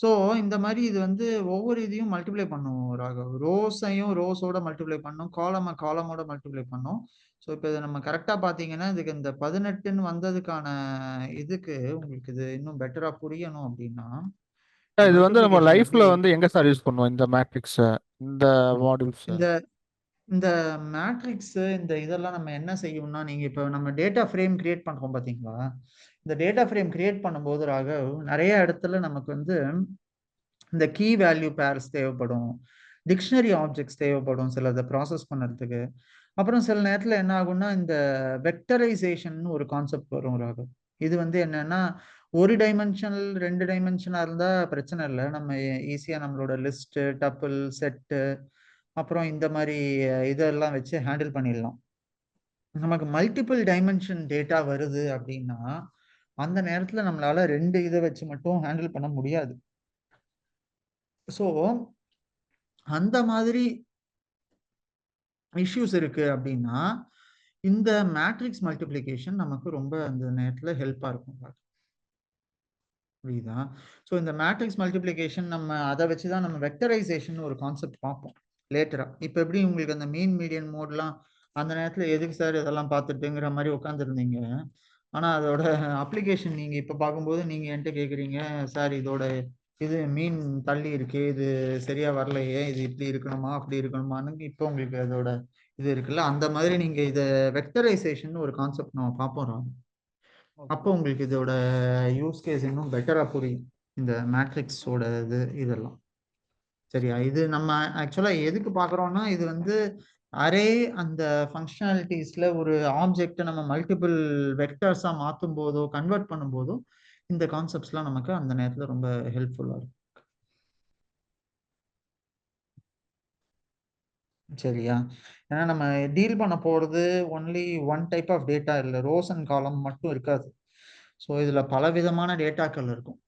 ஸோ இந்த மாதிரி இது வந்து ஒவ்வொரு இதையும் மல்டிப்ளை பண்ணும் ராகவ். ரோஸையும் ரோஸோட மல்டிப்ளை பண்ணும், காலமோட மல்டிப்ளை பண்ணும். ஸோ இப்போ இதை நம்ம கரெக்டாக பார்த்தீங்கன்னா இதுக்கு இந்த 18ன்னு வந்ததுக்கான இதுக்கு உங்களுக்கு இது இன்னும் பெட்டரா புரியணும் அப்படின்னா இது வந்து நம்ம மல்டிப்ளிகேஷன் லைஃப்ல எப்படி வந்து எங்க சார் யூஸ் பண்ணுவோம் இந்த மேட்ரிக்ஸ், இந்த மாடியூல்ஸ்? இந்த இந்த மேட்ரிக்ஸ் இந்த இதெல்லாம் நம்ம என்ன செய்யும்னா, நீங்க இப்போ நம்ம டேட்டா ஃப்ரேம் கிரியேட் பண்றோம் பாத்தீங்களா, இந்த டேட்டா ஃப்ரேம் கிரியேட் பண்ணும்போது ராகவ் நிறைய இடத்துல நமக்கு வந்து இந்த கீ வேல்யூ பேர்ஸ் தேவைப்படும், டிக்ஷனரி ஆப்ஜெக்ட்ஸ் தேவைப்படும் சிலதை ப்ராசஸ் பண்ணுறதுக்கு. அப்புறம் சில நேரத்தில் என்ன ஆகும்னா இந்த வெக்டரைசேஷன் ஒரு கான்செப்ட் வரும் ராகவ். இது வந்து என்னன்னா ஒரு டைமென்ஷனல் 2 டைமென்ஷனாக இருந்தால் பிரச்சனை இல்லை, நம்ம ஈஸியாக நம்மளோட லிஸ்ட்டு டப்பிள் செட்டு அப்புறம் இந்த மாதிரி இதெல்லாம் வச்சு ஹேண்டில் பண்ணிடலாம். நமக்கு மல்டிபிள் டைமென்ஷன் டேட்டா வருது அப்படின்னா அந்த நேரத்தில் நம்மளால 2 இதை வச்சு மட்டும் ஹேண்டில் பண்ண முடியாது. ஸோ அந்த மாதிரி இஷ்யூஸ் இருக்கு அப்படின்னா இந்த மேட்ரிக்ஸ் மல்டிப்ளிகேஷன் நமக்கு ரொம்ப அந்த நேரத்தில் ஹெல்ப்பாக இருக்கும். புரியுதா? ஸோ இந்த மேட்ரிக்ஸ் மல்டிப்ளிகேஷன் நம்ம அதை வச்சு தான் நம்ம வெக்டரைசேஷன் ஒரு கான்செப்ட் பார்ப்போம் லேட்டரா. இப்போ எப்படி உங்களுக்கு அந்த மீன் மீடியன் மோட்லாம் அந்த நேரத்தில் எதுக்கு சார் இதெல்லாம் பார்த்துட்டுங்கிற மாதிரி உட்காந்துருந்தீங்க, ஆனால் அதோட அப்ளிகேஷன் நீங்கள் இப்போ பார்க்கும்போது நீங்கள் என்கிட்ட கேட்குறீங்க சார் இதோட இது மீன் தள்ளி இருக்கு, இது சரியா வரலையே, இது இப்படி இருக்கணுமா அப்படி இருக்கணுமான்னு இப்போ உங்களுக்கு அதோட இது இருக்குல்ல, அந்த மாதிரி நீங்க இதை வெக்டரைசேஷன் ஒரு கான்செப்ட் நம்ம பார்ப்போம். அப்போ உங்களுக்கு இதோட யூஸ் கேஸ் இன்னும் பெட்டரா புரியும் இந்த மேட்ரிக்ஸோட இதெல்லாம். சரியா? இது நம்ம ஆக்சுவலா எதுக்கு பார்க்குறோம்னா இது வந்து அரே அந்த ஃபங்க்ஷனாலிட்டிஸ்ல ஒரு ஆப்ஜெக்டை நம்ம மல்டிபிள் வெக்டர்ஸா மாற்றும் போதோ கன்வெர்ட் பண்ணும்போதோ இந்த கான்செப்ட்ஸ்லாம் நமக்கு அந்த நேரத்தில் ரொம்ப ஹெல்ப்ஃபுல்லா இருக்கும். சரியா? ஏன்னா நம்ம டீல் பண்ண போறது only one type of data இல்லை, ரோஸ் அண்ட் காலம் மட்டும் இருக்காது. ஸோ இதுல பல விதமான டேட்டாக்கள் இருக்கும்.